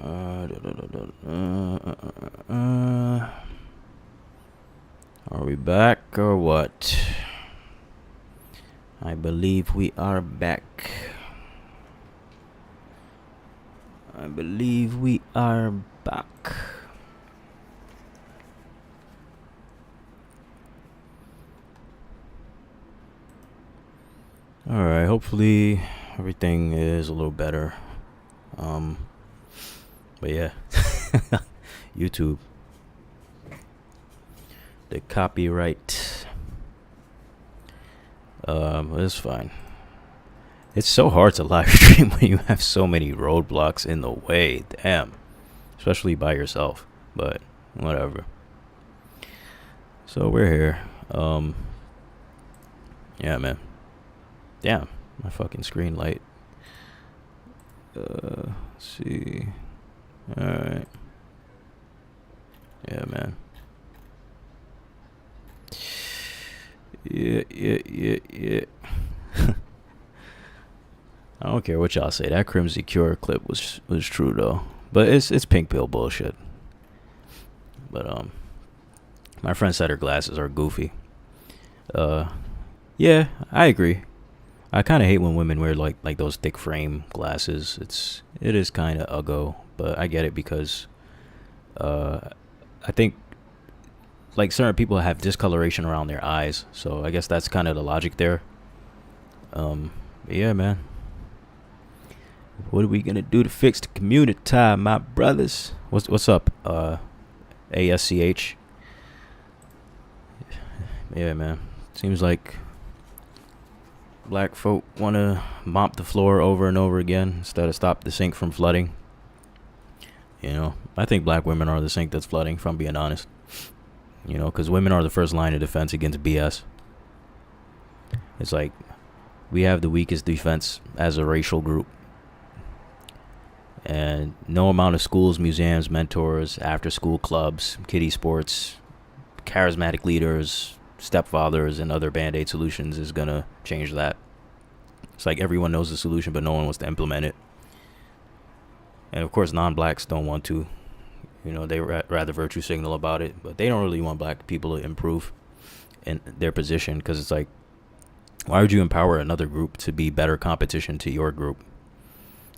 Are we back or what? I believe we are back. I believe we are back. Alright, hopefully everything is a little better. But yeah. YouTube. The copyright. It's fine. It's so hard to live stream when you have so many roadblocks in the way. Damn. Especially by yourself. But whatever. So we're here. Yeah, man. Damn. My fucking screen light. Let's see. Alright. Yeah, man. Yeah. I don't care what y'all say. That Crimson Cure clip was true though. But it's pink pill bullshit. But my friend said her glasses are goofy. Yeah, I agree. I kind of hate when women wear like those thick frame glasses. It is kind of uggo, but I get it because I think like certain people have discoloration around their eyes, so I guess that's kind of the logic there. Yeah, man. What are we gonna do to fix the community, my brothers? What's up, ASCH? Yeah, man. Seems like black folk want to mop the floor over and over again instead of stop the sink from flooding. You know, I think black women are the sink that's flooding, if I'm being honest. You know, because women are the first line of defense against BS. It's like we have the weakest defense as a racial group. And no amount of schools, museums, mentors, after-school clubs, kiddie sports, charismatic leaders, stepfathers, and other Band-Aid solutions is going to change that. It's like everyone knows the solution, but no one wants to implement it. And of course, non-blacks don't want to. You know, they rather virtue signal about it, but they don't really want black people to improve in their position, because it's like, why would you empower another group to be better competition to your group?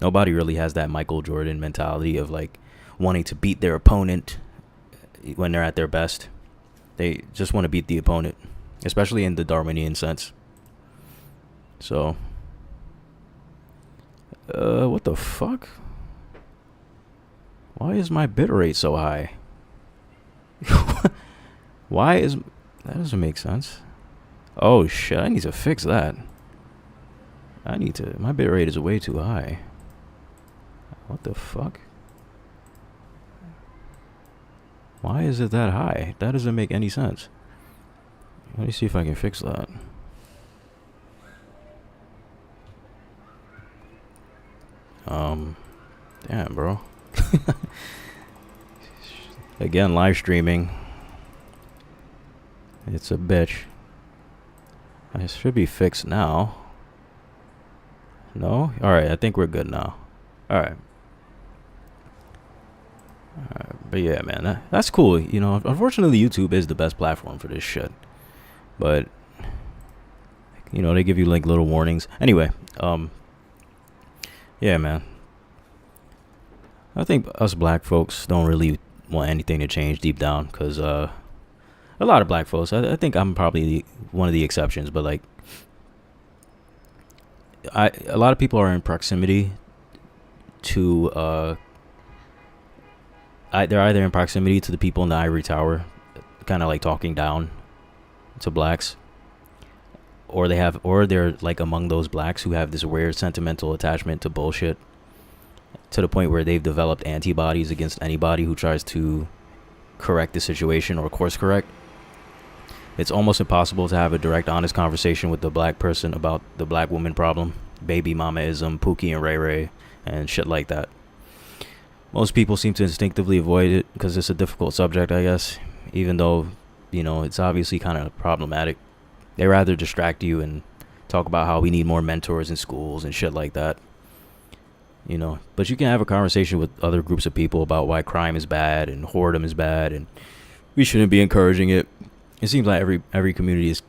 Nobody really has that Michael Jordan mentality of like wanting to beat their opponent when they're at their best. They just want to beat the opponent, especially in the Darwinian sense. So, what the fuck? Why is my bitrate so high? That doesn't make sense. Oh shit, I need to fix that. My bitrate is way too high. What the fuck? Why is it that high? That doesn't make any sense. Let me see if I can fix that. Damn, bro. Again, live streaming. It's a bitch. It should be fixed now. No? Alright, I think we're good now. Alright. But yeah, man, that's cool. You know, unfortunately, YouTube is the best platform for this shit. But, you know, they give you like little warnings. Anyway, yeah, man. I think us black folks don't really want anything to change deep down, because a lot of black folks, I think I'm probably one of the exceptions, but like a lot of people are in proximity to they're either in proximity to the people in the ivory tower, kind of like talking down to blacks, or they're like among those blacks who have this weird sentimental attachment to bullshit, to the point where they've developed antibodies against anybody who tries to correct the situation or course correct. It's almost impossible to have a direct, honest conversation with the black person about the black woman problem, baby mamaism, Pookie and Ray Ray, and shit like that. Most people seem to instinctively avoid it because it's a difficult subject, I guess, even though, you know, it's obviously kind of problematic. They rather distract you and talk about how we need more mentors in schools and shit like that. But you can have a conversation with other groups of people about why crime is bad and whoredom is bad and we shouldn't be encouraging it. It seems like every community is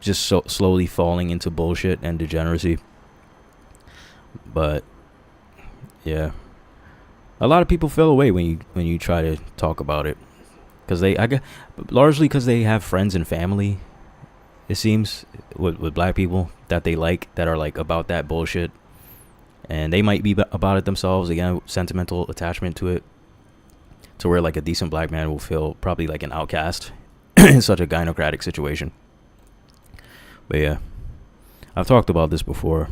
just so slowly falling into bullshit and degeneracy. But yeah, a lot of people feel away when you try to talk about it, because largely because they have friends and family. It seems with black people that they like that are like about that bullshit, and they might be about it themselves. Again, sentimental attachment to it, to where like a decent black man will feel probably like an outcast in such a gynocratic situation. But yeah, I've talked about this before.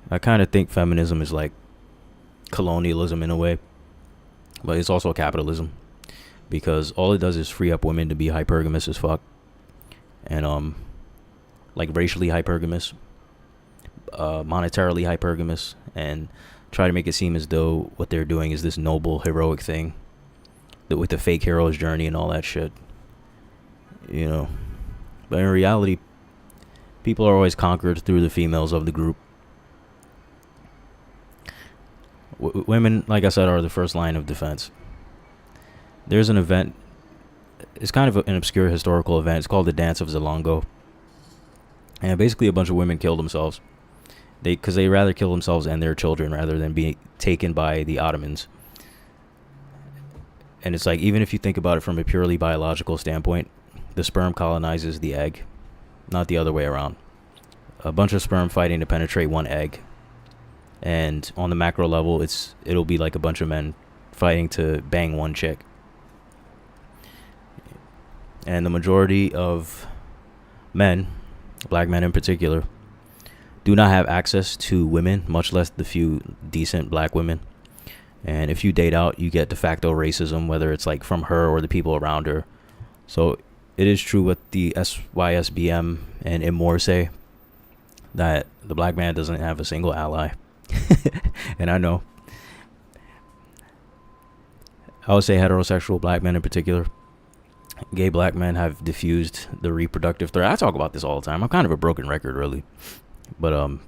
I kind of think feminism is like colonialism in a way, but it's also capitalism, because all it does is free up women to be hypergamous as fuck, and like racially hypergamous, monetarily hypergamous, and try to make it seem as though what they're doing is this noble, heroic thing, that with the fake hero's journey and all that shit, But in reality, people are always conquered through the females of the group. Women, like I said, are the first line of defense. There's an event. It's kind of an obscure historical event. It's called the Dance of Zalongo. And basically a bunch of women killed themselves. Because they rather kill themselves and their children rather than be taken by the Ottomans. And it's like, even if you think about it from a purely biological standpoint, the sperm colonizes the egg, not the other way around. A bunch of sperm fighting to penetrate one egg. And on the macro level, it'll be like a bunch of men fighting to bang one chick. And the majority of men, black men in particular, do not have access to women, much less the few decent black women. And if you date out, you get de facto racism, whether it's like from her or the people around her. So it is true what the SYSBM and IMOR say, that the black man doesn't have a single ally. And I know, I would say heterosexual black men in particular, gay black men have diffused the reproductive threat. I talk about this all the time. I'm kind of a broken record, really. But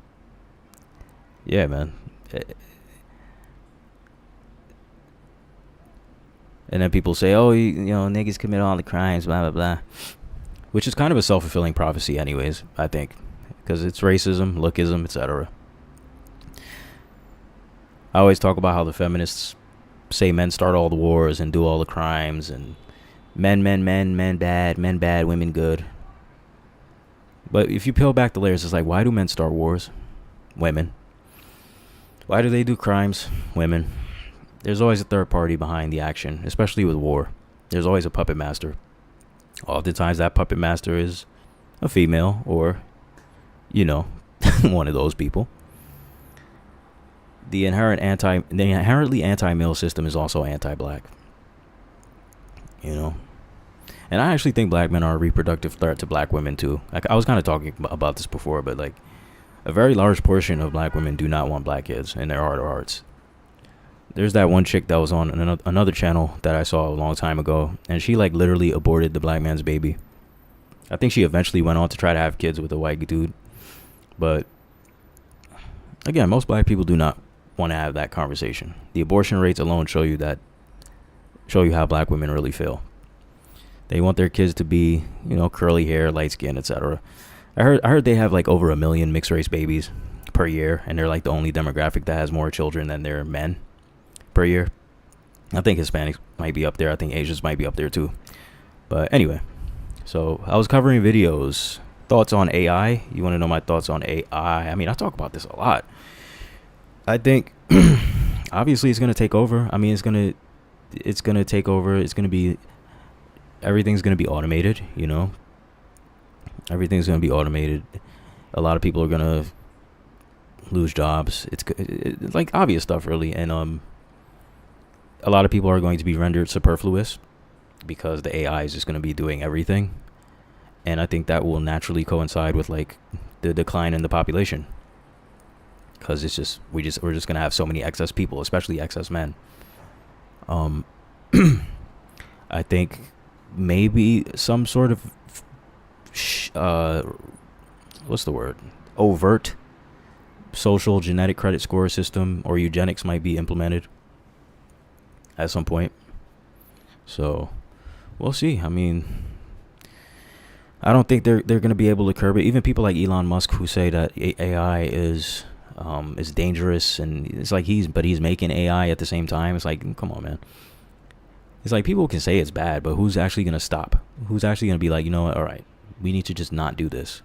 yeah, man. And then people say, oh, niggas commit all the crimes, blah blah blah, which is kind of a self-fulfilling prophecy anyways, I think, because it's racism, lookism, etc. I always talk about how the feminists say men start all the wars and do all the crimes, and men bad, women good. But if you peel back the layers, it's like, why do men start wars? Women. Why do they do crimes? Women. There's always a third party behind the action, especially with war. There's always a puppet master. Oftentimes that puppet master is a female or, one of those people. The inherently anti-male system is also anti-black. And I actually think black men are a reproductive threat to black women too. I was kind of talking about this before, but like a very large portion of black women do not want black kids in their heart of hearts. There's that one chick that was on another channel that I saw a long time ago, and she like literally aborted the black man's baby. I think she eventually went on to try to have kids with a white dude, but again, most black people do not want to have that conversation. The abortion rates alone show you how black women really feel. They want their kids to be, curly hair, light skin, etc. I heard they have like over 1 million mixed race babies per year, and they're like the only demographic that has more children than their men per year. I think Hispanics might be up there. I think Asians might be up there too. But anyway, so I was covering videos. Thoughts on AI? You want to know my thoughts on AI? I mean, I talk about this a lot. I think obviously it's going to take over. I mean, it's going to take over. Everything's going to be automated, Everything's going to be automated. A lot of people are going to lose jobs. It's like obvious stuff, really. And a lot of people are going to be rendered superfluous because the AI is just going to be doing everything. And I think that will naturally coincide with like the decline in the population, because we're just going to have so many excess people, especially excess men. I think maybe some sort of what's the word? Overt social genetic credit score system or eugenics might be implemented at some point. So we'll see. I mean, I don't think they're going to be able to curb it. Even people like Elon Musk who say that AI is dangerous, and it's like he's making AI at the same time. It's like, come on, man. It's like people can say it's bad, but who's actually going to stop? Who's actually going to be like, you know what? All right, we need to just not do this.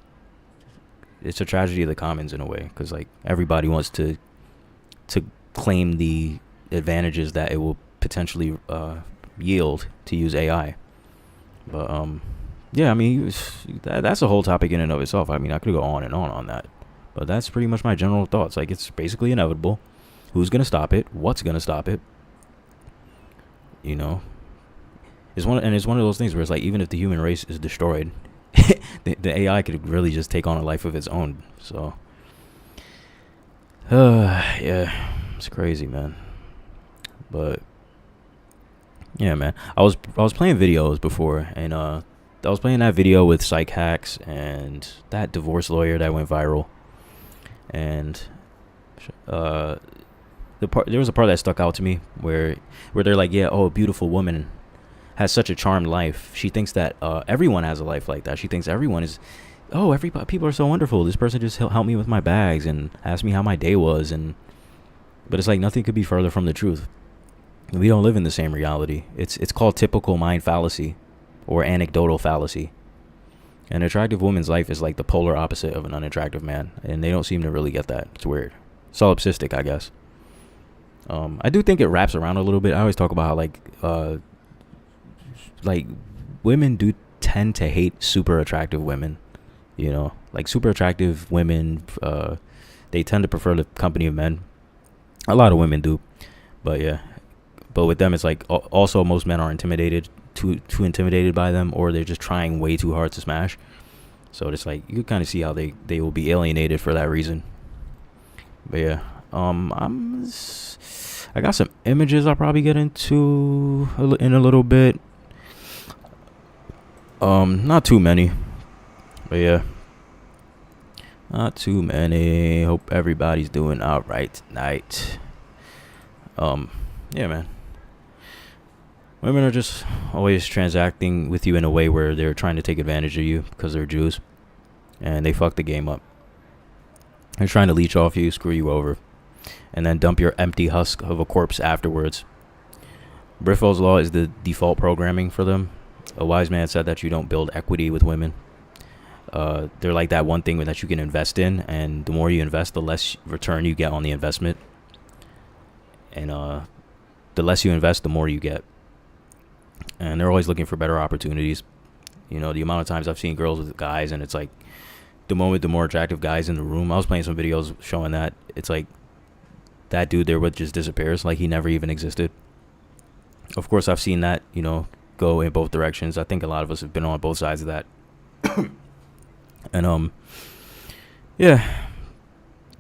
It's a tragedy of the commons in a way, because like everybody wants to claim the advantages that it will potentially yield to use AI. But yeah, I mean, that's a whole topic in and of itself. I mean, I could go on and on that, but that's pretty much my general thoughts. Like, it's basically inevitable. Who's gonna stop it? What's gonna stop it? You know, it's one of those things where it's like, even if the human race is destroyed, the AI could really just take on a life of its own. So, yeah, it's crazy, man. But yeah, man, I was playing videos before, and I was playing that video with Psych Hacks and that divorce lawyer that went viral, and there was a part that stuck out to me where they're like, yeah, oh, a beautiful woman has such a charmed life. She thinks that everyone has a life like that. She thinks everyone is, people are so wonderful. This person just helped me with my bags and asked me how my day was, but it's like nothing could be further from the truth. We don't live in the same reality. It's called typical mind fallacy, or anecdotal fallacy. An attractive woman's life is like the polar opposite of an unattractive man, and they don't seem to really get that. It's weird. Solipsistic, I guess. I do think it wraps around a little bit. I always talk about how like women do tend to hate super attractive women. You know, like super attractive women, they tend to prefer the company of men. A lot of women do, but yeah. But with them, it's like also most men are too intimidated by them, or they're just trying way too hard to smash. So it's like you can kind of see how they will be alienated for that reason. But yeah, I got some images I'll probably get into in a little bit. Not too many, but yeah, not too many. Hope everybody's doing all right tonight. Yeah, man. Women are just always transacting with you in a way where they're trying to take advantage of you because they're Jews, and they fuck the game up. They're trying to leech off you, screw you over, and then dump your empty husk of a corpse afterwards. Briffault's law is the default programming for them. A wise man said that you don't build equity with women. They're like that one thing that you can invest in, and the more you invest, the less return you get on the investment. And the less you invest, the more you get. And they're always looking for better opportunities. You know, the amount of times I've seen girls with guys, and it's like the more attractive guys in the room. I was playing some videos showing that it's like that dude they're with just disappears, like he never even existed. Of course, I've seen that, you know, go in both directions. I think a lot of us have been on both sides of that. And yeah,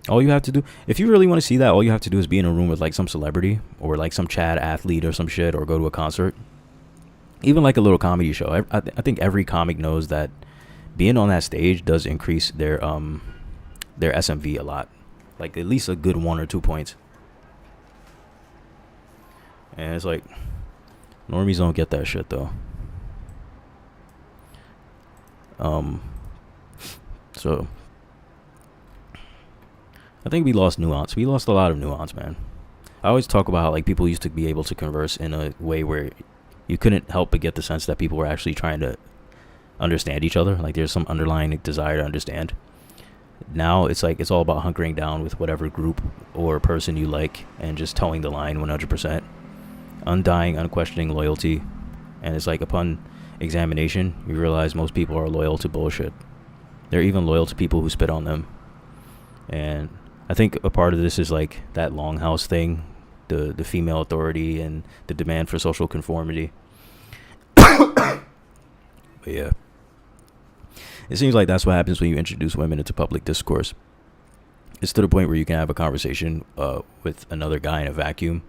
all you have to do, if you really want to see that, all you have to do is be in a room with like some celebrity or like some Chad athlete or some shit, or go to a concert. Even like a little comedy show. I think every comic knows that being on that stage does increase their SMV a lot, like at least a good 1 or 2 points. And it's like normies don't get that shit though. So I think we lost nuance. We lost a lot of nuance, man. I always talk about how like people used to be able to converse in a way where you couldn't help but get the sense that people were actually trying to understand each other. Like there's some underlying desire to understand. Now it's like it's all about hunkering down with whatever group or person you like and just towing the line 100%. Undying, unquestioning loyalty. And it's like upon examination, you realize most people are loyal to bullshit. They're even loyal to people who spit on them. And I think a part of this is like that longhouse thing, the female authority and the demand for social conformity. But yeah, it seems like that's what happens when you introduce women into public discourse. It's to the point where you can have a conversation with another guy in a vacuum,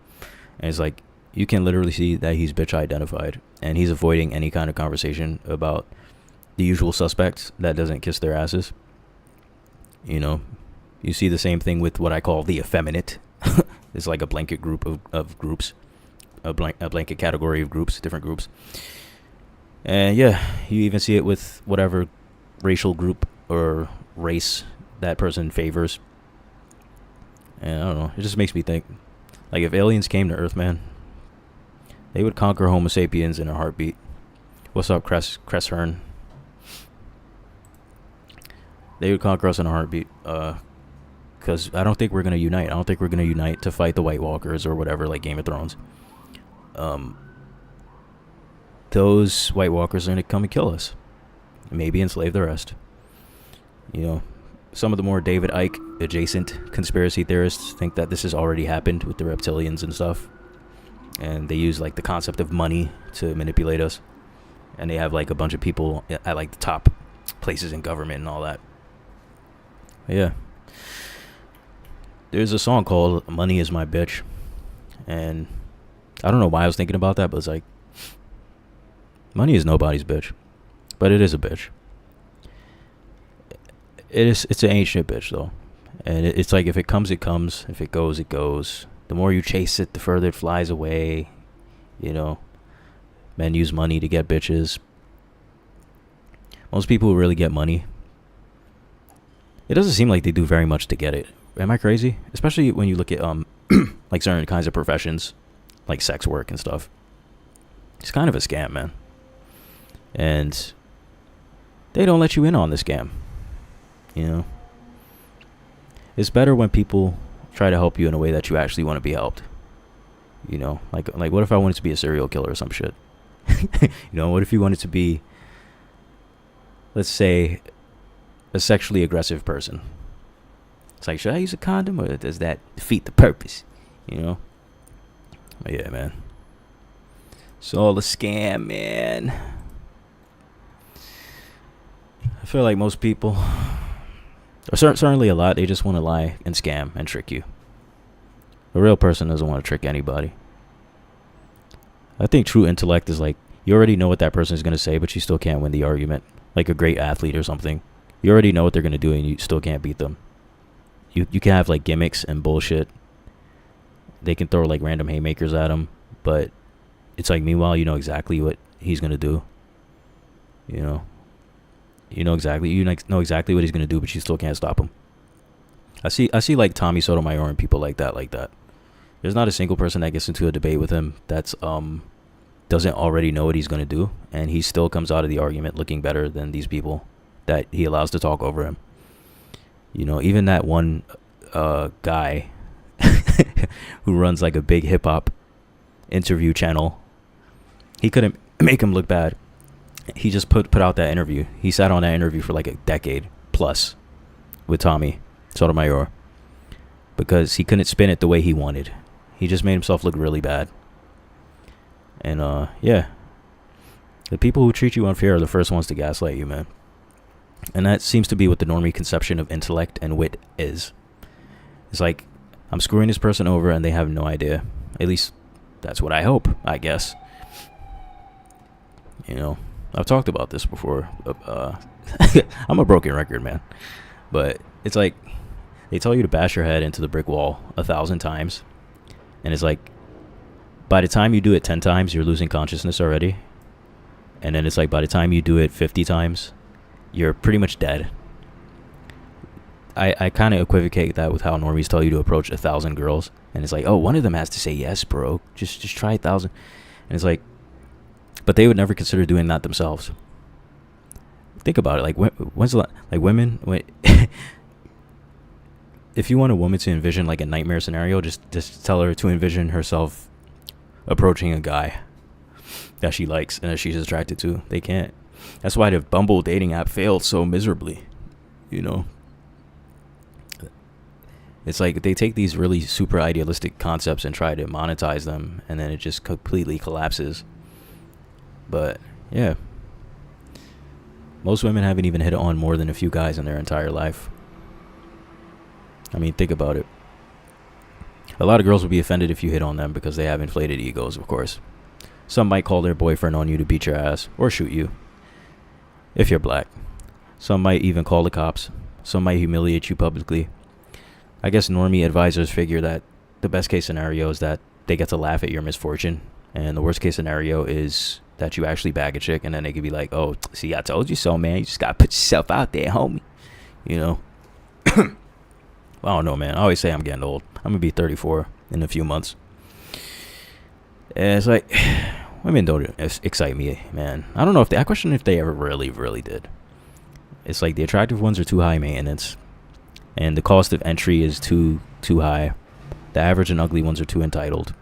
and it's like you can literally see that he's bitch identified, and he's avoiding any kind of conversation about the usual suspects that doesn't kiss their asses. You know, You see the same thing with what I call the effeminate. It's like a blanket group of groups, a blanket category of groups, different groups. And yeah, you even see it with whatever racial group or race that person favors. And I don't know, it just makes me think, like, if aliens came to Earth, man, they would conquer Homo sapiens in a heartbeat. What's up, Cress Hearn? They would conquer us in a heartbeat. Because I don't think we're going to unite. I don't think we're going to unite to fight the White Walkers or whatever, like Game of Thrones. Those White Walkers are going to come and kill us. Maybe enslave the rest. You know, some of the more David Icke adjacent conspiracy theorists think that this has already happened with the reptilians and stuff. And they use, like, the concept of money to manipulate us. And they have, like, a bunch of people at, like, the top places in government and all that. But yeah. There's a song called Money Is My Bitch. And I don't know why I was thinking about that, but it's like, money is nobody's bitch. But it is a bitch. It's an ancient bitch, though. And it's like, if it comes, it comes. If it goes, it goes. The more you chase it, the further it flies away. You know, men use money to get bitches. Most people who really get money, it doesn't seem like they do very much to get it. Am I crazy? Especially when you look at like certain kinds of professions, like sex work and stuff. It's kind of a scam, man. And they don't let you in on the scam. You know, it's better when people try to help you in a way that you actually want to be helped. You know, like what if I wanted to be a serial killer or some shit? You know, what if you wanted to be, let's say, a sexually aggressive person? It's like, should I use a condom, or does that defeat the purpose? You know? But yeah, man. It's all a scam, man. I feel like most people, or certainly a lot, they just want to lie and scam and trick you. A real person doesn't want to trick anybody. I think true intellect is like, you already know what that person is going to say, but you still can't win the argument. Like a great athlete or something. You already know what they're going to do, and you still can't beat them. You can have, like, gimmicks and bullshit. They can throw, like, random haymakers at him, but it's like, meanwhile, you know exactly what he's going to do. You know? You know exactly what he's going to do, but you still can't stop him. I see, like, Tommy Sotomayor and people like that. There's not a single person that gets into a debate with him that's, doesn't already know what he's going to do, and he still comes out of the argument looking better than these people that he allows to talk over him. You know, even that one guy who runs like a big hip hop interview channel, he couldn't make him look bad. He just put out that interview. He sat on that interview for like a decade plus with Tommy Sotomayor because he couldn't spin it the way he wanted. He just made himself look really bad. And yeah, the people who treat you unfair are the first ones to gaslight you, man. And that seems to be what the normie conception of intellect and wit is. It's like, I'm screwing this person over and they have no idea. At least that's what I hope, I guess. You know, I've talked about this before. I'm a broken record, man. But it's like, they tell you to bash your head into the brick wall 1,000 times. And it's like, by the time you do it 10 times, you're losing consciousness already. And then it's like, by the time you do it 50 times, you're pretty much dead. I kind of equivocate that with how normies tell you to approach 1,000 girls. And it's like, oh, one of them has to say yes, bro. Just try 1,000. And it's like, but they would never consider doing that themselves. Think about it. Like, when's the like women? If you want a woman to envision like a nightmare scenario, just tell her to envision herself approaching a guy that she likes and that she's attracted to. They can't. That's why the Bumble dating app failed so miserably. You know, it's like they take these really super idealistic concepts and try to monetize them, and then it just completely collapses. But yeah, most women haven't even hit on more than a few guys in their entire life. I mean, think about it. A lot of girls would be offended if you hit on them because they have inflated egos, of course. Some might call their boyfriend on you to beat your ass or shoot you if you're black. Some might even call the cops. Some might humiliate you publicly. I guess normie advisors figure that the best case scenario is that they get to laugh at your misfortune, and the worst case scenario is that you actually bag a chick, and then they could be like, "Oh, see, I told you so, man. You just gotta put yourself out there, homie." You know. I don't know, man. I always say I'm getting old. I'm gonna be 34 in a few months. And it's like, women don't excite me, man. I don't know I question if they ever really, really did. It's like the attractive ones are too high maintenance, and the cost of entry is too high. The average and ugly ones are too entitled,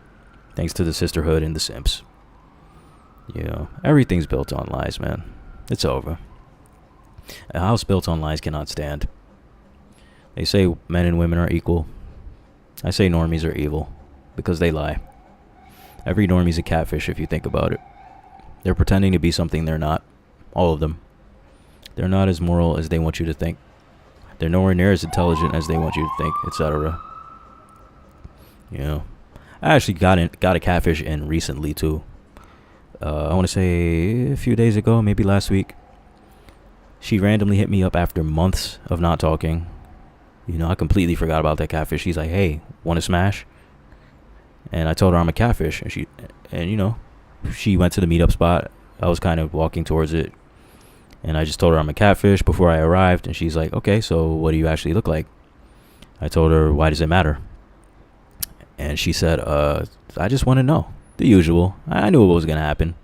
thanks to the sisterhood and the simps. You know, everything's built on lies, man. It's over. A house built on lies cannot stand. They say men and women are equal. I say normies are evil, because they lie. Every normie's a catfish if you think about it. They're pretending to be something they're not. All of them. They're not as moral as they want you to think. They're nowhere near as intelligent as they want you to think, etc. You know, I actually got a catfish in recently too. I want to say a few days ago, maybe last week. She randomly hit me up after months of not talking. You know, I completely forgot about that catfish. She's like, "Hey, want to smash?" And I told her I'm a catfish, and you know, she went to the meetup spot. I was kind of walking towards it, and I just told her I'm a catfish before I arrived, and she's like, "Okay, so what do you actually look like?" I told her, "Why does it matter?" And she said, "I just want to know." The usual. I knew what was going to happen.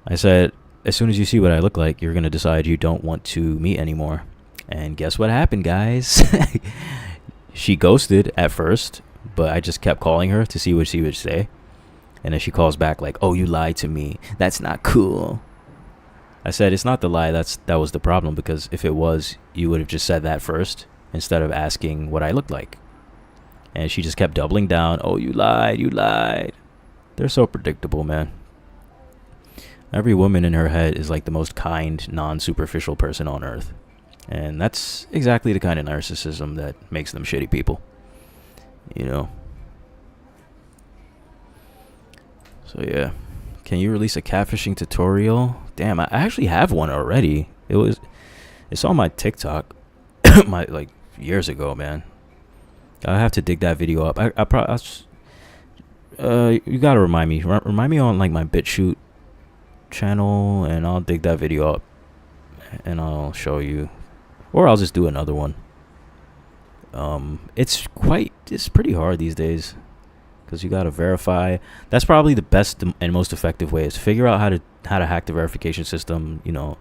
I said, "As soon as you see what I look like, you're going to decide you don't want to meet anymore." And guess what happened, guys? She ghosted at first, but I just kept calling her to see what she would say. And then she calls back like, "Oh, you lied to me. That's not cool." I said, "It's not the lie. That was the problem, because if it was, you would have just said that first instead of asking what I looked like." And she just kept doubling down. "Oh, you lied. You lied." They're so predictable, man. Every woman in her head is like the most kind, non-superficial person on earth. And that's exactly the kind of narcissism that makes them shitty people. You know? So yeah. Can you release a catfishing tutorial? Damn, I actually have one already. It's on my TikTok. My like years ago, man. I have to dig that video up. You gotta remind me. Remind me on like my BitChute channel, and I'll dig that video up, and I'll show you, or I'll just do another one. It's pretty hard these days, because you gotta verify. That's probably the best and most effective way, is to figure out how to hack the verification system. You know,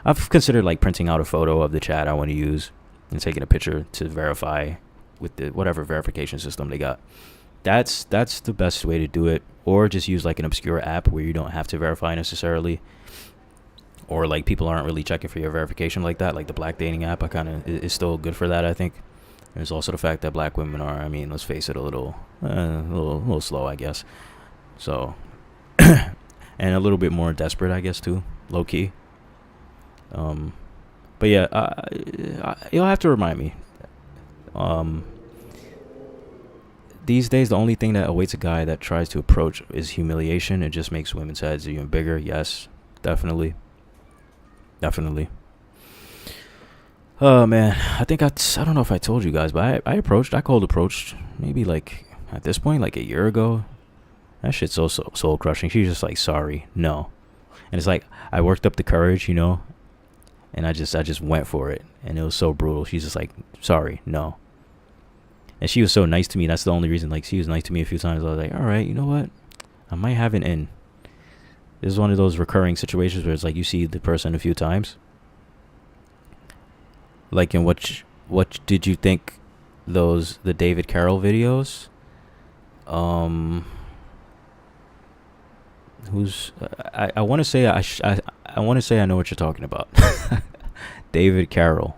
I've considered like printing out a photo of the chat I want to use and taking a picture to verify with the whatever verification system they got. That's the best way to do it. Or just use like an obscure app where you don't have to verify necessarily, or like people aren't really checking for your verification like that. Like the Black Dating app, I kind of is still good for that, I think. There's also the fact that black women are, I mean, let's face it, a little slow, I guess. So, and a little bit more desperate, I guess, too, low key. But yeah, you'll have to remind me. These days, the only thing that awaits a guy that tries to approach is humiliation. It just makes women's heads even bigger. Yes, definitely. Oh, man. I don't know if I told you guys, but I cold approached maybe like at this point, like a year ago. That shit's so soul crushing. She's just like, "Sorry, no." And it's like, I worked up the courage, you know, and I just went for it. And it was so brutal. She's just like, "Sorry, no." And she was so nice to me. That's the only reason. Like, she was nice to me a few times. I was like, all right, you know what? I might have an in. This is one of those recurring situations where it's like you see the person a few times. Like in what did you think the David Carroll videos? I want to say I want to say I know what you're talking about. David Carroll.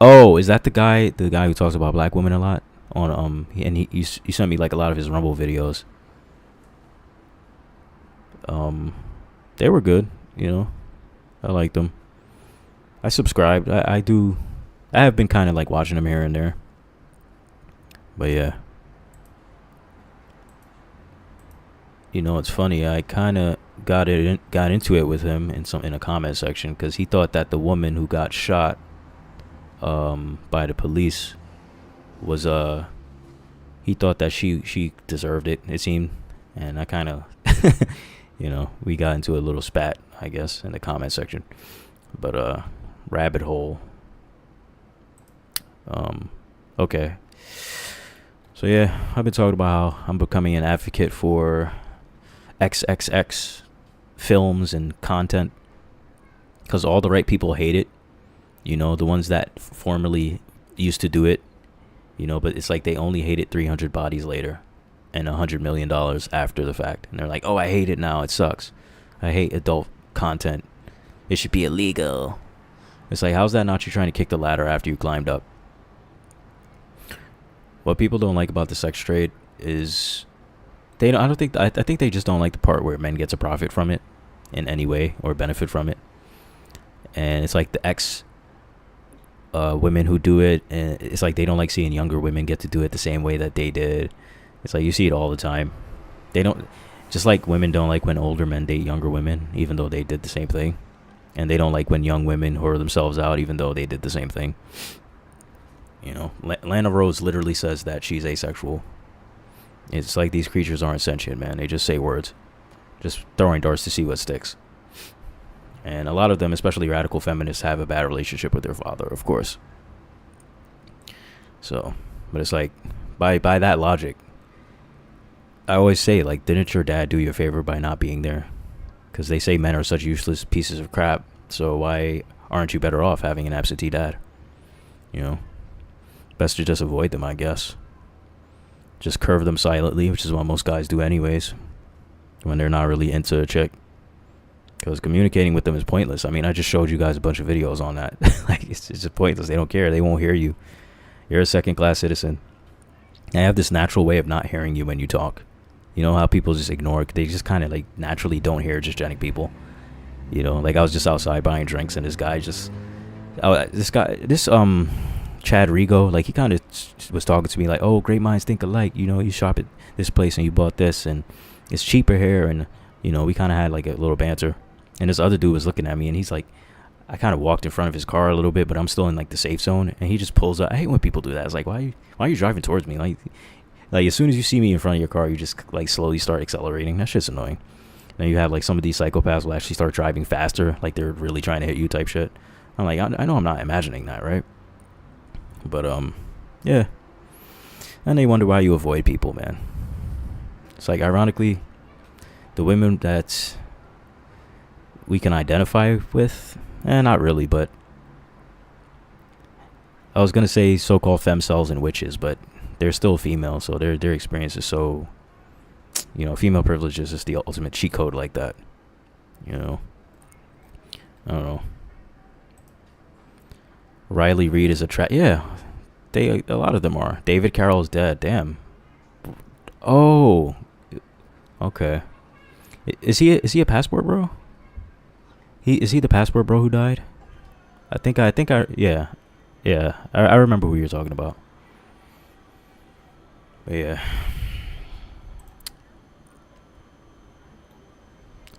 Oh, is that the guy who talks about black women a lot on and he sent me like a lot of his Rumble videos. They were good, you know. I liked them. I subscribed. I have been kind of like watching them here and there. But yeah. You know, it's funny. I kind of got into it with him in a comment section, because he thought that the woman who got shot by the police was he thought that she deserved it, it seemed. And I kind of we got into a little spat, I guess, in the comment section. But rabbit hole. Okay. So yeah, I've been talking about how I'm becoming an advocate for XXX films and content, because all the right people hate it. The ones that formerly used to do it, but it's like they only hate it 300 bodies later and $100 million after the fact. And they're like, oh, I hate it now. It sucks. I hate adult content. It should be illegal. It's like, how's that not you trying to kick the ladder after you climbed up? What people don't like about the sex trade is I think they just don't like the part where men gets a profit from it in any way or benefit from it. And it's like the women who do it, and it's like they don't like seeing younger women get to do it the same way that they did. It's like you see it all the time. They don't, just like women don't like when older men date younger women, even though they did the same thing. And they don't like when young women whore themselves out, even though they did the same thing. Lana Rose literally says that she's asexual. It's like these creatures aren't sentient, man. They just say words, just throwing darts to see what sticks. And a lot of them, especially radical feminists, have a bad relationship with their father, of course. So, but it's like, by that logic, I always say, like, didn't your dad do you a favor by not being there? Because they say men are such useless pieces of crap. So why aren't you better off having an absentee dad? Best to just avoid them, I guess. Just curve them silently, which is what most guys do anyways, when they're not really into a chick. Because communicating with them is pointless. I mean, I just showed you guys a bunch of videos on that. Like, it's just pointless. They don't care. They won't hear you. You're a second-class citizen. I have this natural way of not hearing you when you talk. You know how people just ignore? They just kind of like naturally don't hear cisgenic people. Like I was just outside buying drinks, and this guy Chad Rigo, like, he kind of was talking to me like, oh, great minds think alike. You shop at this place and you bought this and it's cheaper here. And, we kind of had like a little banter. And this other dude was looking at me and he's like, I kind of walked in front of his car a little bit, but I'm still in like the safe zone. And he just pulls up. I hate when people do that. It's like, why are you driving towards me? Like as soon as you see me in front of your car, you just like slowly start accelerating. That shit's annoying. And you have like some of these psychopaths will actually start driving faster, like they're really trying to hit you type shit. I'm like, I know I'm not imagining that, right? But yeah. And they wonder why you avoid people, man. It's like, ironically, the women that we can identify with, not really, but I was gonna say so-called femcells and witches, but they're still female, so their experience is so, female privilege is just the ultimate cheat code like that. I don't know. Riley Reid is yeah, a lot of them are. David Carroll is dead. Damn. Oh, okay. Is he a passport bro? Is he the passport bro who died? I think yeah. I remember who you're talking about. But yeah.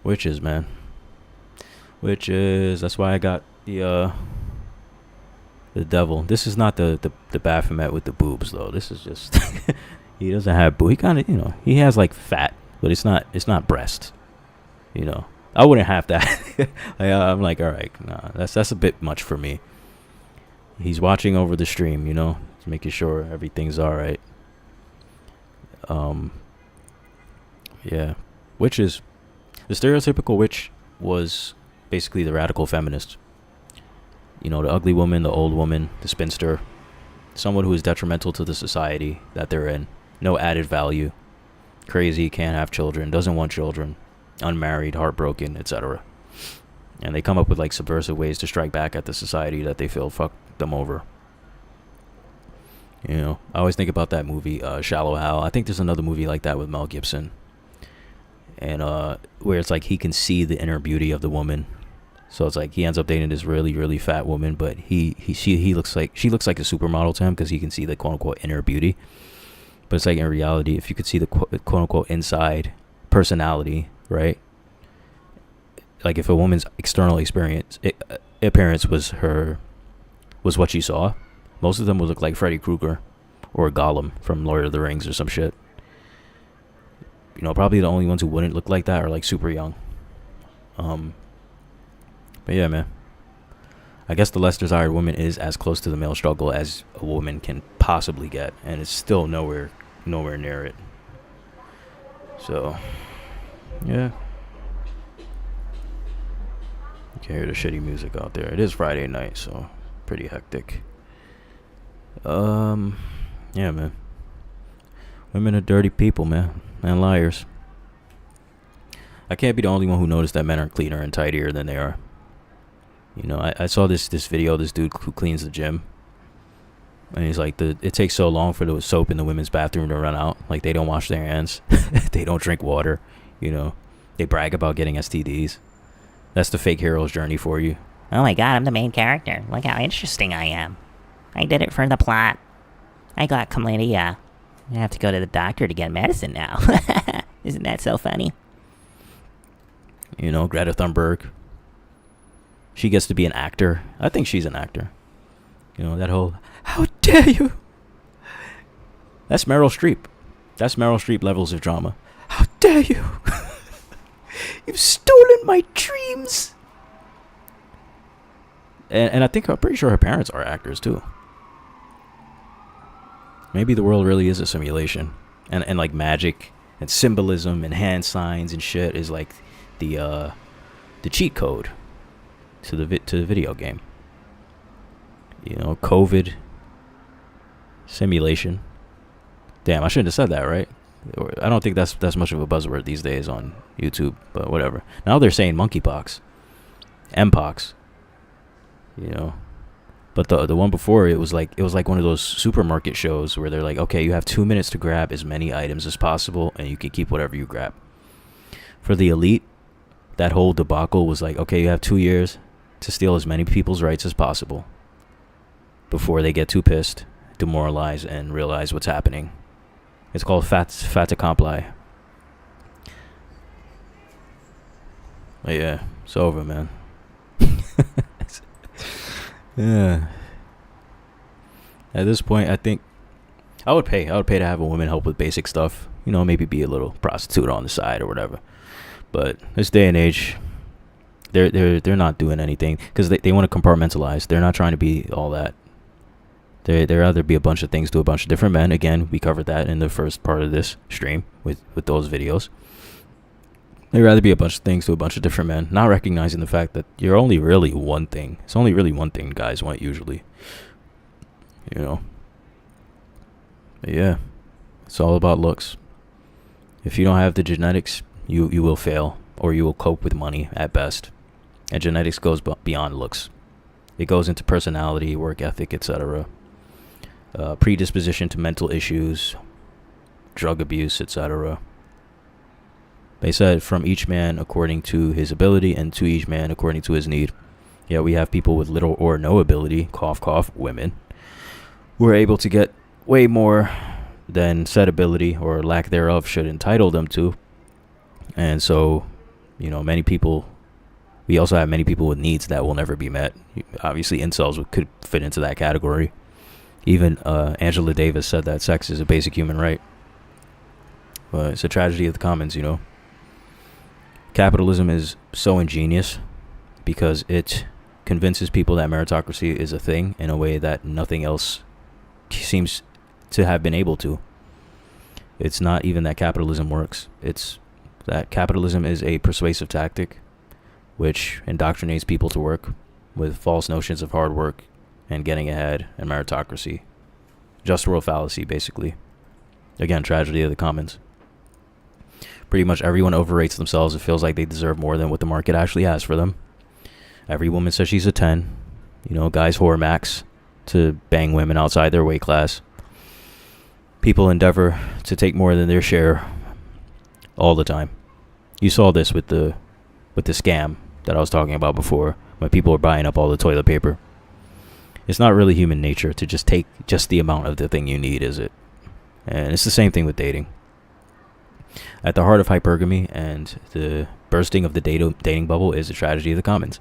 Witches, man. Witches. That's why I got the devil. This is not the Baphomet with the boobs though. This is just he doesn't have boob. He kind of, he has like fat, but it's not breast. I wouldn't have that. I'm like, all right, nah, that's a bit much for me. He's watching over the stream, just making sure everything's all right. Yeah, witches. The stereotypical witch was basically the radical feminist. The ugly woman, the old woman, the spinster, someone who is detrimental to the society that they're in. No added value. Crazy, can't have children, doesn't want children, unmarried, heartbroken, etc. And they come up with like subversive ways to strike back at the society that they feel fucked them over. I always think about that movie, Shallow Hal. I think there's another movie like that with Mel Gibson. And where it's like he can see the inner beauty of the woman. So it's like he ends up dating this really, really fat woman, but she looks like a supermodel to him because he can see the quote unquote inner beauty. But it's like in reality, if you could see the quote unquote inside personality, right? Like if a woman's external appearance was her was what you saw. Most of them would look like Freddy Krueger or Gollum from Lord of the Rings or some shit. You know, probably the only ones who wouldn't look like that are like super young. But yeah, man. I guess the less desired woman is as close to the male struggle as a woman can possibly get, and it's still nowhere near it. So, yeah. You can hear the shitty music out there. It is Friday night, so pretty hectic. Yeah, man. Women are dirty people, man, and liars. I can't be the only one who noticed that men are cleaner and tidier than they are. You know, I saw this video, this dude who cleans the gym. And he's like, it takes so long for the soap in the women's bathroom to run out. Like, they don't wash their hands. They don't drink water. You know, they brag about getting STDs. That's the fake hero's journey for you. Oh my god, I'm the main character. Look how interesting I am. I did it for the plot. I got chlamydia. I have to go to the doctor to get medicine now. Isn't that so funny? You know, Greta Thunberg. She gets to be an actor. I think she's an actor. You know, that whole, how dare you? That's Meryl Streep. That's Meryl Streep levels of drama. How dare you? You've stolen my dreams. And I'm pretty sure her parents are actors too. Maybe the world really is a simulation. And like magic and symbolism and hand signs and shit is like the cheat code to the video game. You know, COVID simulation. Damn, I shouldn't have said that, right? I don't think that's much of a buzzword these days on YouTube, but whatever. Now they're saying monkeypox, mpox. You know, but the one before it was like one of those supermarket shows where they're like, okay, you have 2 minutes to grab as many items as possible, and you can keep whatever you grab. For the elite, that whole debacle was like, okay, you have 2 years to steal as many people's rights as possible before they get too pissed, demoralized, and realize what's happening. It's called fait accompli. But yeah, it's over, man. Yeah. At this point, I think I would pay to have a woman help with basic stuff. You know, maybe be a little prostitute on the side or whatever. But this day and age, they're not doing anything because they want to compartmentalize. They're not trying to be all that. They'd rather be a bunch of things to a bunch of different men. Again, we covered that in the first part of this stream with those videos. They'd rather be a bunch of things to a bunch of different men, not recognizing the fact that you're only really one thing. It's only really one thing guys want usually. You know. But yeah, it's all about looks. If you don't have the genetics, you will fail, or you will cope with money at best. And genetics goes beyond looks. It goes into personality, work ethic, etc. Predisposition to mental issues, drug abuse, etc. They said from each man according to his ability and to each man according to his need. Yeah, we have people with little or no ability, cough, cough, women, who are able to get way more than said ability or lack thereof should entitle them to. And so, you know, we also have many people with needs that will never be met. Obviously, incels could fit into that category. Even Angela Davis said that sex is a basic human right. But it's a tragedy of the commons, you know. Capitalism is so ingenious because it convinces people that meritocracy is a thing in a way that nothing else seems to have been able to. It's not even that capitalism works. It's that capitalism is a persuasive tactic which indoctrinates people to work with false notions of hard work and getting ahead and meritocracy. Just world fallacy, basically. Again, tragedy of the commons. Pretty much everyone overrates themselves. It feels like they deserve more than what the market actually has for them. Every woman says she's a 10. You know, guys whore max to bang women outside their weight class. People endeavor to take more than their share all the time. You saw this with the scam that I was talking about before, when people are buying up all the toilet paper. It's not really human nature to just take just the amount of the thing you need, is it? And it's the same thing with dating. At the heart of hypergamy and the bursting of the dating bubble is the tragedy of the commons.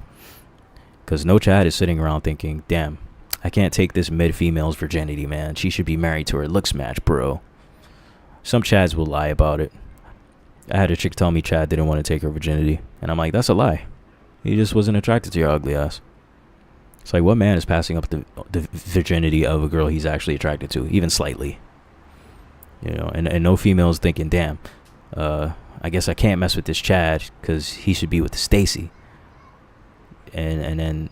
Because no Chad is sitting around thinking, damn, I can't take this mid-female's virginity, man. She should be married to her looks match, bro. Some Chads will lie about it. I had a chick tell me Chad didn't want to take her virginity. And I'm like, that's a lie. He just wasn't attracted to your ugly ass. It's like, what man is passing up the virginity of a girl he's actually attracted to, even slightly? You know, and no female's thinking, damn, I guess I can't mess with this Chad because he should be with Stacy. And then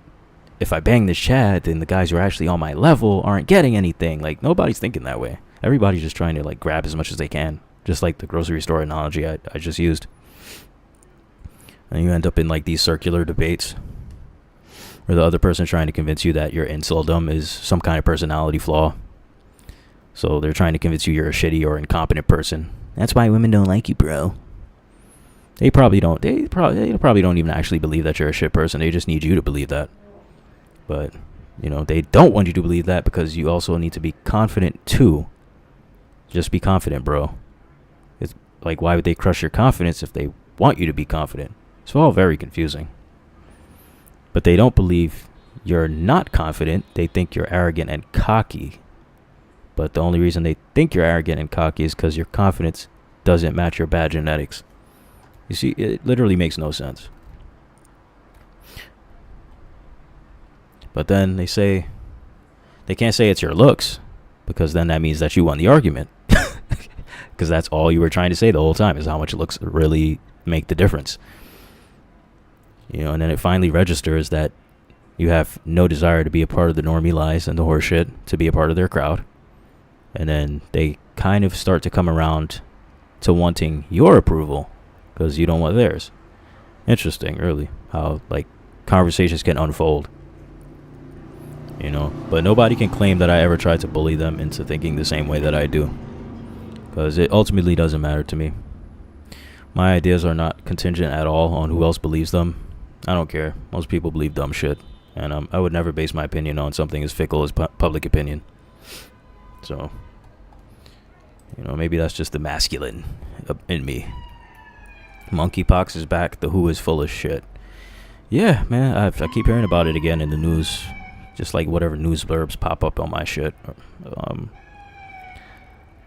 if I bang this Chad, then the guys who are actually on my level aren't getting anything. Like, nobody's thinking that way. Everybody's just trying to, like, grab as much as they can. Just like the grocery store analogy I just used. And you end up in, like, these circular debates where the other person trying to convince you that your inceldom is some kind of personality flaw. So they're trying to convince you you're a shitty or incompetent person. That's why women don't like you, bro. They probably don't even actually believe that you're a shit person. They just need you to believe that. But, you know, they don't want you to believe that because you also need to be confident too. Just be confident, bro. It's like, why would they crush your confidence if they want you to be confident? It's all very confusing. But they don't believe you're not confident. They think you're arrogant and cocky. But the only reason they think you're arrogant and cocky is because your confidence doesn't match your bad genetics. You see, it literally makes no sense. But then they can't say it's your looks, because then that means that you won the argument. Because that's all you were trying to say the whole time, is how much looks really make the difference. You know, and then it finally registers that you have no desire to be a part of the normie lies and the horseshit, to be a part of their crowd. And then they kind of start to come around to wanting your approval because you don't want theirs. Interesting, really, how, like, conversations can unfold. You know, but nobody can claim that I ever tried to bully them into thinking the same way that I do, because it ultimately doesn't matter to me. My ideas are not contingent at all on who else believes them. I don't care. Most people believe dumb shit, and I would never base my opinion on something as fickle as public opinion. So, you know, maybe that's just the masculine in me. Monkeypox is back. The WHO is full of shit. Yeah, man, I keep hearing about it again in the news. Just like whatever news blurbs pop up on my shit.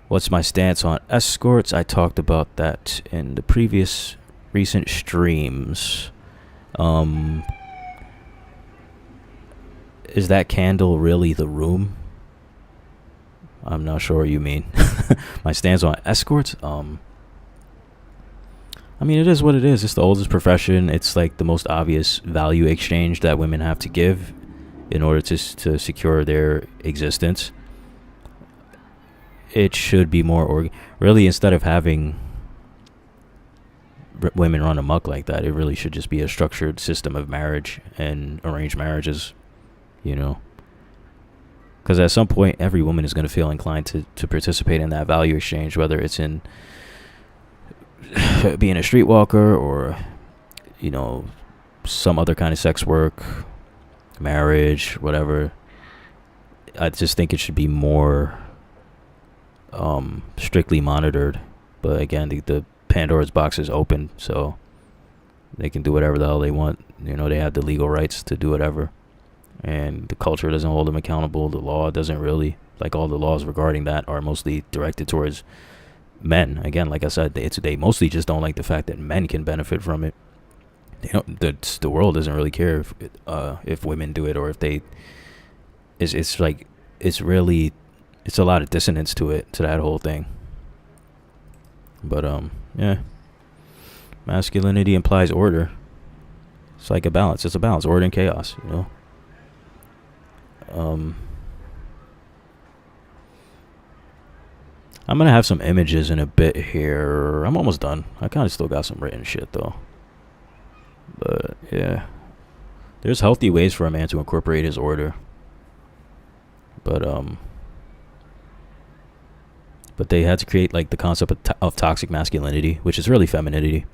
What's my stance on escorts? I talked about that in the previous recent streams. Is that candle really the room? I'm not sure what you mean. My stance on escorts? I mean, it is what it is. It's the oldest profession. It's like the most obvious value exchange that women have to give in order to secure their existence. It should be more really, instead of having women run amok like that, it really should just be a structured system of marriage and arranged marriages, you know, because at some point every woman is going to feel inclined to participate in that value exchange, whether it's in being a streetwalker or, you know, some other kind of sex work, marriage, whatever. I just think it should be more strictly monitored. But again, the Pandora's box is open, so they can do whatever the hell they want. You know, they have the legal rights to do whatever, and the culture doesn't hold them accountable. The law doesn't really. Like, all the laws regarding that are mostly directed towards men. Again, like I said, they mostly just don't like the fact that men can benefit from it. They don't. The world doesn't really care if women do it, or if they. It's like, it's really, it's a lot of dissonance to that whole thing. But yeah, masculinity implies order. It's like a balance. It's a balance, order and chaos. You know. I'm gonna have some images in a bit here. I'm almost done. I kind of still got some written shit though. But yeah, there's healthy ways for a man to incorporate his order. But they had to create, like, the concept of toxic masculinity, which is really femininity.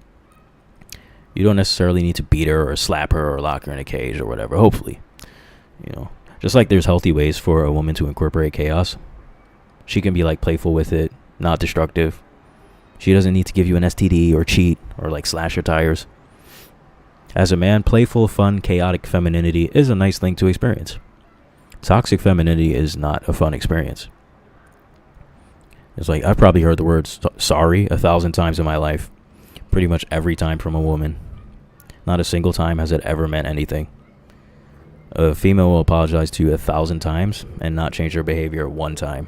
You don't necessarily need to beat her or slap her or lock her in a cage or whatever. Hopefully, you know, just like there's healthy ways for a woman to incorporate chaos. She can be, like, playful with it, not destructive. She doesn't need to give you an STD or cheat or, like, slash your tires. As a man, playful, fun, chaotic femininity is a nice thing to experience. Toxic femininity is not a fun experience. It's like, I've probably heard the word sorry 1,000 times in my life. Pretty much every time from a woman. Not a single time has it ever meant anything. A female will apologize to you 1,000 times and not change their behavior one time.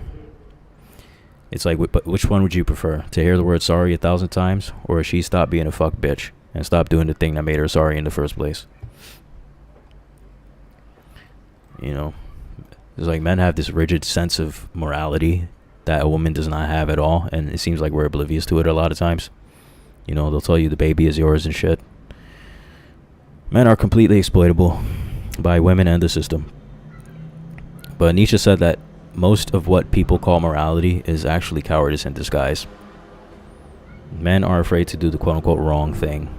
It's like, but which one would you prefer? To hear the word sorry 1,000 times, or she stop being a fuck bitch and stop doing the thing that made her sorry in the first place? You know, it's like men have this rigid sense of morality that a woman does not have at all, and it seems like we're oblivious to it a lot of times. You know, they'll tell you the baby is yours and shit. Men are completely exploitable by women and the system. But Nietzsche said that most of what people call morality is actually cowardice in disguise. Men are afraid to do the quote-unquote wrong thing.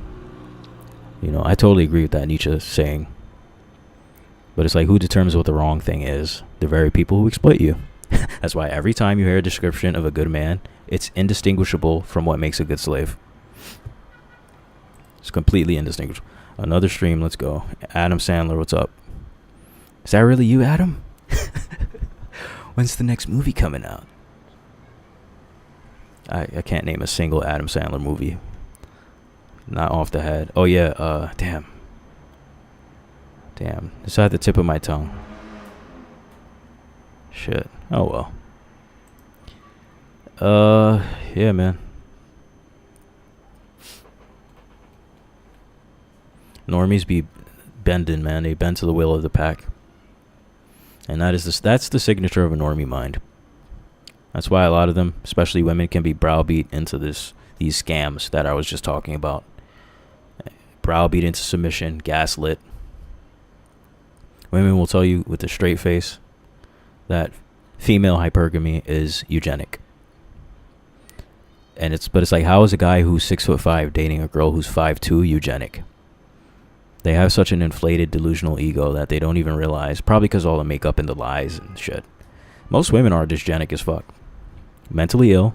You know, I totally agree with that Nietzsche saying. But it's like, who determines what the wrong thing is? The very people who exploit you. That's why every time you hear a description of a good man, it's indistinguishable from what makes a good slave. It's completely indistinguishable. Another stream, let's go. Adam Sandler, what's up? Is that really you, Adam? When's the next movie coming out? I can't name a single Adam Sandler movie. Not off the head. Oh yeah, damn. It's at the tip of my tongue. Shit. Oh well. Yeah, man. Normies be bending, man. They bend to the will of the pack. And that's the signature of a normie mind. That's why a lot of them, especially women, can be browbeat into these scams that I was just talking about. Browbeat into submission, gaslit. Women will tell you with a straight face that female hypergamy is eugenic. But it's like, how is a guy who's 6'5" dating a girl who's 5'2" eugenic? They have such an inflated delusional ego that they don't even realize, probably because all the makeup and the lies and shit. Most women are dysgenic as fuck. Mentally ill,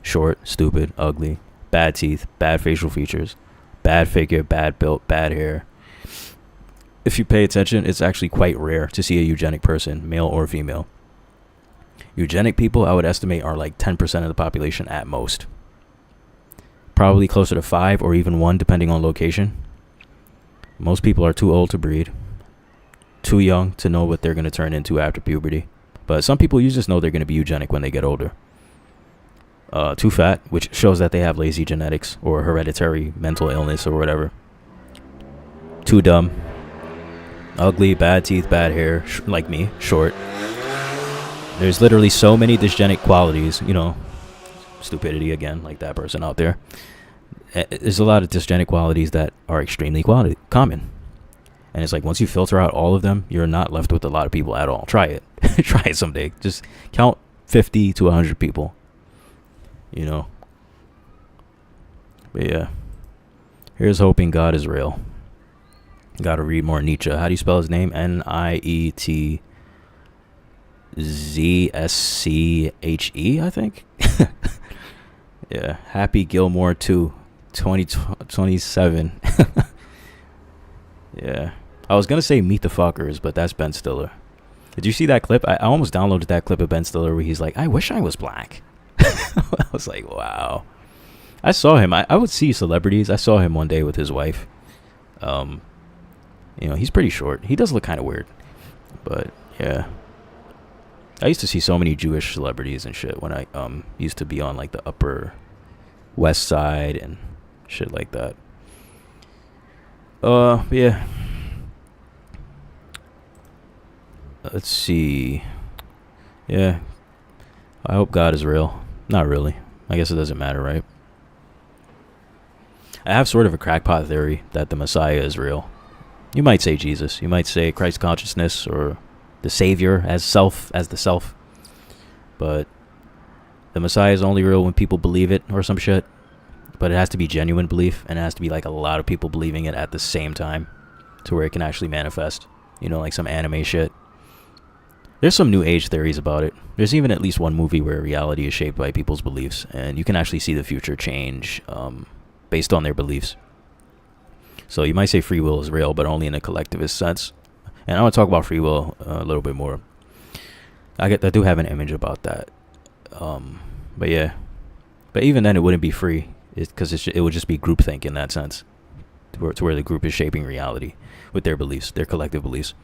short, stupid, ugly, bad teeth, bad facial features, bad figure, bad built, bad hair. If you pay attention, it's actually quite rare to see a eugenic person, male or female. Eugenic people, I would estimate, are like 10% of the population at most. Probably closer to 5 or even 1, depending on location. Most people are too old to breed, too young to know what they're going to turn into after puberty. But some people, you just know they're going to be eugenic when they get older. Too fat, which shows that they have lazy genetics or hereditary mental illness or whatever. Too dumb. Ugly, bad teeth, bad hair, like me, short. There's literally so many dysgenic qualities, you know, stupidity again, like that person out there. There's a lot of dysgenic qualities that are extremely common. And it's like, once you filter out all of them, you're not left with a lot of people at all. Try it. Try it someday. Just count 50 to 100 people. You know. But yeah. Here's hoping God is real. Gotta read more Nietzsche. How do you spell his name? Nietzsche, I think. Yeah. Happy Gilmore 2. 2027. Yeah. I was gonna say Meet the Fuckers, but that's Ben Stiller. Did you see that clip? I almost downloaded that clip of Ben Stiller where he's like, I wish I was black. I was like, wow. I saw him. I would see celebrities. I saw him one day with his wife. You know, he's pretty short. He does look kind of weird. But yeah. I used to see so many Jewish celebrities and shit when I used to be on like the Upper West Side and shit like that. Yeah. Let's see. Yeah. I hope God is real. Not really. I guess it doesn't matter, right? I have sort of a crackpot theory that the Messiah is real. You might say Jesus. You might say Christ consciousness or the Savior as the self. But the Messiah is only real when people believe it or some shit. But it has to be genuine belief, and it has to be like a lot of people believing it at the same time to where it can actually manifest. You know, like some anime shit. There's some new age theories about it. There's even at least one movie where reality is shaped by people's beliefs, and you can actually see the future change based on their beliefs. So you might say free will is real, but only in a collectivist sense. And I want to talk about free will a little bit more. I do have an image about that. But yeah, but even then, it wouldn't be free, because it would just be groupthink in that sense, to where the group is shaping reality with their beliefs, their collective beliefs.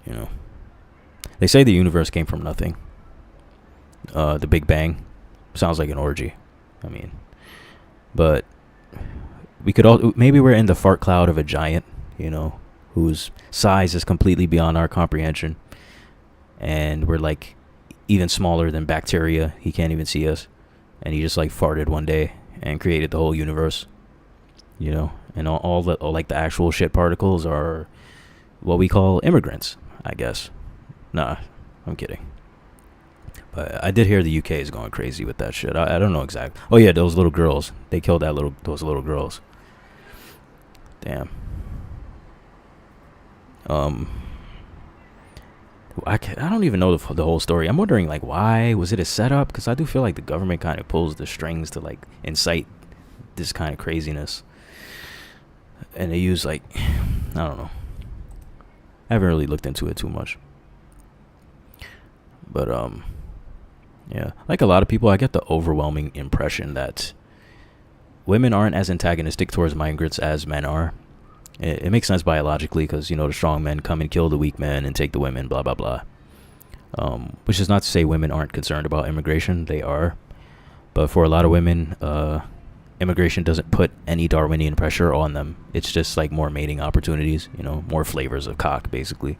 You know, they say the universe came from nothing. The Big Bang sounds like an orgy. I mean, but maybe we're in the fart cloud of a giant, whose size is completely beyond our comprehension, and we're like even smaller than bacteria. He can't even see us, and he just like farted one day and created the whole universe. And all like the actual shit particles are what we call immigrants, I guess. Nah, I'm kidding. But I did hear the UK is going crazy with that shit. I don't know exactly. Oh yeah, those little girls. They killed those little girls. Damn. I don't even know the whole story. I'm wondering, like, why was it a setup? Because I do feel like the government kind of pulls the strings to like incite this kind of craziness, and they use like, I don't know. I haven't really looked into it too much, but yeah, like a lot of people, I get the overwhelming impression that women aren't as antagonistic towards migrants as men are. It makes sense biologically, because the strong men come and kill the weak men and take the women, blah blah blah. Which is not to say women aren't concerned about immigration. They are, but for a lot of women, immigration doesn't put any Darwinian pressure on them. It's just like more mating opportunities, more flavors of cock, basically.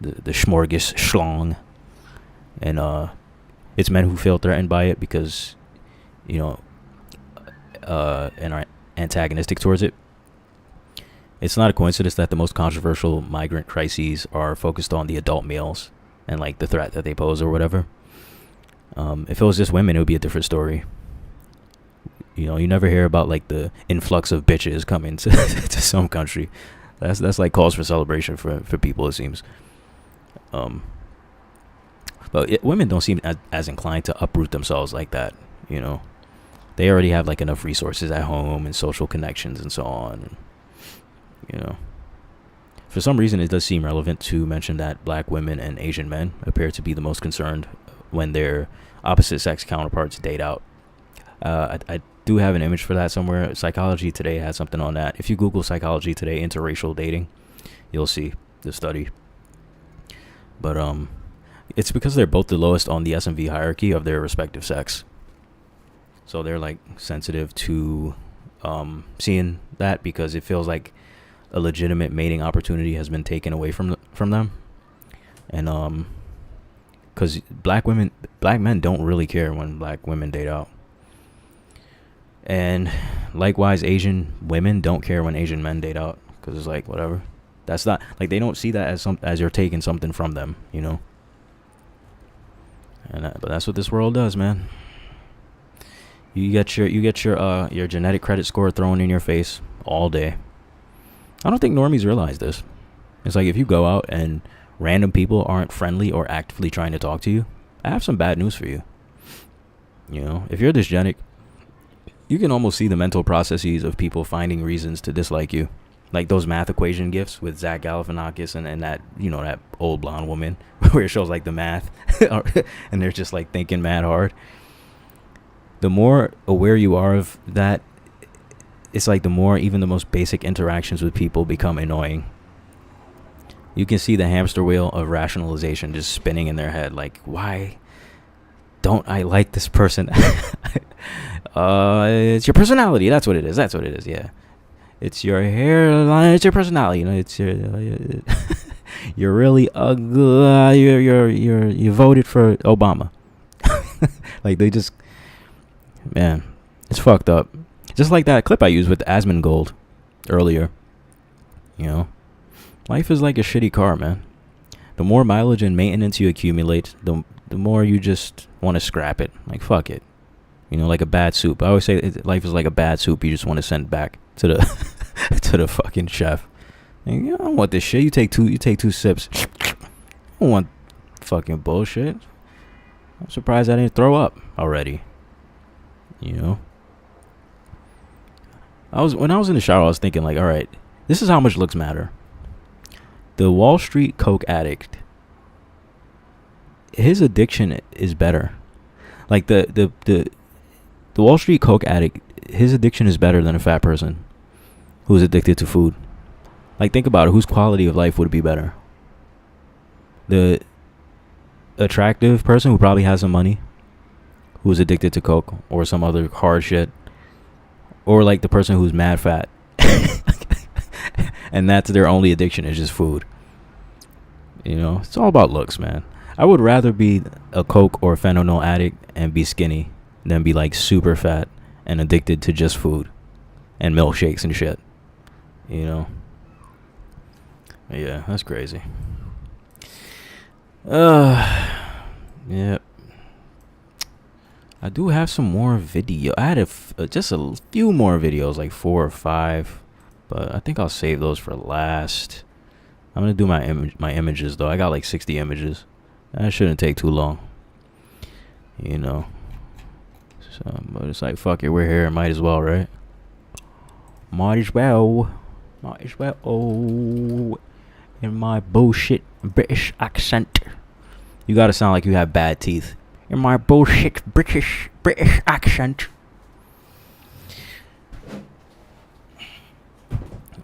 The smorgas schlong, and it's men who feel threatened by it because, and are antagonistic towards it. It's not a coincidence that the most controversial migrant crises are focused on the adult males and like the threat that they pose or whatever. If it was just women, it would be a different story. You never hear about like the influx of bitches coming to to some country. That's like cause for celebration for people, it seems. But women don't seem as inclined to uproot themselves like that. They already have like enough resources at home and social connections and so on. For some reason, it does seem relevant to mention that black women and Asian men appear to be the most concerned when their opposite sex counterparts date out. I do have an image for that somewhere. Psychology Today has something on that. If you Google Psychology Today interracial dating, you'll see the study. But it's because they're both the lowest on the S&V hierarchy of their respective sex. So they're like sensitive to seeing that, because it feels like a legitimate mating opportunity has been taken away from them. And because black men don't really care when black women date out. And likewise, Asian women don't care when Asian men date out, because it's like, whatever. That's not like, they don't see that as you're taking something from them, And but that's what this world does, man. You get your genetic credit score thrown in your face all day. I don't think normies realize this. It's like, if you go out and random people aren't friendly or actively trying to talk to you, I have some bad news for you. If you're dysgenic, you can almost see the mental processes of people finding reasons to dislike you. Like those math equation gifs with Zach Galifianakis and that, that old blonde woman where it shows like the math and they're just like thinking mad hard. The more aware you are of that, it's like the more even the most basic interactions with people become annoying. You can see the hamster wheel of rationalization just spinning in their head. Like, why don't I like this person? It's your personality. That's what it is. Yeah. It's your hairline. It's your personality. It's your, you're really ugly. You voted for Obama. Like, they just, man, it's fucked up. Just like that clip I used with Asmongold earlier. Life is like a shitty car, man. The more mileage and maintenance you accumulate, the more you just want to scrap it. Like, fuck it. Like a bad soup. I always say life is like a bad soup. You just want to send back to the to the fucking chef. And, I don't want this shit. You take two sips. I don't want fucking bullshit. I'm surprised I didn't throw up already. When I was in the shower, I was thinking like, all right, this is how much looks matter. The Wall Street coke addict, his addiction is better. Like the Wall Street coke addict, his addiction is better than a fat person who's addicted to food. Like, think about it. Whose quality of life would be better? The attractive person who probably has some money, who's addicted to coke or some other hard shit, or like the person who's mad fat and that's their only addiction is just food. You know, it's all about looks, man. I would rather be a coke or fentanyl addict and be skinny than be like super fat and addicted to just food and milkshakes and shit. You know? Yeah, that's crazy. Yep. I do have some more video. I had just a few more videos, like 4 or 5, but I think I'll save those for last. I'm gonna do my images though. I got like 60 images. That shouldn't take too long. You know. So, but it's like, fuck it, we're here. Might as well, right? Might as well. Oh, in my bullshit British accent. You gotta sound like you have bad teeth. In my bullshit British accent.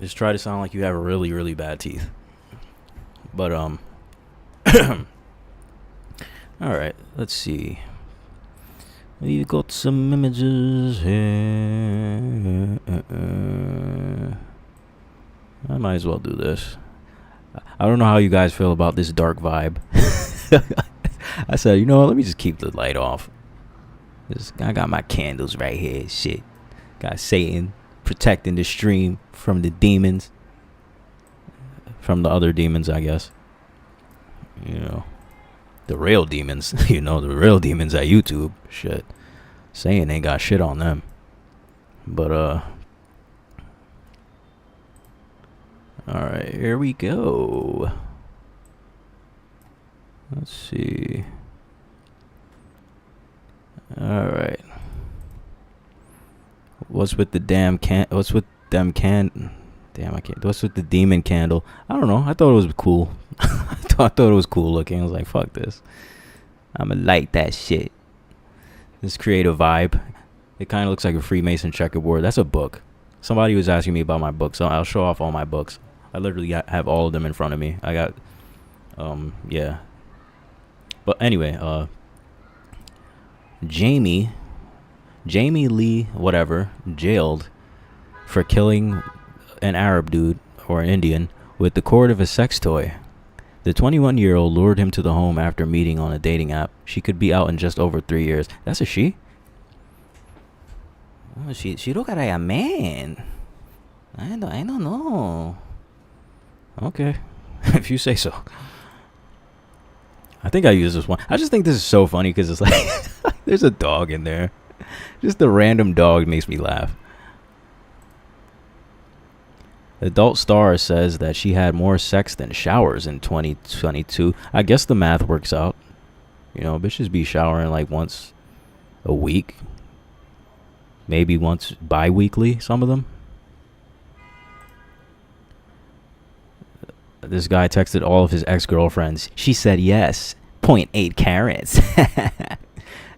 Just try to sound like you have really, really bad teeth. But alright, let's see. We've got some images here. I might as well do this. I don't know how you guys feel about this dark vibe. I said, you know what, let me just keep the light off. I got my candles right here. Shit. Got Satan protecting the stream from the demons. From the other demons, I guess. You know. The real demons. You know, the real demons at YouTube. Shit. Satan ain't got shit on them. But, alright, here we go. Let's see. Alright. What's with the damn what's with them damn, I can't. What's with the demon candle? I don't know. I thought it was cool. I thought it was cool looking. I was like, fuck this. I'ma light that shit. This create a vibe. It kind of looks like a Freemason checkerboard. That's a book. Somebody was asking me about my books, so I'll show off all my books. I literally have all of them in front of me. I got, yeah. But anyway, Jamie Lee, whatever, jailed for killing an Arab dude or an Indian with the cord of a sex toy. The 21-year-old lured him to the home after meeting on a dating app. She could be out in just over 3 years. That's a she? Oh, she look like a man. I don't know. Okay, if you say so. I think I use this one. I just think this is so funny because it's like there's a dog in there. Just a random dog makes me laugh. Adult Star says that she had more sex than showers in 2022. I guess the math works out. You know, bitches be showering like once a week. Maybe once bi-weekly, some of them. This guy texted all of his ex-girlfriends. She said yes. 0.8 carats.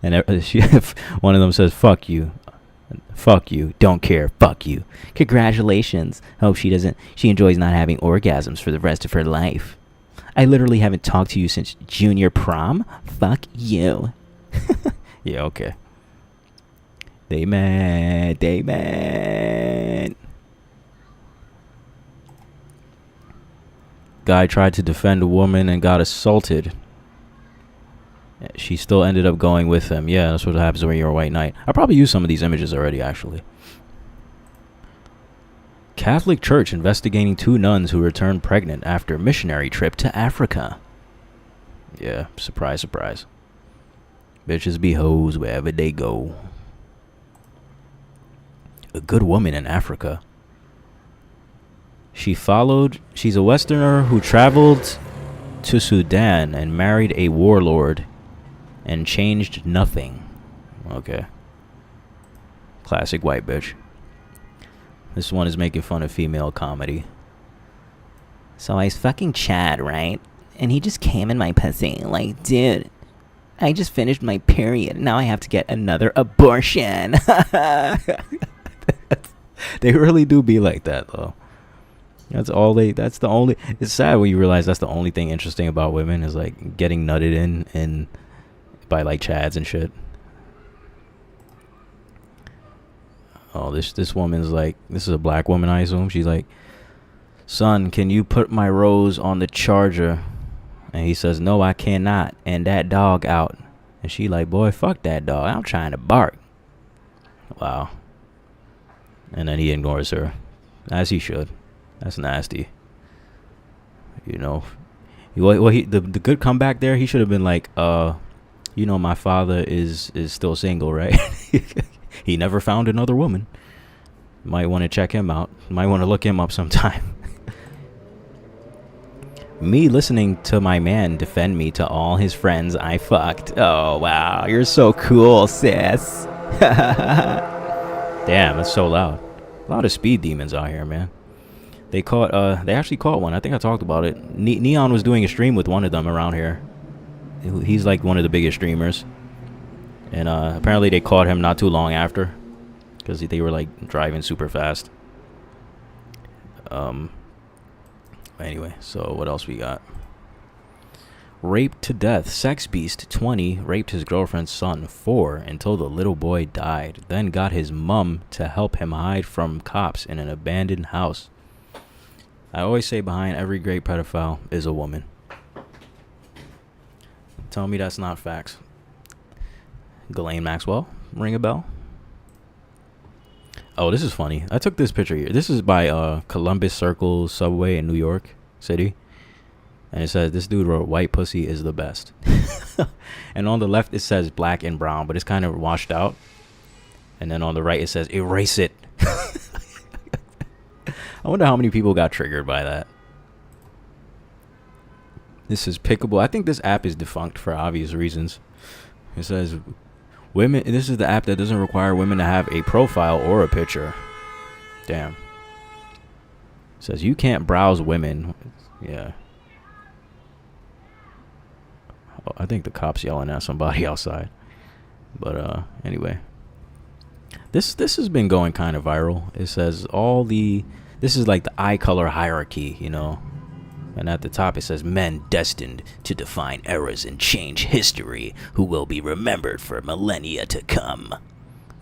And one of them says, fuck you. Fuck you. Don't care. Fuck you. Congratulations. Hope she enjoys not having orgasms for the rest of her life. I literally haven't talked to you since junior prom. Fuck you. Yeah, okay. They mad. Guy tried to defend a woman and got assaulted. She still ended up going with him. Yeah, that's what happens when you're a white knight. I probably used some of these images already, actually. Catholic Church investigating 2 nuns who returned pregnant after missionary trip to Africa. Yeah, surprise, surprise. Bitches be hoes wherever they go. A good woman in Africa. She's a Westerner who traveled to Sudan and married a warlord and changed nothing. Okay. Classic white bitch. This one is making fun of female comedy. So I was fucking Chad, right? And he just came in my pussy. Like, dude, I just finished my period. Now I have to get another abortion. They really do be like that, though. That's the only. It's sad when you realize that's the only thing interesting about women is like getting nutted in and by like Chads and shit. Oh, this woman's like, this is a black woman, I assume. She's like, son, can you put my rose on the charger? And he says, no, I cannot. And that dog out. And she like, boy, fuck that dog. I'm trying to bark. Wow. And then he ignores her, as he should. That's nasty. You know. The good comeback there, he should have been like, you know, my father is still single, right? He never found another woman. Might want to check him out. Might want to look him up sometime. Me listening to my man defend me to all his friends I fucked. Oh, wow. You're so cool, sis. Damn, it's so loud. A lot of speed demons out here, man. They actually caught one. I think I talked about it. Neon was doing a stream with one of them around here. He's like one of the biggest streamers. And apparently they caught him not too long after. Because they were like driving super fast. Anyway, so what else we got? Raped to death. Sex beast 20 raped his girlfriend's son 4 until the little boy died. Then got his mum to help him hide from cops in an abandoned house. I always say behind every great pedophile is a woman. Tell me that's not facts. Ghislaine Maxwell, ring a bell? Oh, this is funny. I took this picture here. This is by Columbus Circle subway in New York City. And it says, this dude wrote, white pussy is the best. And on the left, it says black and brown, but it's kind of washed out. And then on the right, it says, erase it. I wonder how many people got triggered by that. This is pickable. I think this app is defunct for obvious reasons. It says, women. This is the app that doesn't require women to have a profile or a picture. Damn. It says you can't browse women. Yeah. Oh, I think the cop's yelling at somebody outside. But anyway. This has been going kind of viral. It says this is like the eye color hierarchy, you know. And at the top it says men destined to define eras and change history who will be remembered for millennia to come.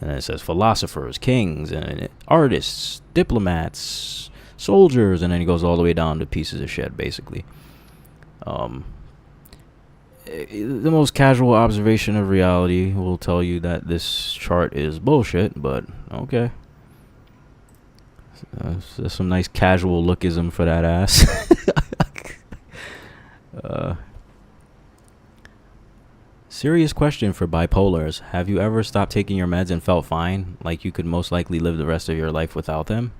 And then it says philosophers, kings, and artists, diplomats, soldiers, and then it goes all the way down to pieces of shit, basically. The most casual observation of reality will tell you that this chart is bullshit, but okay. There's some nice casual lookism for that ass. Serious question for bipolars. Have you ever stopped taking your meds and felt fine, like you could most likely live the rest of your life without them?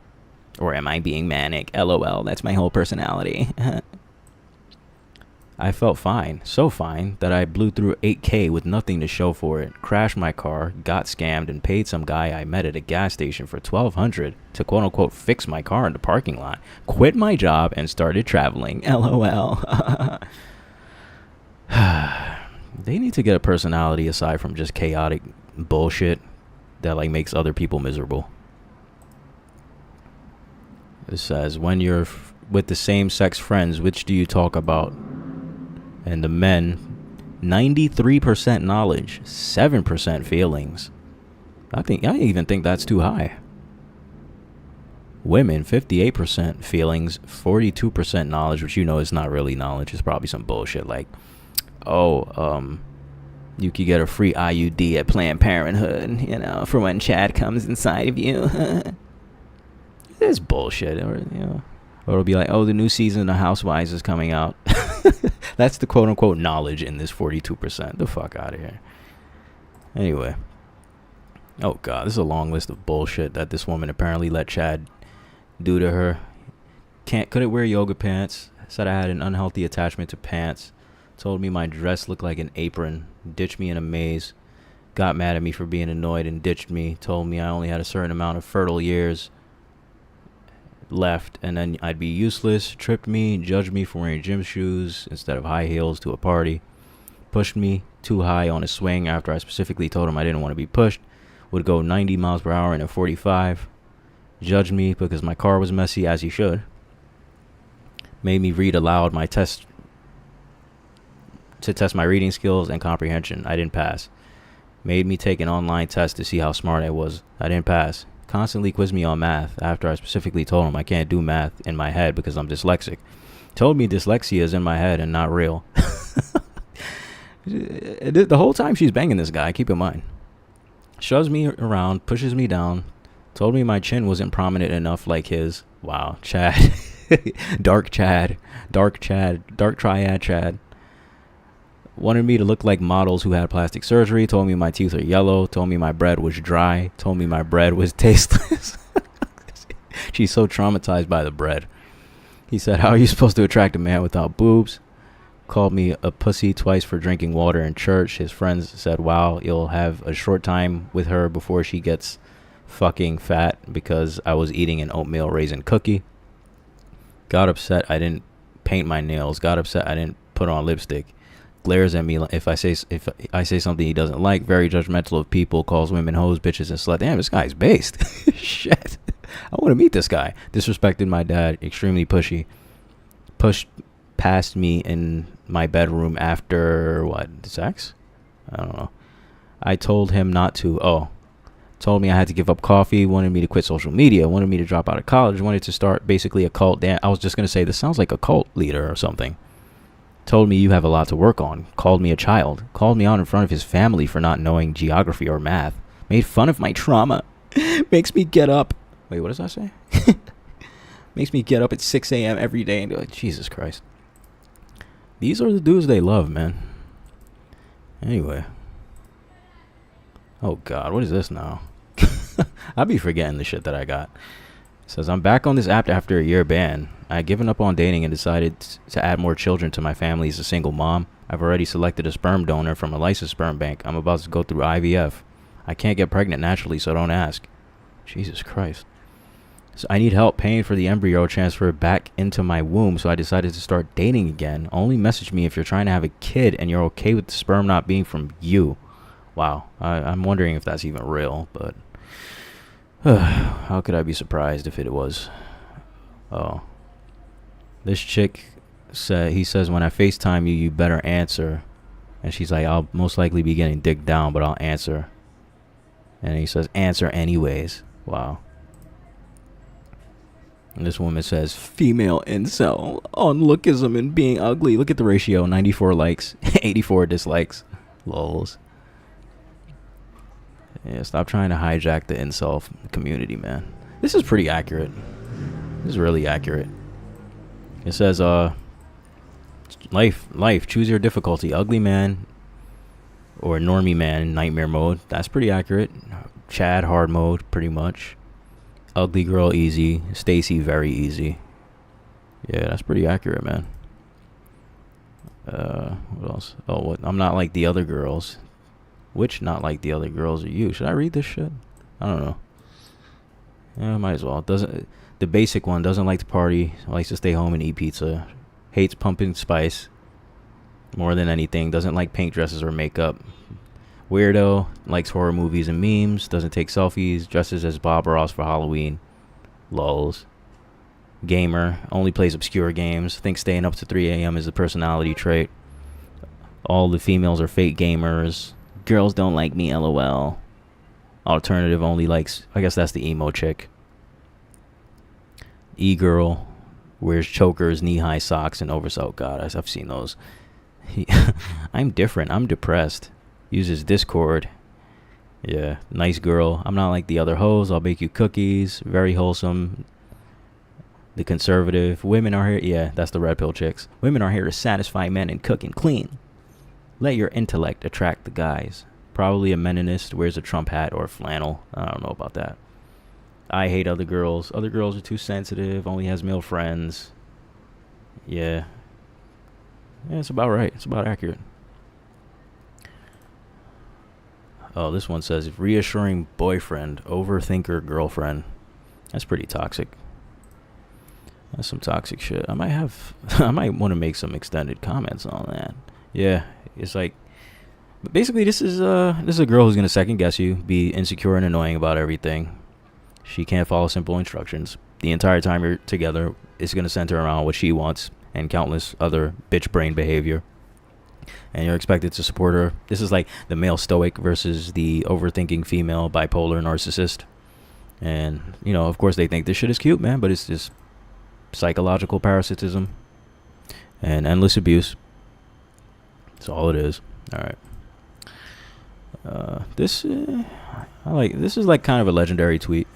Or am I being manic? LOL, that's my whole personality. I felt fine, so fine, that I blew through $8K with nothing to show for it, crashed my car, got scammed, and paid some guy I met at a gas station for $1,200 to quote-unquote fix my car in the parking lot, quit my job, and started traveling. LOL. They need to get a personality aside from just chaotic bullshit that like makes other people miserable. It says, when you're with the same sex friends, which do you talk about? And the men, 93% knowledge, 7% feelings. I even think that's too high. Women, 58% feelings, 42% knowledge, which you know is not really knowledge. It's probably some bullshit like, you could get a free IUD at Planned Parenthood, you know, for when Chad comes inside of you. It's bullshit, or you know. Or it'll be like, oh, the new season of Housewives is coming out. That's the quote-unquote knowledge in this 42%. The fuck out of here. Anyway. Oh, God. This is a long list of bullshit that this woman apparently let Chad do to her. Couldn't wear yoga pants. Said I had an unhealthy attachment to pants. Told me my dress looked like an apron. Ditched me in a maze. Got mad at me for being annoyed and ditched me. Told me I only had a certain amount of fertile years. left, and then I'd be useless, tripped me, judged me for wearing gym shoes instead of high heels to a party, pushed me too high on a swing after I specifically told him I didn't want to be pushed, would go 90 miles per hour in a 45, judged me because my car was messy, as he should, made me read aloud my test to test my reading skills and comprehension. I didn't pass. Made me take an online test to see how smart I was. I didn't pass. Constantly quizzed me on math after I specifically told him I can't do math in my head because I'm dyslexic. Told me dyslexia is in my head and not real. The whole time she's banging this guy, keep in mind. Shoves me around, pushes me down, told me my chin wasn't prominent enough like his. Wow, Chad. Dark triad Chad. Wanted me to look like models who had plastic surgery, told me my teeth are yellow, told me my bread was dry, told me my bread was tasteless. She's so traumatized by the bread. He said, how are you supposed to attract a man without boobs? Called me a pussy twice for drinking water in church. His friends said, wow, you'll have a short time with her before she gets fucking fat because I was eating an oatmeal raisin cookie. Got upset I didn't paint my nails. Got upset I didn't put on lipstick. Glares at me if I say something he doesn't like. Very judgmental of people. Calls women hoes, bitches, and slut. Damn, this guy's based. Shit. I want to meet this guy. Disrespected my dad. Extremely pushy. Pushed past me in my bedroom after what? Sex? I don't know. I told him not to. Told me I had to give up coffee. Wanted me to quit social media. Wanted me to drop out of college. Wanted to start basically a cult. Damn, I was just gonna say this sounds like a cult leader or something. Told me you have a lot to work on. Called me a child. Called me out in front of his family for not knowing geography or math. Made fun of my trauma. Makes me get up. Wait, what does that say? Makes me get up at 6 a.m. every day and be like, Jesus Christ. These are the dudes they love, man. Anyway. Oh, God. What is this now? I'll be forgetting the shit that I got. Says, I'm back on this app after a year ban. I had given up on dating and decided to add more children to my family as a single mom. I've already selected a sperm donor from a licensed sperm bank. I'm about to go through IVF. I can't get pregnant naturally, so don't ask. Jesus Christ. So I need help paying for the embryo transfer back into my womb, so I decided to start dating again. Only message me if you're trying to have a kid and you're okay with the sperm not being from you. Wow. I'm wondering if that's even real, but how could I be surprised if it was? Oh. This chick he says, when I FaceTime you, you better answer. And she's like, I'll most likely be getting dick down, but I'll answer. And he says, answer anyways. Wow. And this woman says, female incel on lookism and being ugly. Look at the ratio, 94 likes, 84 dislikes. Lols. Yeah, stop trying to hijack the incel community, man. This is pretty accurate. This is really accurate. It says, life, choose your difficulty. Ugly man or normie man, nightmare mode. That's pretty accurate. Chad, hard mode, pretty much. Ugly girl, easy. Stacy, very easy. Yeah, that's pretty accurate, man. What else? Oh, what? I'm not like the other girls. Which not like the other girls are you? Should I read this shit? I don't know. Yeah, might as well. The basic one doesn't like to party, likes to stay home and eat pizza, hates pumpkin spice more than anything, doesn't like pink dresses or makeup. Weirdo, likes horror movies and memes, doesn't take selfies, dresses as Bob Ross for Halloween. Lols. Gamer, only plays obscure games, thinks staying up to 3 a.m. is a personality trait. All the females are fake gamers. Girls don't like me, lol. Alternative only likes, I guess that's the emo chick. E-girl, wears chokers, knee-high socks, and oversight. God, I've seen those. I'm different. I'm depressed. Uses Discord. Yeah, nice girl. I'm not like the other hoes. I'll bake you cookies. Very wholesome. The conservative. Women are here. Yeah, that's the red pill chicks. Women are here to satisfy men and cook and clean. Let your intellect attract the guys. Probably a meninist, wears a Trump hat or flannel. I don't know about that. I hate other girls. Other girls are too sensitive. Only has male friends. Yeah. Yeah, it's about right. It's about accurate. Oh, this one says, reassuring boyfriend, overthinker girlfriend. That's pretty toxic. That's some toxic shit. I might have, I might want to make some extended comments on that. Yeah, it's like, but basically this is a girl who's gonna second guess you, be insecure and annoying about everything. She can't follow simple instructions. The entire time you're together, it's gonna center around what she wants and countless other bitch brain behavior. And you're expected to support her. This is like the male stoic versus the overthinking female bipolar narcissist. And, you know, of course they think this shit is cute, man, but it's just psychological parasitism and endless abuse. That's all it is. All right. This is like kind of a legendary tweet.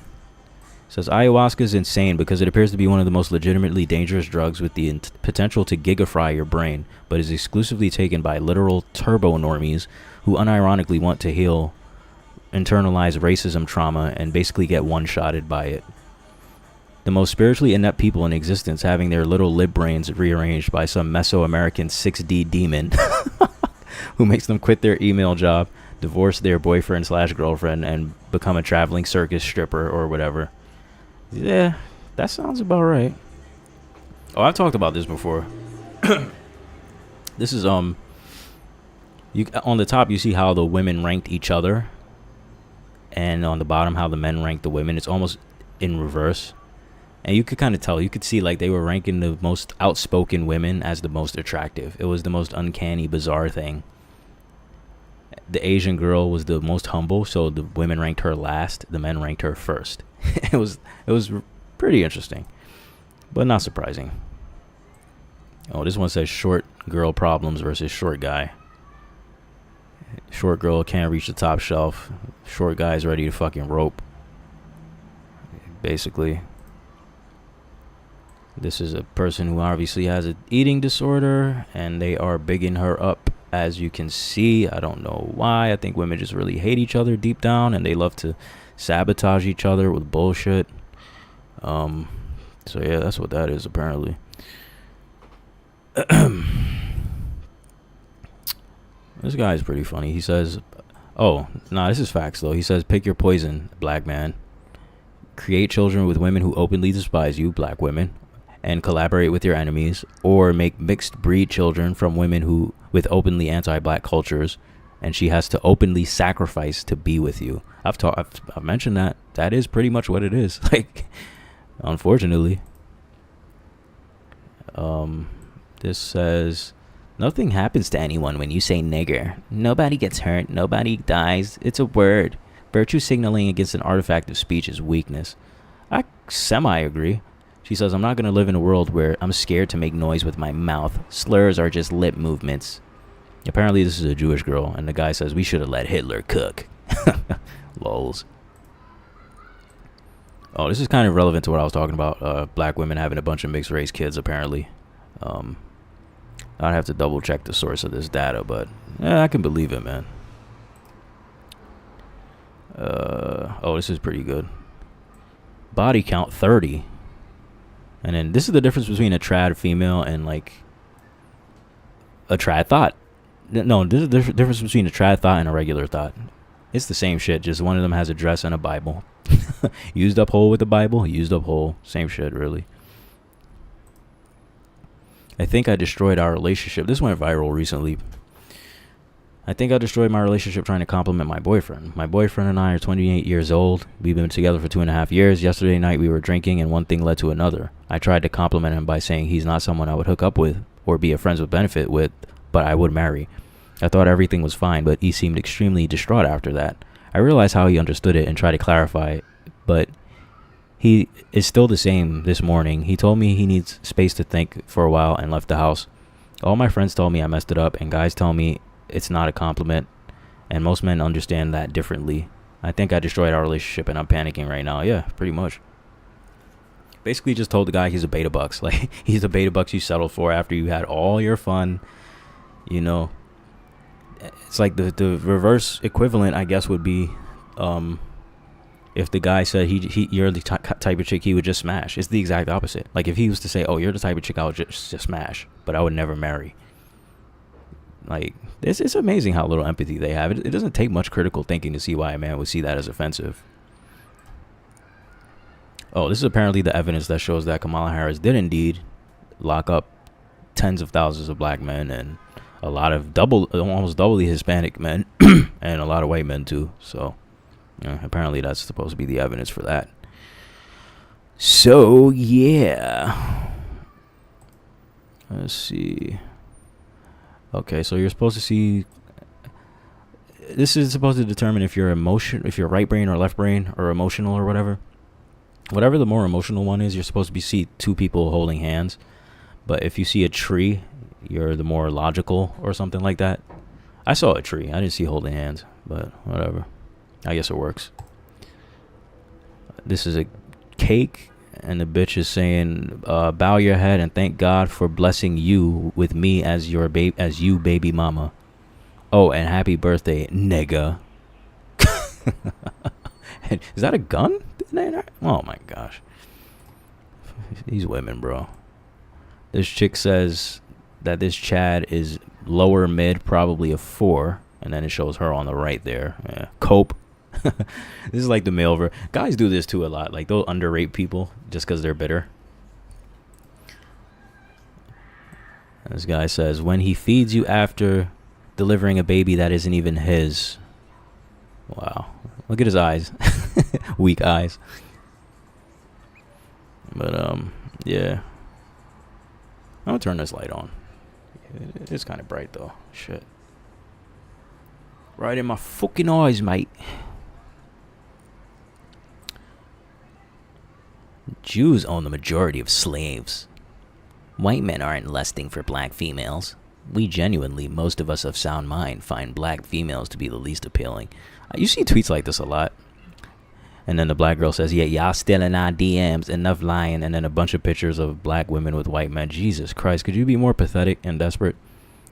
It says ayahuasca is insane because it appears to be one of the most legitimately dangerous drugs with the potential to gigafry your brain, but is exclusively taken by literal turbo normies who unironically want to heal internalized racism trauma and basically get one-shotted by it. The most spiritually inept people in existence having their little lib brains rearranged by some Mesoamerican 6D demon who makes them quit their email job, divorce their boyfriend/girlfriend, and become a traveling circus stripper or whatever. Yeah, that sounds about right. Oh, I've talked about this before. This is you on the top you see how the women ranked each other, and on the bottom how the men ranked the women. It's almost in reverse. And you could kind of tell, you could see like they were ranking the most outspoken women as the most attractive. It was the most uncanny, bizarre thing. The Asian girl was the most humble, so the women ranked her last, the men ranked her first. It was pretty interesting, but not surprising. Oh, this one says short girl problems versus short guy. Short girl can't reach the top shelf. Short guy's ready to fucking rope. Basically. This is a person who obviously has an eating disorder, and they are bigging her up, as you can see. I don't know why. I think women just really hate each other deep down, and they love to sabotage each other with bullshit. So yeah, that's what that is apparently. This guy is pretty funny. He says, oh, nah, this is facts though. He says, pick your poison, black man. Create children with women who openly despise you, black women, and collaborate with your enemies, or make mixed breed children from women who with openly anti-black cultures, and she has to openly sacrifice to be with you. I've mentioned that. That is pretty much what it is. Like, unfortunately. This says, nothing happens to anyone when you say nigger. Nobody gets hurt. Nobody dies. It's a word. Virtue signaling against an artifact of speech is weakness. I semi-agree. She says, I'm not going to live in a world where I'm scared to make noise with my mouth. Slurs are just lip movements. Apparently this is a Jewish girl, and the guy says, we should have let Hitler cook. Lols. Oh, this is kind of relevant to what I was talking about. Black women having a bunch of mixed race kids, apparently. I'd have to double check the source of this data, but I can believe it, man. Oh, this is pretty good. Body count 30. And then this is the difference between a trad female and like a trad thought. No, this is the difference between a trad thought and a regular thought. It's the same shit, just one of them has a dress and a Bible. Used up hole with the Bible, used up hole. Same shit, really. I think I destroyed our relationship. This went viral recently. I think I destroyed my relationship trying to compliment my boyfriend. My boyfriend and I are 28 years old. We've been together for 2.5 years. Yesterday night we were drinking and one thing led to another. I tried to compliment him by saying he's not someone I would hook up with or be a friends with benefit with, but I would marry. I thought everything was fine, but he seemed extremely distraught after that. I realized how he understood it and tried to clarify, but he is still the same this morning. He told me he needs space to think for a while and left the house. All my friends told me I messed it up, and guys tell me it's not a compliment, and most men understand that differently. I think I destroyed our relationship and I'm panicking right now. Yeah, pretty much. Basically just told the guy he's a beta bucks. Like, he's a beta bucks you settled for after you had all your fun. You know, it's like the reverse equivalent, I guess, would be if the guy said you're the type of chick he would just smash. It's the exact opposite. Like, if he was to say, oh, you're the type of chick I would just smash, but I would never marry. Like, it's amazing how little empathy they have. It doesn't take much critical thinking to see why a man would see that as offensive. Oh, this is apparently the evidence that shows that Kamala Harris did indeed lock up tens of thousands of black men and a lot of almost doubly Hispanic men and a lot of white men too. So, apparently that's supposed to be the evidence for that. So, yeah. Let's see. Okay, so you're supposed to see. This is supposed to determine if you're right brain or left brain or emotional or whatever. Whatever the more emotional one is, you're supposed to see two people holding hands. But if you see a tree, you're the more logical or something like that. I saw a tree. I didn't see holding hands, but whatever. I guess it works. This is a cake, and the bitch is saying, bow your head and thank God for blessing you with me as your baby mama. Oh, and happy birthday, nigga. Is that a gun? Oh my gosh. These women, bro. This chick says that this Chad is lower mid, probably a 4. And then it shows her on the right there. Yeah. Cope. This is like the male version. Guys do this too a lot. Like they'll underrate people just because they're bitter. This guy says, when he feeds you after delivering a baby that isn't even his. Wow. Look at his eyes. Weak eyes. But, yeah. I'm gonna turn this light on. It's kind of bright, though. Shit. Right in my fucking eyes, mate. Jews own the majority of slaves. White men aren't lusting for black females. We genuinely, most of us of sound mind, find black females to be the least appealing. You see tweets like this a lot. And then the black girl says, yeah, y'all still in our DMs, enough lying. And then a bunch of pictures of black women with white men. Jesus Christ, could you be more pathetic and desperate?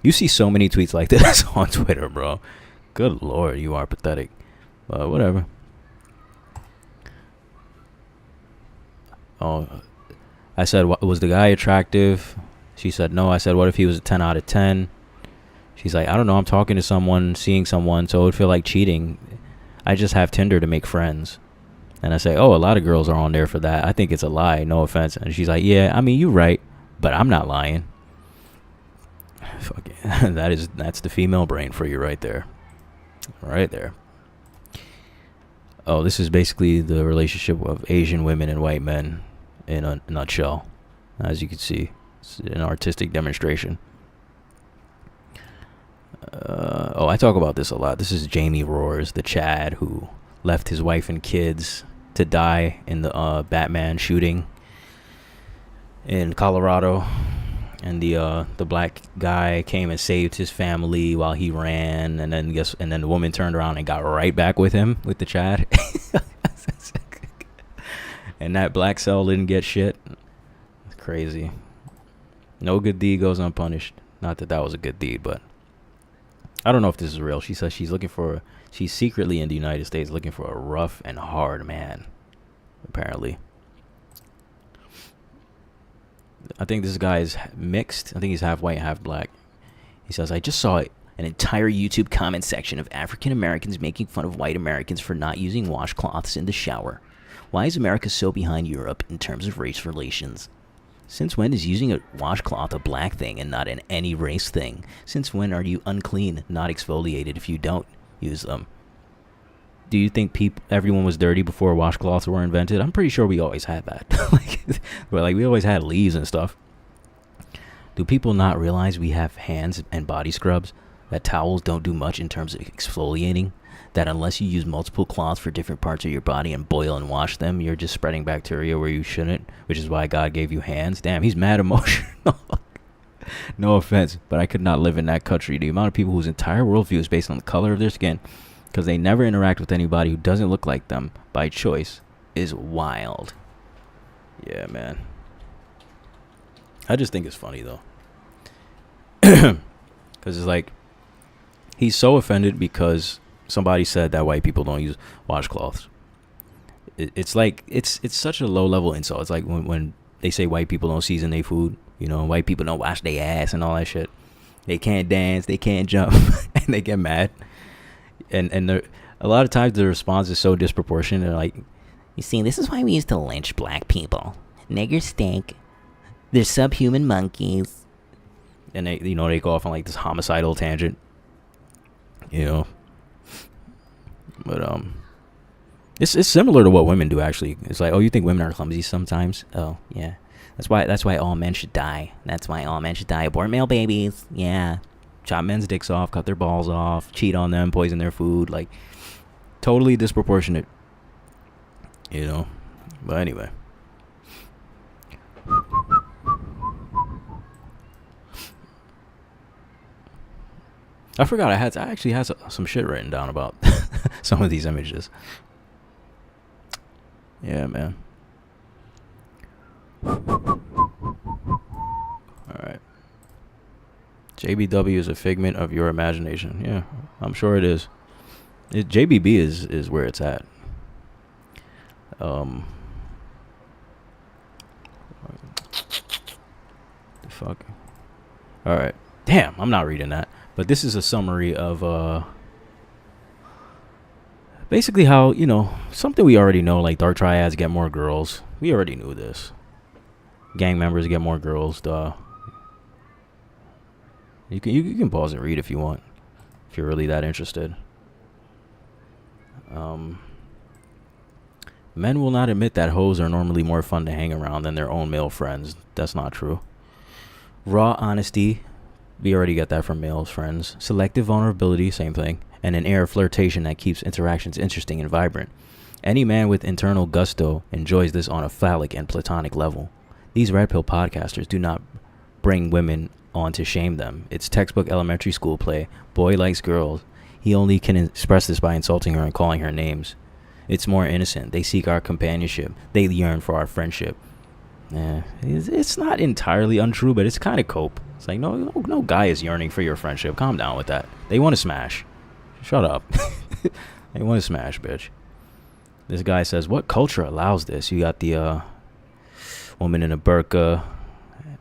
You see so many tweets like this on Twitter, bro. Good Lord, you are pathetic. But whatever. Oh, I said, was the guy attractive? She said, no. I said, what if he was a 10 out of 10? She's like, I don't know. I'm talking to someone, seeing someone, so it would feel like cheating. I just have Tinder to make friends. And I say, oh, a lot of girls are on there for that. I think it's a lie. No offense. And she's like, yeah, I mean, you're right, but I'm not lying. Fuck it. That's the female brain for you right there. Right there. Oh, this is basically the relationship of Asian women and white men in a nutshell. As you can see, it's an artistic demonstration. I talk about this a lot. This is Jamie Roars, the Chad who left his wife and kids to die in the Batman shooting in Colorado, and the black guy came and saved his family while he ran, and then the woman turned around and got right back with him with the Chad. And that black cell didn't get shit. It's crazy. No good deed goes unpunished. Not that that was a good deed, but I don't know if this is real. She says she's secretly in the United States looking for a rough and hard man, apparently. I think this guy is mixed. I think he's half white, half black. He says, I just saw an entire YouTube comment section of African Americans making fun of white Americans for not using washcloths in the shower. Why is America so behind Europe in terms of race relations? Since when is using a washcloth a black thing and not an any race thing? Since when are you unclean, not exfoliated if you don't use them? Do you think everyone was dirty before washcloths were invented? I'm pretty sure we always had that. we always had leaves and stuff. Do people not realize we have hands and body scrubs? That towels don't do much in terms of exfoliating? That unless you use multiple cloths for different parts of your body and boil and wash them, you're just spreading bacteria where you shouldn't, which is why God gave you hands. Damn, he's mad emotional. No offense, but I could not live in that country. The amount of people whose entire worldview is based on the color of their skin, because they never interact with anybody who doesn't look like them by choice, is wild. Yeah, man. I just think it's funny, though. Because it's like, he's so offended because somebody said that white people don't use washcloths. It's like, it's such a low-level insult. It's like when they say white people don't season their food, white people don't wash their ass and all that shit. They can't dance, they can't jump, and they get mad. And a lot of times the response is so disproportionate. They're like, You see, this is why we used to lynch black people. Niggers stink. They're subhuman monkeys. And they go off on like this homicidal tangent. But it's similar to what women do actually. It's like, oh, you think women are clumsy sometimes? Oh, yeah. That's why all men should die. That's why all men should die. Abort male babies. Yeah. Chop men's dicks off, cut their balls off, cheat on them, poison their food. Like, totally disproportionate. But anyway. I forgot I actually had some shit written down about some of these images. Yeah, man. Alright. JBW is a figment of your imagination. Yeah, I'm sure it is. JBB is where it's at. The fuck. Alright. Damn, I'm not reading that. But this is a summary of basically how, something we already know, like dark triads get more girls. We already knew this. Gang members get more girls, duh. You can pause and read if you want, if you're really that interested. Men will not admit that hoes are normally more fun to hang around than their own male friends. That's not true. Raw honesty, we already get that from male friends. Selective vulnerability, same thing. And an air of flirtation that keeps interactions interesting and vibrant. Any man with internal gusto enjoys this on a phallic and platonic level. These red pill podcasters do not bring women on to shame them. It's textbook elementary school play. Boy likes girls. He only can express this by insulting her and calling her names. It's more innocent. They seek our companionship. They yearn for our friendship. It's not entirely untrue, but it's kind of cope. It's like, no guy is yearning for your friendship. Calm down with that. They want to smash. Shut up. They want to smash, bitch. This guy says, what culture allows this? You got the woman in a burqa,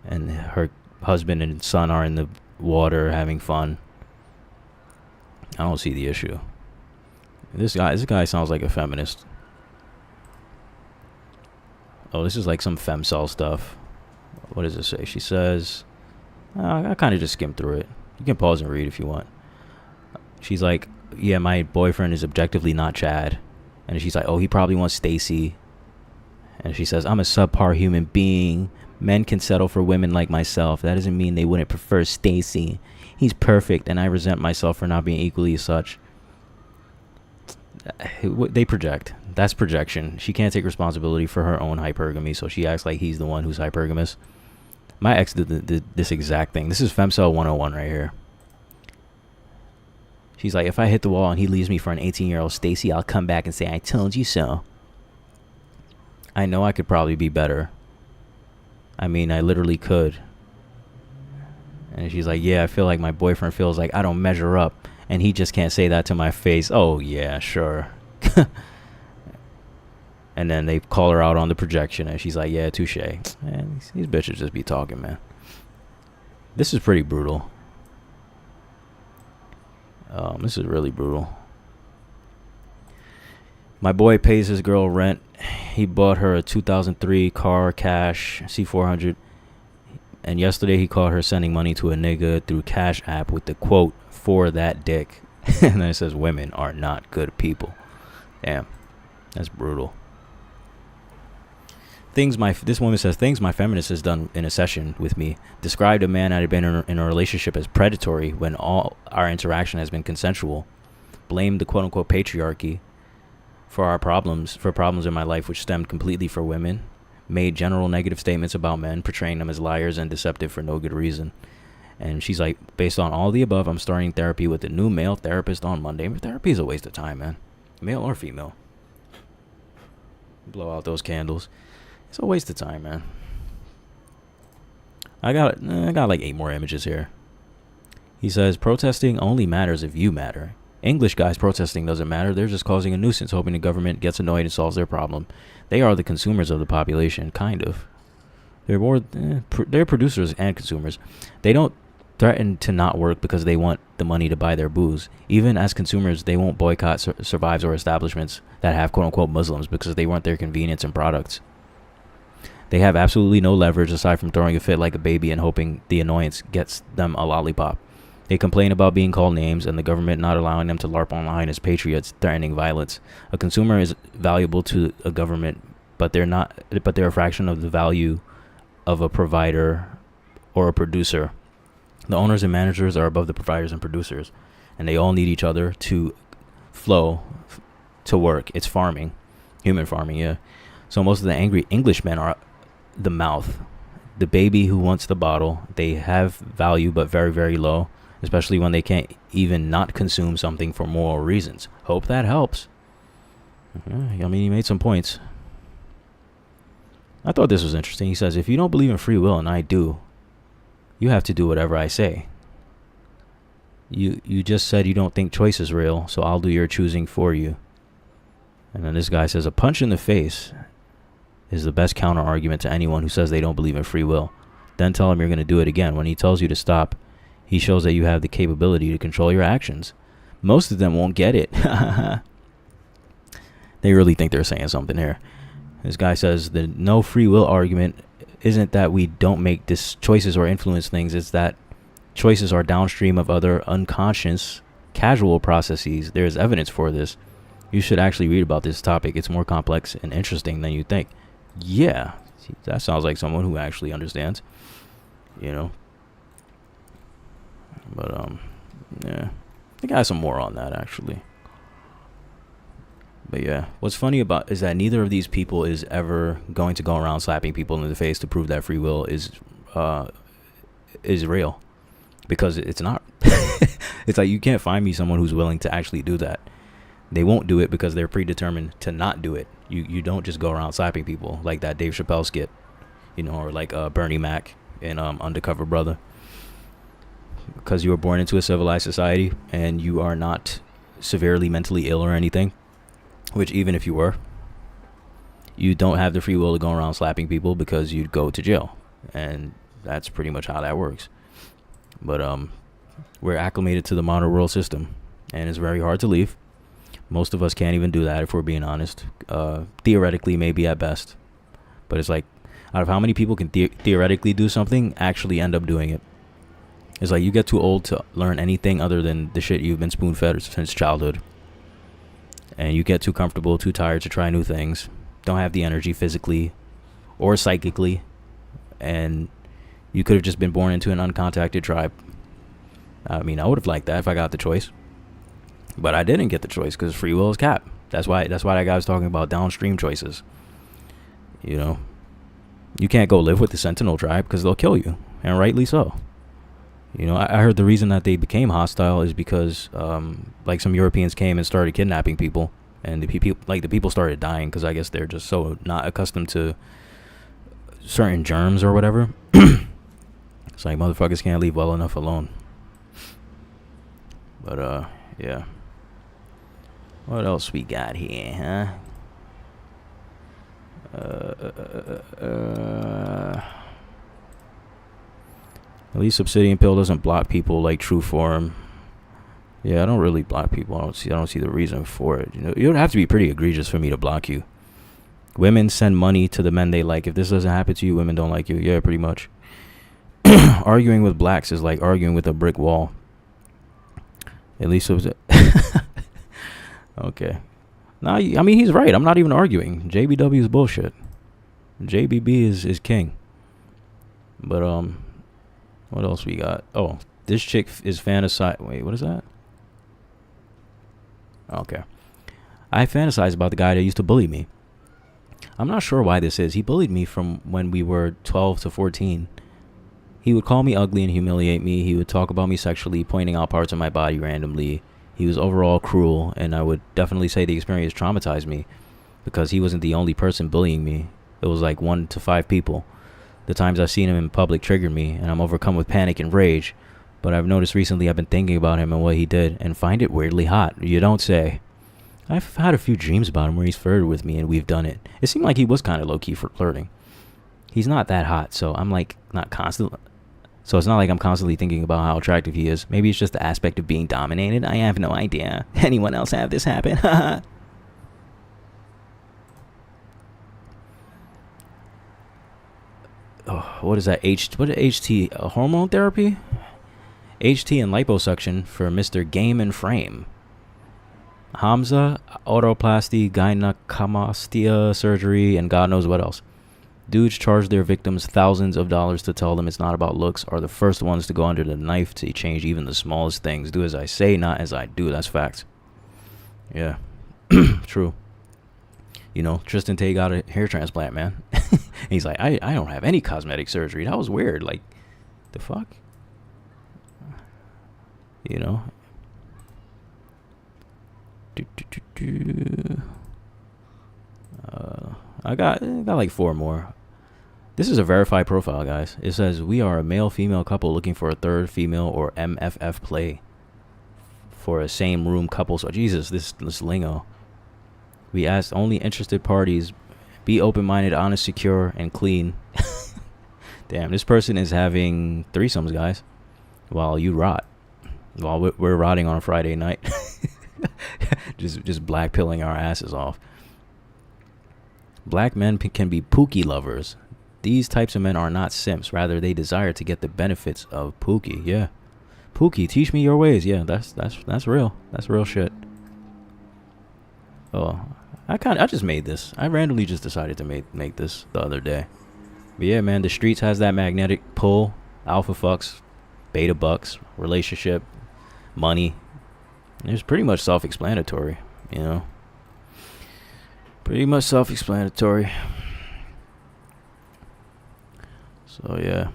and her husband and son are in the water having fun. I don't see the issue. This guy sounds like a feminist. Oh, this is like some femcel stuff. What does it say? She says, I kind of just skimmed through it. You can pause and read if you want. She's like, yeah, my boyfriend is objectively not Chad. And she's like, oh, he probably wants Stacy. And she says, I'm a subpar human being. Men can settle for women like myself. That doesn't mean they wouldn't prefer Stacy. He's perfect, and I resent myself for not being equally as such. They project. That's projection. She can't take responsibility for her own hypergamy, so she acts like he's the one who's hypergamous. My ex did this exact thing. This is Femcel 101 right here. She's like, if I hit the wall and he leaves me for an 18-year-old Stacy, I'll come back and say, I told you so. I know I could probably be better. I mean, I literally could. And she's like, yeah, I feel like my boyfriend feels like I don't measure up. And he just can't say that to my face. Oh, yeah, sure. And then they call her out on the projection. And she's like, yeah, touche. Man, these bitches just be talking, man. This is pretty brutal. This is really brutal. My boy pays his girl rent. He bought her a 2003 car, cash, C400. And yesterday he caught her sending money to a nigga through Cash App with the quote, for that dick. And then it says, women are not good people. Damn. That's brutal. This woman says, things my feminist has done in a session with me described a man I had been in a relationship as predatory when all our interaction has been consensual. Blamed the quote-unquote patriarchy for problems in my life which stemmed completely from women. Made general negative statements about men, portraying them as liars and deceptive for no good reason. And she's like, based on all the above, I'm starting therapy with a new male therapist on Monday. Therapy is a waste of time, man. Male or female. Blow out those candles. It's a waste of time, man. I got like 8 more images here. He says, protesting only matters if you matter. English guys protesting doesn't matter. They're just causing a nuisance, hoping the government gets annoyed and solves their problem. They are the consumers of the population, kind of. They're producers and consumers. They don't threaten to not work because they want the money to buy their booze. Even as consumers, they won't boycott survives or establishments that have quote-unquote Muslims because they want their convenience and products. They have absolutely no leverage aside from throwing a fit like a baby and hoping the annoyance gets them a lollipop. They complain about being called names and the government not allowing them to LARP online as patriots, threatening violence. A consumer is valuable to a government, but they're a fraction of the value of a provider or a producer. The owners and managers are above the providers and producers, and they all need each other to flow to work. It's farming, human farming, yeah. So most of the angry Englishmen are the mouth, the baby who wants the bottle. They have value, but very, very low, especially when they can't even not consume something for moral reasons. Hope that helps. I mean, he made some points. I thought this was interesting. He says, if you don't believe in free will, and I do, you have to do whatever I say. You just said you don't think choice is real, so I'll do your choosing for you. And then this guy says, a punch in the face is the best counter argument to anyone who says they don't believe in free will. Then tell him you're going to do it again. When he tells you to stop, he shows that you have the capability to control your actions. Most of them won't get it. They really think they're saying something here. This guy says the no free will argument isn't that we don't make choices or influence things. It's that choices are downstream of other unconscious, casual processes. There is evidence for this. You should actually read about this topic. It's more complex and interesting than you think. Yeah, that sounds like someone who actually understands, you know. But yeah, I think I have some more on that actually. But yeah, what's funny about is that neither of these people is ever going to go around slapping people in the face to prove that free will is real, because it's not. It's like you can't find me someone who's willing to actually do that. They won't do it because they're predetermined to not do it. You don't just go around slapping people like that Dave Chappelle skit, you know, or like Bernie Mac in Undercover Brother. Because you were born into a civilized society and you are not severely mentally ill or anything, which even if you were, you don't have the free will to go around slapping people because you'd go to jail. And that's pretty much how that works. But we're acclimated to the modern world system, and it's very hard to leave. Most of us can't even do that if we're being honest. Theoretically, maybe at best. But it's like, out of how many people can theoretically do something, actually end up doing it? It's like you get too old to learn anything other than the shit you've been spoon-fed since childhood. And you get too comfortable, too tired to try new things. Don't have the energy physically or psychically. And you could have just been born into an uncontacted tribe. I mean, I would have liked that if I got the choice. But I didn't get the choice because free will is capped. That's why that guy was talking about downstream choices. You know, you can't go live with the Sentinel tribe because they'll kill you, and rightly so. You know, I heard the reason that they became hostile is because like some Europeans came and started kidnapping people, and the people started dying because I guess they're just so not accustomed to certain germs or whatever. It's like motherfuckers can't leave well enough alone. But yeah. What else we got here, At least Obsidian Pill doesn't block people like True Form. Yeah, I don't really block people. I don't see the reason for it. You know, you don't have to be pretty egregious for me to block you. Women send money to the men they like. If this doesn't happen to you, women don't like you. Yeah, pretty much. Arguing with blacks is like arguing with a brick wall. At least it was. Okay. Nah, I mean, he's right. I'm not even arguing. JBW is bullshit. JBB is king. But what else we got? Oh, this chick is Wait, what is that? Okay. I fantasize about the guy that used to bully me. I'm not sure why this is. He bullied me from when we were 12 to 14. He would call me ugly and humiliate me. He would talk about me sexually, pointing out parts of my body randomly. He was overall cruel, and I would definitely say the experience traumatized me because he wasn't the only person bullying me. It was like 1 to 5 people. The times I've seen him in public triggered me, and I'm overcome with panic and rage. But I've noticed recently I've been thinking about him and what he did and find it weirdly hot. You don't say. I've had a few dreams about him where he's flirted with me and we've done it. It seemed like he was kind of low-key for flirting. He's not that hot, so I'm like not constantly. So it's not like I'm constantly thinking about how attractive he is. Maybe it's just the aspect of being dominated. I have no idea. Anyone else have this happen? Oh, what is that? What is HT? Hormone therapy? HT and liposuction for Mr. Game and Frame. Hamza, autoplasty, gynecomastia surgery, and God knows what else. Dudes charge their victims thousands of dollars to tell them it's not about looks, are the first ones to go under the knife to change even the smallest things. Do as I say, not as I do. That's facts. Yeah. True. You know, Tristan Tate got a hair transplant, man. He's like, I don't have any cosmetic surgery. That was weird. Like, the fuck? You know? I got like 4 more. This is a verified profile, guys. It says, we are a male-female couple looking for a third female or MFF play for a same room couple. So, Jesus, this lingo. We asked only interested parties, be open-minded, honest, secure, and clean. Damn, this person is having threesomes, guys, while you rot. While we're rotting on a Friday night. just black pilling our asses off. Black men can be pookie lovers. These types of men are not simps. Rather, they desire to get the benefits of pookie. Yeah. Pookie, teach me your ways. Yeah, that's real. That's real shit. Oh, I just made this. I randomly just decided to make this the other day. But yeah, man, the streets has that magnetic pull. Alpha fucks, beta bucks, relationship, money. It's pretty much self-explanatory, you know. Pretty much self-explanatory. So yeah.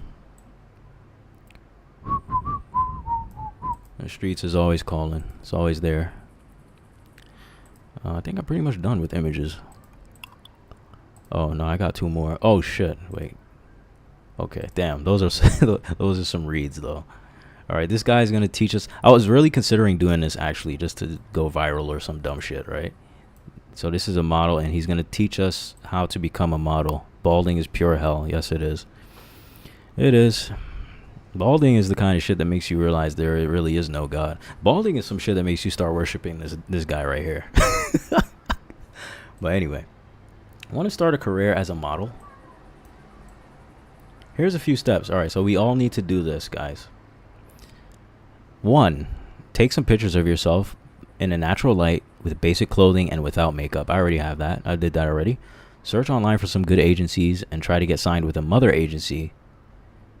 The streets is always calling. It's always there. I think I'm pretty much done with images. Oh no, I got 2 more. Oh shit! Wait. Okay, damn. Those are some reads though. All right, this guy's gonna teach us. I was really considering doing this actually, just to go viral or some dumb shit, right? So this is a model, and he's gonna teach us how to become a model. Balding is pure hell. Yes, it is. It is. Balding is the kind of shit that makes you realize there really is no God. Balding is some shit that makes you start worshiping this guy right here. But anyway, I want to start a career as a model. Here's a few steps. All right, so we all need to do this, guys. 1, take some pictures of yourself in a natural light with basic clothing and without makeup. I already have that. I did that already. Search online for some good agencies and try to get signed with a mother agency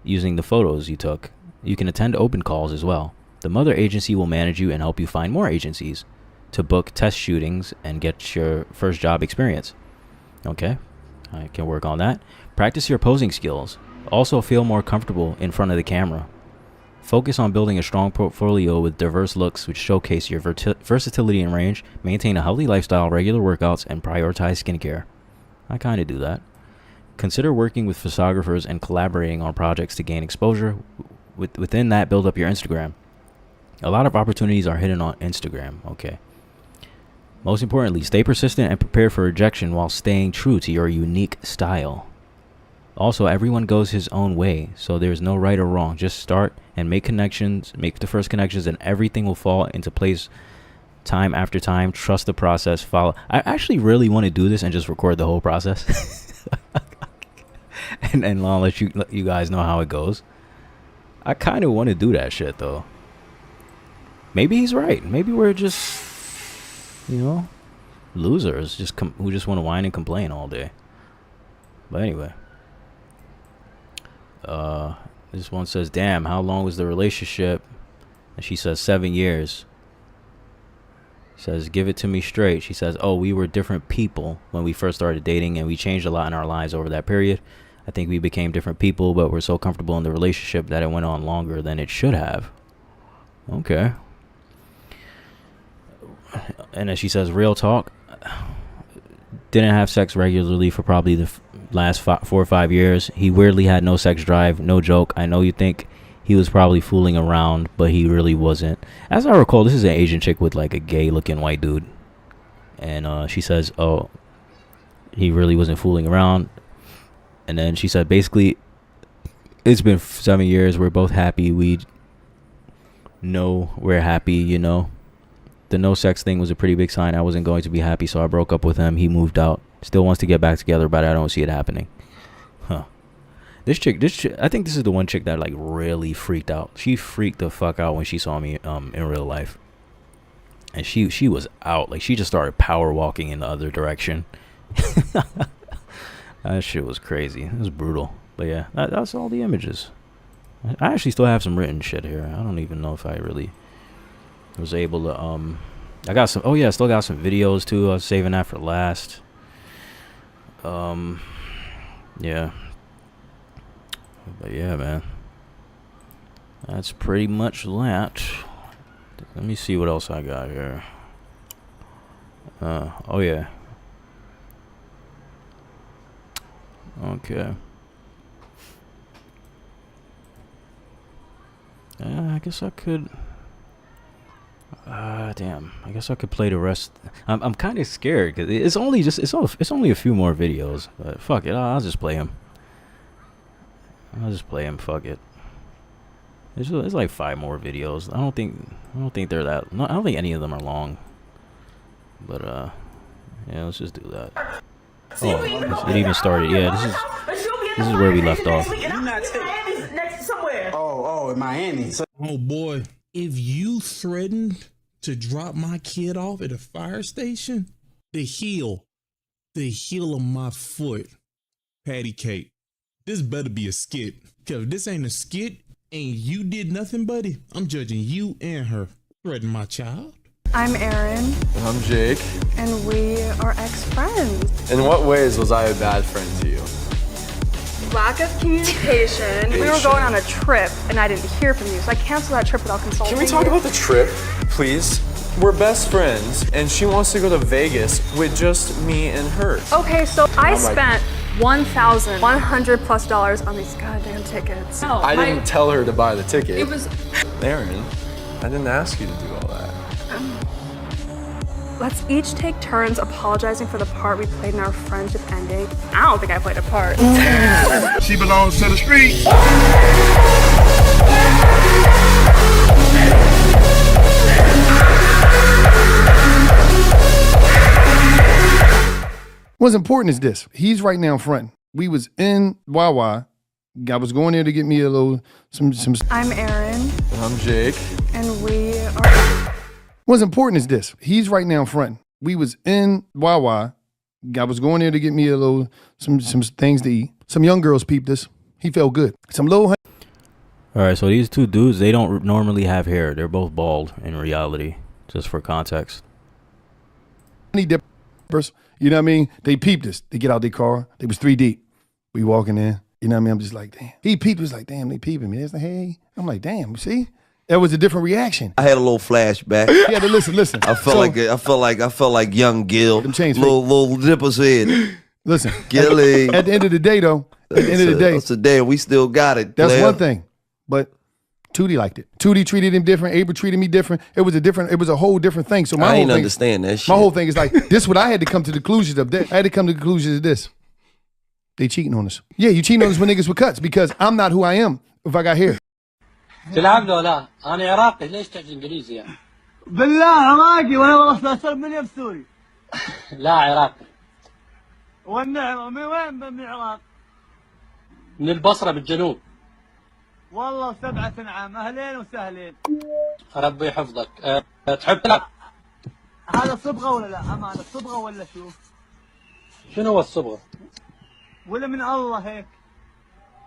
using the photos you took. You can attend open calls as well. The mother agency will manage you and help you find more agencies to book test shootings and get your first job experience. Okay, I can work on that. Practice your posing skills. Also feel more comfortable in front of the camera. Focus on building a strong portfolio with diverse looks which showcase your versatility and range. Maintain a healthy lifestyle, regular workouts, and prioritize skincare. I kind of do that. Consider working with photographers and collaborating on projects to gain exposure. Within that, build up your Instagram. A lot of opportunities are hidden on Instagram. Okay. Most importantly, stay persistent and prepare for rejection while staying true to your unique style. Also, everyone goes his own way, so there's no right or wrong. Just start and make connections, make the first connections, and everything will fall into place time after time. Trust the process. Follow. I actually really want to do this and just record the whole process. and I'll let you guys know how it goes. I kind of want to do that shit, though. Maybe he's right. Maybe we're just, losers who just want to whine and complain all day. But anyway. This one says, damn, how long was the relationship? And she says 7 years. Says, give it to me straight. She says, oh, we were different people when we first started dating, and we changed a lot in our lives over that period. I think we became different people, but we're so comfortable in the relationship that it went on longer than it should have. Okay. And then she says, real talk, didn't have sex regularly for probably the last 4 or 5 years. He weirdly had no sex drive. No joke. I know you think he was probably fooling around, but he really wasn't. As I recall, this is an Asian chick with like a gay looking white dude. And she says, oh, he really wasn't fooling around. And then she said, basically, it's been 7 years. We're both happy. We know we're happy, you know. The no sex thing was a pretty big sign I wasn't going to be happy, so I broke up with him. He moved out. Still wants to get back together, but I don't see it happening. Huh. This chick, I think this is the one chick that like really freaked out. She freaked the fuck out when she saw me in real life. And she was out. Like, she just started power walking in the other direction. That shit was crazy. It was brutal. But yeah, that's all the images. I actually still have some written shit here. I don't even know if I really was able to I got some, oh yeah, I still got some videos too. I was saving that for last. Yeah. But yeah, man. That's pretty much that. Let me see what else I got here. Oh yeah. Okay. I guess I could. Damn. I guess I could play the rest. I'm kind of scared because it's only a few more videos. But fuck it, I'll just play them. Fuck it. There's like 5 more videos. I don't think they're that. No, I don't think any of them are long. But yeah, let's just do that. Oh, it even started. Yeah, this is where we left off. Oh, in Miami. Oh boy, if you threatened to drop my kid off at a fire station, the heel of my foot, patty cake. This better be a skit. Cause if this ain't a skit and you did nothing, buddy, I'm judging you and her. Threaten my child. I'm Erin. And I'm Jake. And we are ex-friends. In what ways was I a bad friend to you? Lack of communication. We were going on a trip and I didn't hear from you, so I canceled that trip without consulting Can we talk you. about the trip, please? We're best friends, and she wants to go to Vegas with just me and her. Okay, so I spent $1,100+ on these goddamn tickets. No, I didn't tell her to buy the ticket. It was. Erin, I didn't ask you to do all that. Let's each take turns apologizing for the part we played in our friendship ending. I don't think I played a part. She belongs to the streets. What's important is this. He's right now fronting. We was in Wawa. I was going there to get me a little some. I'm Erin. And I'm Jake. And we are. What's important is this. He's right now fronting. We was in Wawa. I was going there to get me a little some things to eat. Some young girls peeped this. He felt good. Some little. All right, so these two dudes, they don't normally have hair. They're both bald in reality, just for context. Honey dippers, you know what I mean? They peeped us. They get out their car. They was 3 deep. We walking in. You know what I mean? I'm just like, damn. He peeped was like, damn, they peeping me. It's like, hey. I'm like, damn, see? That was a different reaction. I had a little flashback. Yeah, listen. I felt like young Gil. Them chains little Dipper's head. Listen. Gilly. At the end of the day, though, That's the day. We still got it. That's player. one thing. But Tootie liked it. Tootie treated him different. Abra treated me different. It was a whole different thing. So I ain't understand that shit. My whole thing is like, this what I had to come to the conclusions of. I had to come to the conclusions of this. They cheating on us. Yeah, you cheating on us with niggas with cuts because I'm not who I am if I got hair. تلعب له لا انا عراقي ليش تحكي انجليزي يعني؟ بالله عراقي وانا والله 16 مليون سوري. لا عراقي. والنعمة من وين من العراق؟ من البصرة بالجنوب. والله 7 نعم اهلين وسهلين. ربي يحفظك. تحب تلعب؟ هذا صبغة ولا لا؟ أمانة صبغة ولا شو؟ شنو هو الصبغة؟ ولا من الله هيك؟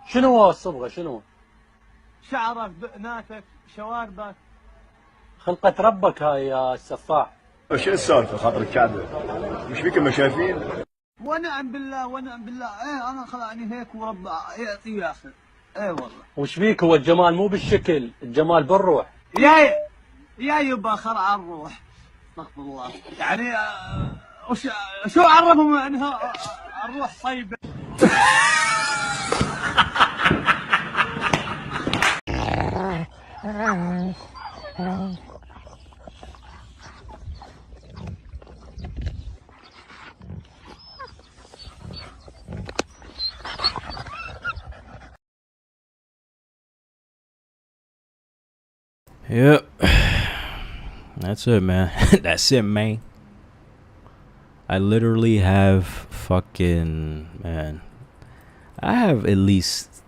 شنو هو الصبغة شنو؟ شعرك بقناتك شواربك. خلقة ربك هاي يا السفاح. شو السالفه خاطر الكعبه؟ مش فيكم ما شايفين؟ ونعم بالله ونعم بالله ايه انا خلقني هيك ورب يعطي ياخذ. ايه والله. وش فيك هو الجمال مو بالشكل، الجمال بالروح. يا يبا خرع الروح. استغفر الله. يعني شو عرفهم انها الروح طيبه. Yep. That's it, man. That's it, man. I literally have I have at least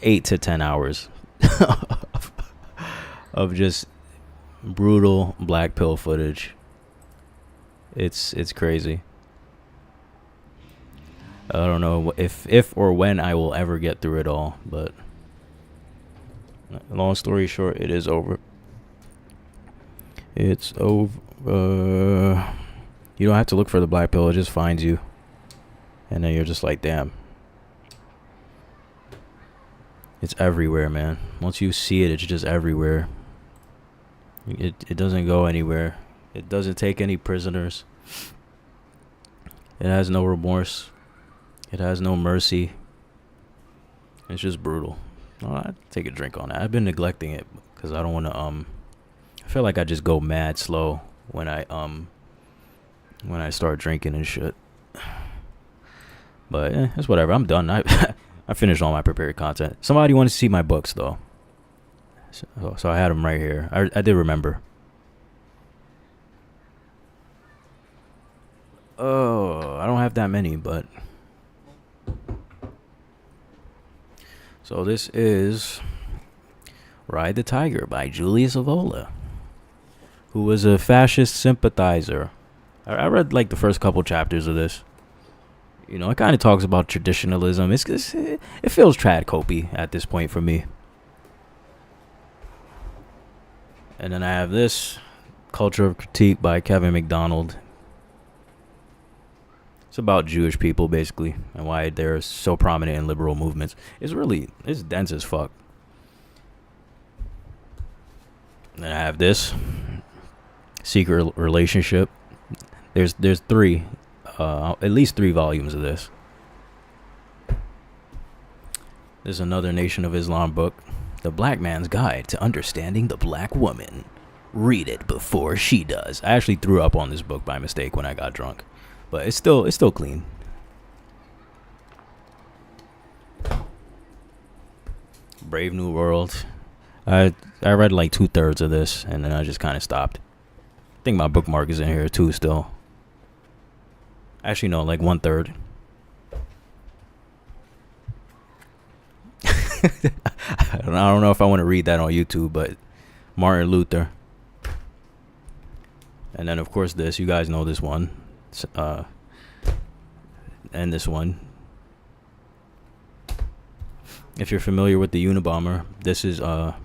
8 to 10 hours of just brutal black pill footage. It's crazy. I don't know if or when I will ever get through it all, but long story short, it is over. It's over. You don't have to look for the black pill, it just finds you. And then you're just like, damn. It's everywhere, man. Once you see it, it's just everywhere. It doesn't go anywhere. It doesn't take any prisoners. It has no remorse. It has no mercy. It's just brutal. Oh, I'd take a drink on that. I've been neglecting it because I don't want to I feel like I just go mad slow when I start drinking and shit. But it's whatever. I'm done. I finished all my prepared content. Somebody wanted to see my books though, so I had them right here. I did remember. Oh, I don't have that many, but so this is Ride the Tiger by Julius Evola, who was a fascist sympathizer. I read like the first couple chapters of this. You know, it kind of talks about traditionalism. It feels trad copy at this point for me. And then I have this, Culture of Critique by Kevin MacDonald. It's about Jewish people basically and why they're so prominent in liberal movements. It's dense as fuck. Then I have this, Secret Relationship. There's three. At least 3 volumes of this. There's another Nation of Islam book, The Black Man's Guide to Understanding the Black Woman. Read it before she does. I actually threw up on this book by mistake when I got drunk, but it's still clean. Brave New World. I read like 2/3 of this and then I just kind of stopped. I think my bookmark is in here too still. Actually, no, like 1/3. I don't know if I want to read that on YouTube, but Martin Luther. And then, of course, this. You guys know this one. And this one. If you're familiar with the Unabomber, this is the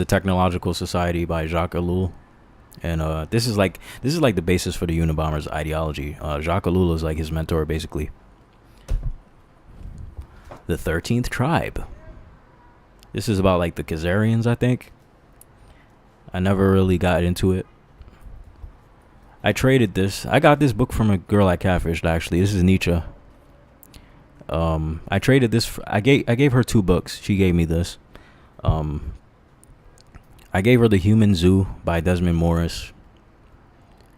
Technological Society by Jacques Ellul. And this is like the basis for the Unabomber's ideology. Jacques Ellul is like his mentor, basically. The 13th Tribe. This is about like the Khazarians, I think. I never really got into it. I traded this. I got this book from a girl I catfished, actually. This is Nietzsche. I traded this. I gave her 2 books. She gave me this. I gave her The Human Zoo by Desmond Morris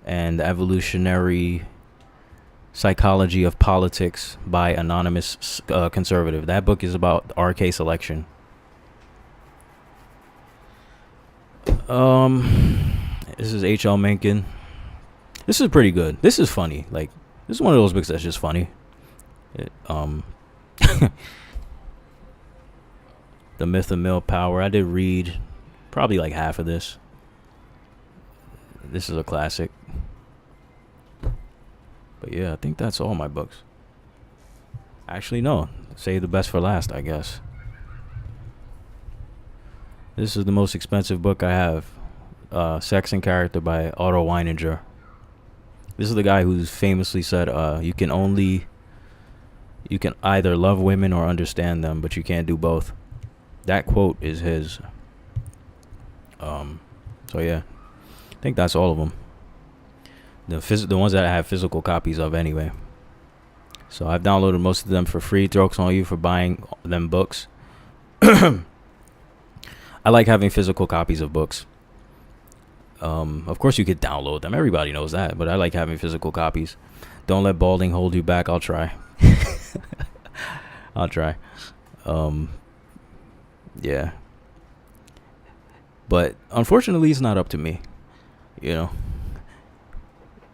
and The Evolutionary Psychology of Politics by Anonymous Conservative. That book is about RK selection. This is H.L. Mencken. This is pretty good. This is funny. Like, this is one of those books that's just funny. The Myth of Male Power. I did read probably like half of this. This is a classic. But yeah, I think that's all my books. Actually, no. Save the best for last, I guess. This is the most expensive book I have. Sex and Character by Otto Weininger. This is the guy who's famously said, you can either love women or understand them, but you can't do both. That quote is his. So yeah, I think that's all of them. The ones that I have physical copies of anyway. So I've downloaded most of them for free. Jokes on you for buying them books. I like having physical copies of books. Of course you could download them. Everybody knows that, but I like having physical copies. Don't let balding hold you back. I'll try. I'll try. Yeah. But unfortunately, it's not up to me. You know.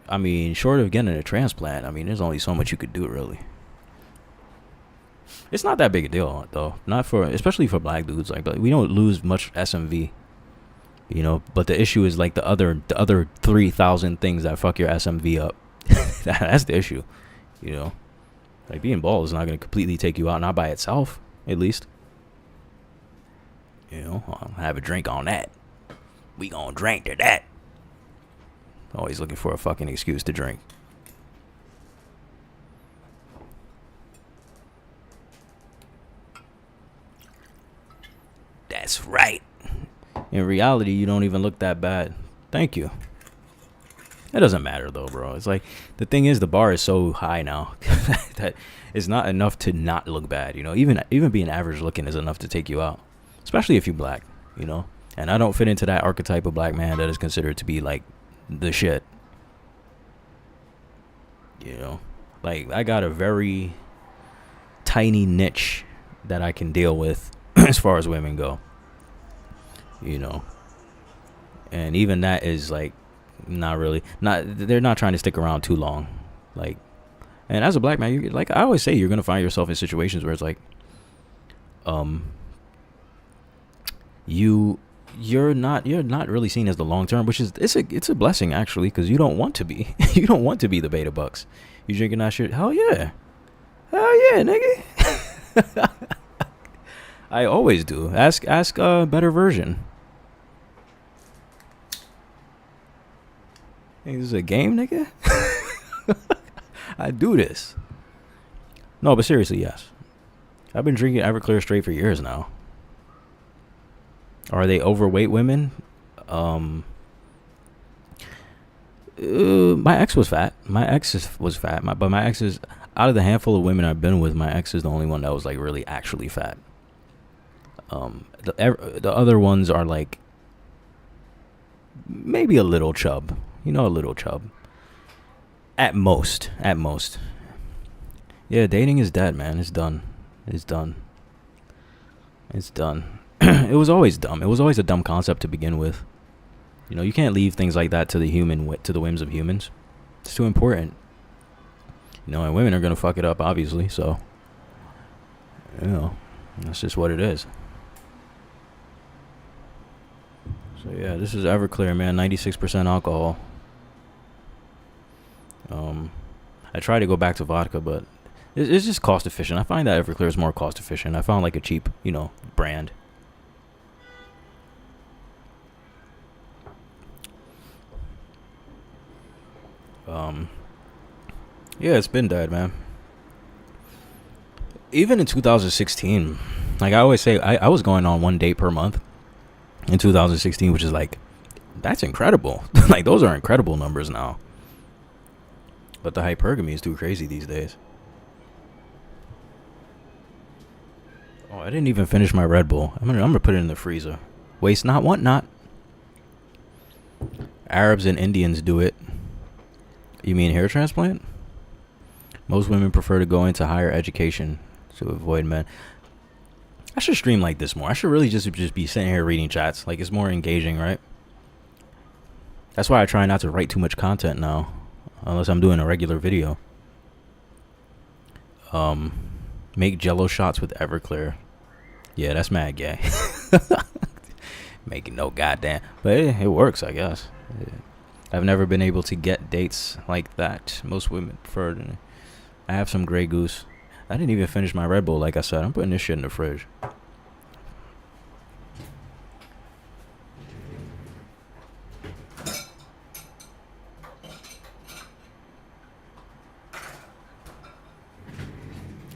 I mean, short of getting a transplant, I mean, there's only so much you could do, really. It's not that big a deal, though. Not for, especially for black dudes. Like, we don't lose much SMV. You know, but the issue is like the other 3,000 things that fuck your SMV up. That's the issue. You know, like being bald is not going to completely take you out, not by itself, at least. You know, I'll have a drink on that. We gonna drink to that. Always looking for a fucking excuse to drink. That's right. In reality, you don't even look that bad. Thank you. It doesn't matter though, bro. It's like, the thing is, the bar is so high now that it's not enough to not look bad. You know, even being average looking is enough to take you out, especially if you're black. You know, and I don't fit into that archetype of black man that is considered to be like the shit. You know, like, I got a very tiny niche that I can deal with as far as women go. You know, and even that is like not really, they're not trying to stick around too long. Like, and as a black man, you, like I always say, you're gonna find yourself in situations where it's like, you're not really seen as the long term, which is it's a blessing actually, because you don't want to be you don't want to be the beta bucks. You drinking that shit? Hell yeah, nigga. I always do. Ask a better version. Hey, this is a game, nigga. I do this. No, but seriously, yes. I've been drinking Everclear straight for years now. Are they overweight women? My ex was fat. My ex was fat. But my ex is, out of the handful of women I've been with, my ex is the only one that was like really actually fat. The other ones are like maybe a little chub. You know, a little chub. At most. Yeah, dating is dead, man. It's done. It was always dumb. It was always a dumb concept to begin with. You know, you can't leave things like that to the whims of humans. It's too important. You know, and women are gonna fuck it up, obviously. So, you know, that's just what it is. So yeah, this is Everclear, man. 96% alcohol. I try to go back to vodka, but it's just cost efficient. I find that Everclear is more cost efficient. I found like a cheap, you know, brand. Yeah, it's been dead, man. Even in 2016, like I always say, I was going on 1 date per month in 2016, which is like, that's incredible. Like, those are incredible numbers now. But the hypergamy is too crazy these days. Oh, I didn't even finish my Red Bull. I'm gonna put it in the freezer. Waste not, want not. Arabs and Indians do it. You mean hair transplant? Most women prefer to go into higher education to avoid men. I should stream like this more. I should really just be sitting here reading chats. Like, it's more engaging, right? That's why I try not to write too much content now, unless I'm doing a regular video. Make Jello shots with Everclear. Yeah, that's mad gay. Making no goddamn, but it works, I guess. Yeah. I've never been able to get dates like that. Most women prefer to. I have some Grey Goose. I didn't even finish my Red Bull, like I said. I'm putting this shit in the fridge.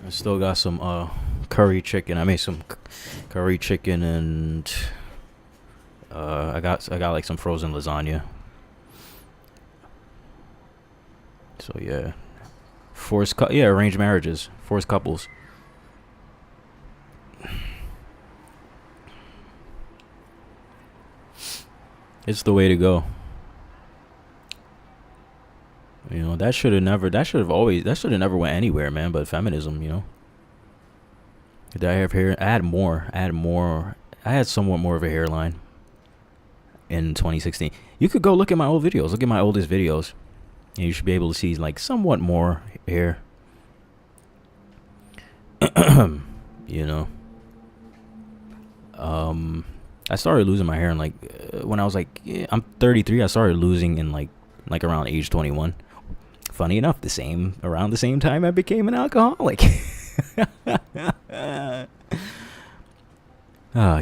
I still got some curry chicken. I made some curry chicken, and I got like some frozen lasagna. So yeah, arranged marriages, forced couples. It's the way to go. You know, that should have never went anywhere, man. But feminism, you know. Did I have hair? I had more. I had somewhat more of a hairline. in 2016. You could go look at my old videos. Look at my oldest videos, and you should be able to see like somewhat more here. You know. I started losing my hair in like when I was like, I'm 33. I started losing in like around age 21. Funny enough, around the same time I became an alcoholic.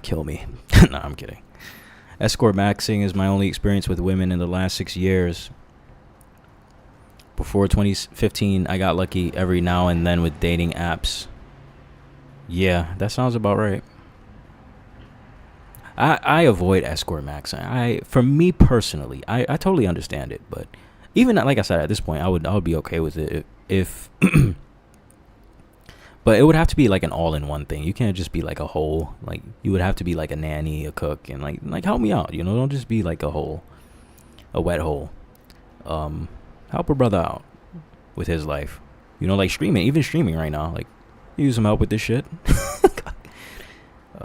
Kill me. No, I'm kidding. Escort maxing is my only experience with women in the last 6 years. Before 2015, I got lucky every now and then with dating apps. Yeah, that sounds about right. I avoid escort maxing. For me personally, I totally understand it, but even like I said, at this point, I would be okay with it if but it would have to be like an all-in-one thing. You can't just be like a whole, like you would have to be like a nanny, a cook, and like help me out, you know. Don't just be like a wet hole. Help a brother out with his life, you know, like even streaming right now, like use some help with this shit.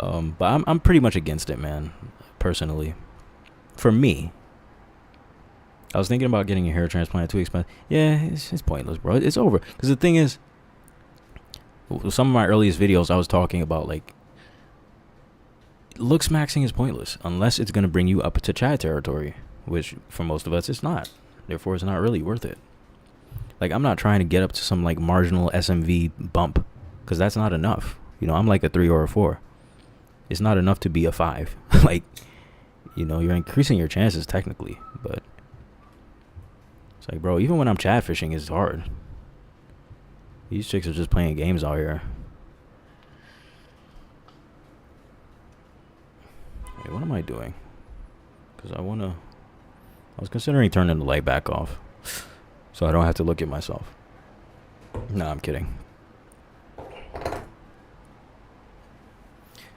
But I'm pretty much against it, man, personally. For me, I was thinking about getting a hair transplant. Too expensive. Yeah, it's pointless, bro. It's over. Because the thing is, some of my earliest videos, I was talking about like looks maxing is pointless unless it's gonna bring you up to Chad territory, which for most of us it's not. Therefore, it's not really worth it. Like I'm not trying to get up to some like marginal SMV bump, because that's not enough. You know, I'm like a 3 or a 4. It's not enough to be a 5. Like, you know, you're increasing your chances technically, but it's like, bro, even when I'm chat fishing, it's hard. These chicks are just playing games out here. Hey, what am I doing? Because I was considering turning the light back off so I don't have to look at myself. No, I'm kidding.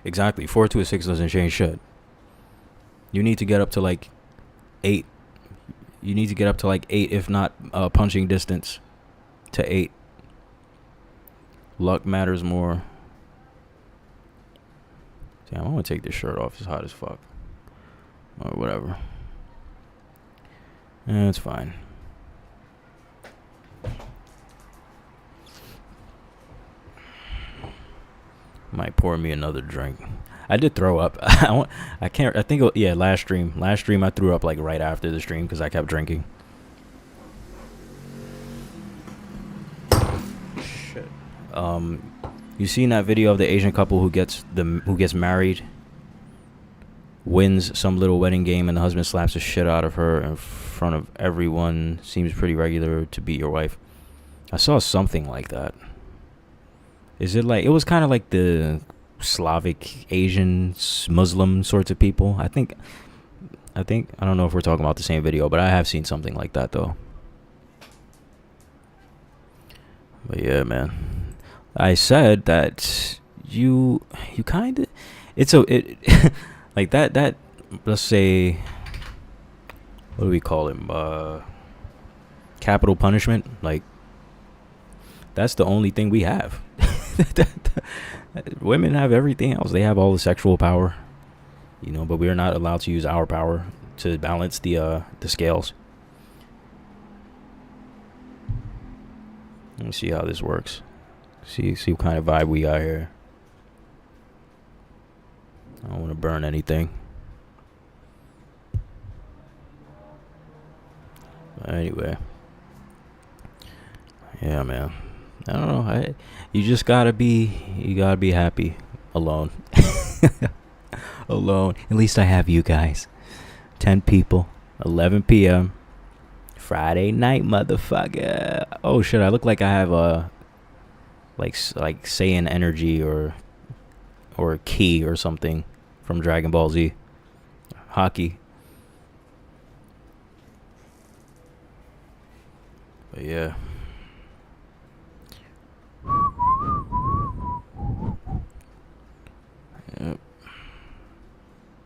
Exactly. 4 to a 6 doesn't change shit. You need to get up to like 8. You need to get up to like 8, if not punching distance to 8. Luck matters more. Damn, I want to take this shirt off. It's hot as fuck. Or whatever. It's fine. Might pour me another drink. I did throw up. I can't. I think. Yeah, last stream I threw up like right after the stream because I kept drinking. Shit. You seen that video of the Asian couple who gets married, wins some little wedding game, and the husband slaps the shit out of her in front of everyone? Seems pretty regular to beat your wife. I saw something like that. Is it like, it was kind of like the Slavic, Asian, Muslim sorts of people? I think, I don't know if we're talking about the same video, but I have seen something like that though. But yeah, man. I said that you kind of, like that, let's say, what do we call him? Capital punishment. Like, that's the only thing we have. Women have everything else. They have all the sexual power, you know, but we are not allowed to use our power to balance the scales. Let me see how this works. See what kind of vibe we got here. I don't want to burn anything. But anyway, yeah, man. I don't know. You just gotta be happy alone. Alone. At least I have you guys. 10 people. 11 p.m. Friday night, motherfucker. Oh shit! I look like I have a like Saiyan energy or ki or something from Dragon Ball Z. Hockey. But yeah. Yep.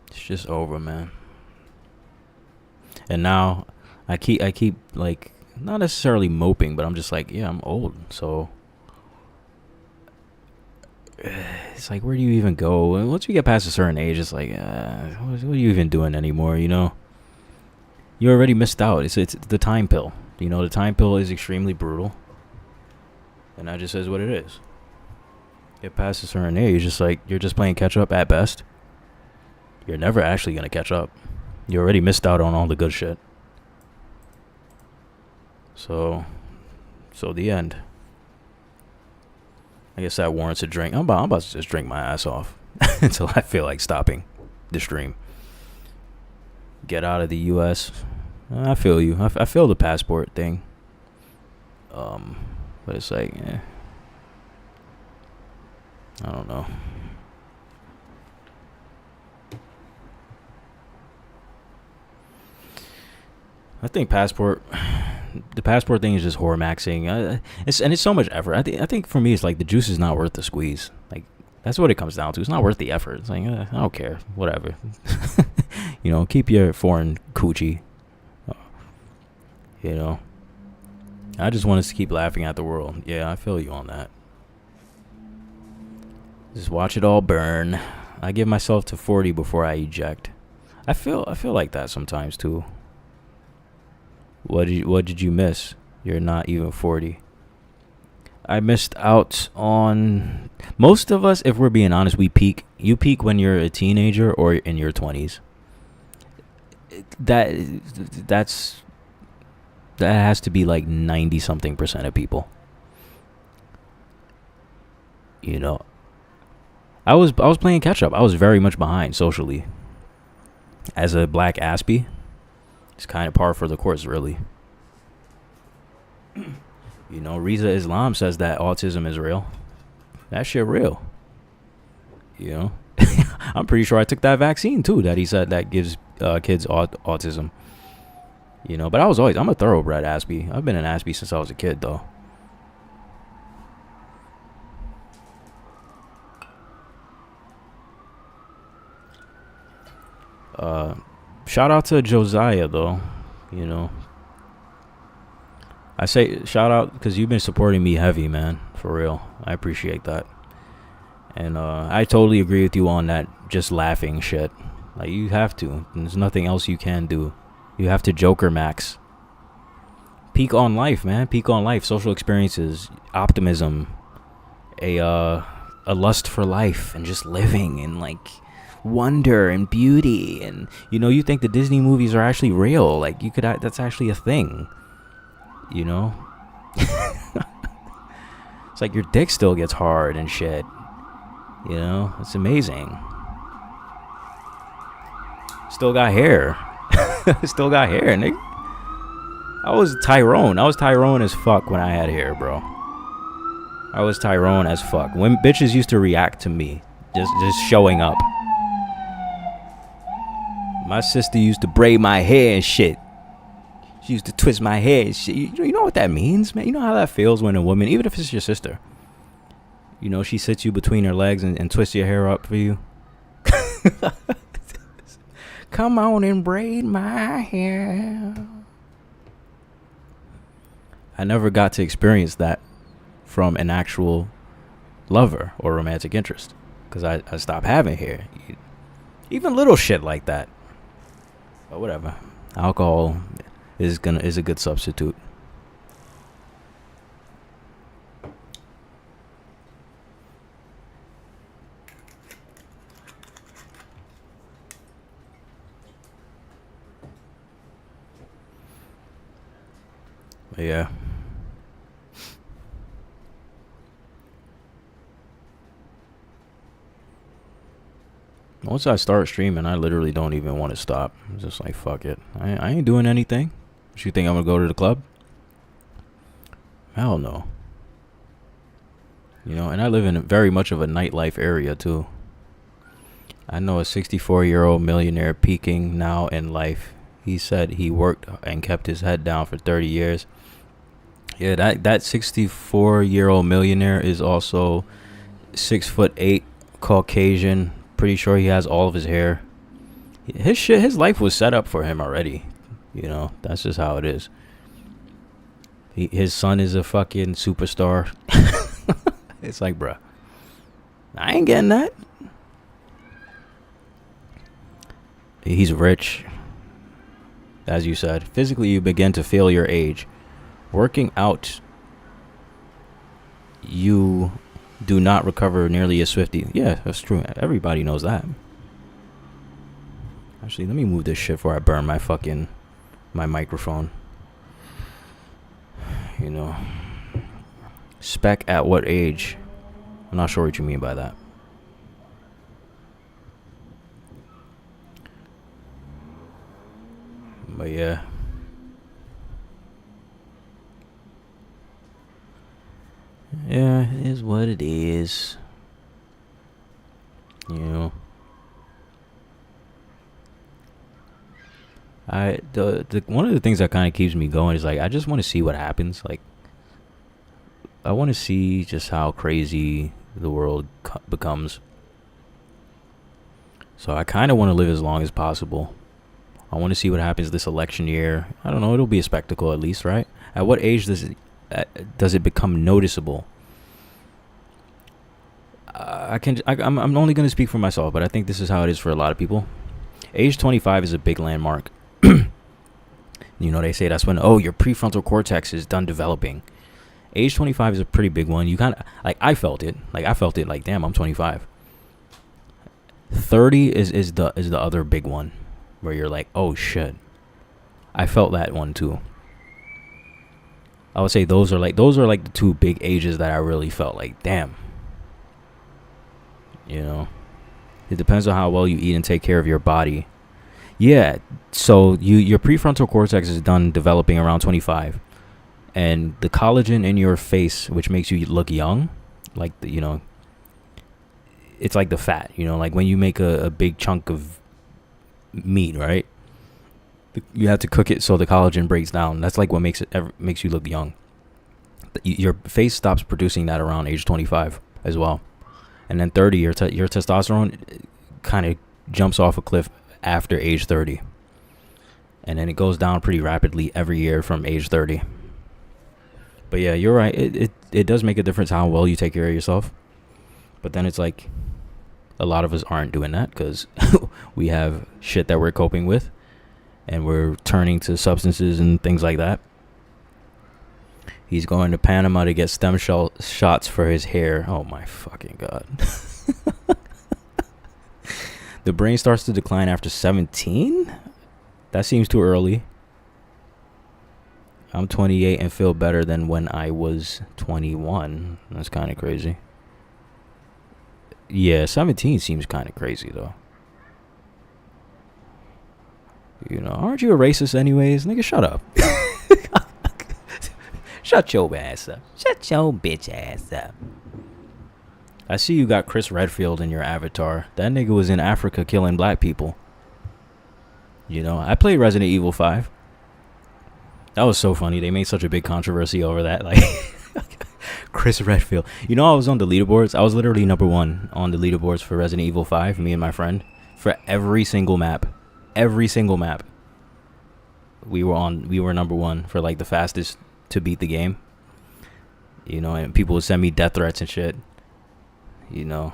It's just over, man. And now I keep like, not necessarily moping, but I'm just like, yeah, I'm old, so it's like, where do you even go? And once you get past a certain age, it's like, what are you even doing anymore? You know, you already missed out. It's the time pill. You know, the time pill is extremely brutal, and that just is what it is. Get past a certain age, it's like you're just playing catch up at best. You're never actually gonna catch up. You already missed out on all the good shit. So the end. I guess that warrants a drink. I'm about to just drink my ass off until I feel like stopping the stream. Get out of the U.S. I feel you. I feel the passport thing. But it's like, I don't know. I think the passport thing is just whore maxing. It's so much effort. I think for me, it's like the juice is not worth the squeeze. Like, that's what it comes down to. It's not worth the effort. It's like, I don't care. Whatever. You know, keep your foreign coochie. You know, I just want us to keep laughing at the world. Yeah, I feel you on that. Just watch it all burn. I give myself to 40 before I eject. I feel like that sometimes too. What did you miss? You're not even 40. I missed out on most of us. If we're being honest, we peak. You peak when you're a teenager or in your 20s. That has to be like 90-something% of people. You know, I was playing catch up. I was very much behind socially. As a black Aspie, it's kind of par for the course, really. You know, Riza Islam says that autism is real. That shit real. You know, I'm pretty sure I took that vaccine too. That he said that gives kids autism. You know, but I'm a thoroughbred Aspie. I've been an Aspie since I was a kid, though. Shout out to Josiah, though. You know, I say shout out because you've been supporting me heavy, man. For real. I appreciate that. And I totally agree with you on that just laughing shit. Like, you have to. There's nothing else you can do. You have to Joker max. Peak on life, man. Peak on life. Social experiences, optimism, a lust for life, and just living, and like wonder and beauty. And you know, you think the Disney movies are actually real. Like, you could, that's actually a thing. You know, it's like your dick still gets hard and shit. You know, it's amazing. Still got hair. Still got hair, nigga. I was Tyrone as fuck when I had hair, bro. I was Tyrone as fuck. When bitches used to react to me just showing up. My sister used to braid my hair and shit. She used to twist my hair and shit. You know what that means, man? You know how that feels when a woman, even if it's your sister, you know, she sits you between her legs and twists your hair up for you. Come on and braid my hair. I never got to experience that from an actual lover or romantic interest because I stopped having hair. Even little shit like that. But whatever. Alcohol is a good substitute. Yeah. Once I start streaming, I literally don't even want to stop. I'm just like, fuck it. I ain't doing anything. What, you think I'm gonna go to the club? Hell no. You know, and I live in very much of a nightlife area too. I know a 64-year-old millionaire peaking now in life. He said he worked and kept his head down for 30 years. Yeah, that 64-year-old millionaire is also 6'8", Caucasian. Pretty sure he has all of his hair. His life was set up for him already. You know, that's just how it is. His son is a fucking superstar. It's like, bruh. I ain't getting that. He's rich. As you said, physically you begin to feel your age. Working out, you do not recover nearly as swiftly. Yeah, that's true. Everybody knows that. Actually, let me move this shit before I burn my microphone. You know. Spec at what age? I'm not sure what you mean by that. But yeah. Yeah, it is what it is. You know. The one of the things that kind of keeps me going is like I just want to see what happens. Like I want to see just how crazy the world becomes. So I kind of want to live as long as possible. I want to see what happens this election year. I don't know. It'll be a spectacle at least, right? At what age does it become noticeable? I'm only going to speak for myself, but I think this is how it is for a lot of people. Age 25 is a big landmark. You know, they say that's when, your prefrontal cortex is done developing. Age 25 is a pretty big one. You kind of, like, I felt it. Like, damn, I'm 25. 30 is the other big one. Where you're like, oh shit. I felt that one too. I would say those are like the two big ages that I really felt like, damn. You know, it depends on how well you eat and take care of your body. Yeah, so your prefrontal cortex is done developing around 25, and the collagen in your face, which makes you look young, like it's like the fat. You know, like when you make a big chunk of meat, right? You have to cook it so the collagen breaks down. That's like what makes you look young. Your face stops producing that around age 25 as well, and then 30, your testosterone kind of jumps off a cliff after age 30, and then it goes down pretty rapidly every year from age 30. But yeah, you're right. It does make a difference how well you take care of yourself. But then it's like a lot of us aren't doing that because we have shit that we're coping with, and we're turning to substances and things like that. He's going to Panama to get stem cell shots for his hair. Oh my fucking God. The brain starts to decline after 17? That seems too early. I'm 28 and feel better than when I was 21. That's kind of crazy. Yeah, 17 seems kind of crazy though. You know, aren't you a racist anyways? Nigga, shut up. Shut your ass up. Shut your bitch ass up. I see you got Chris Redfield in your avatar. That nigga was in Africa killing black people. You know, I played Resident Evil 5. That was so funny. They made such a big controversy over that. Like, Chris Redfield. You know, I was on the leaderboards. I was literally number 1 on the leaderboards for Resident Evil 5, me and my friend. For every single map. Every single map. We were number 1 for like the fastest to beat the game. You know, and people would send me death threats and shit. You know,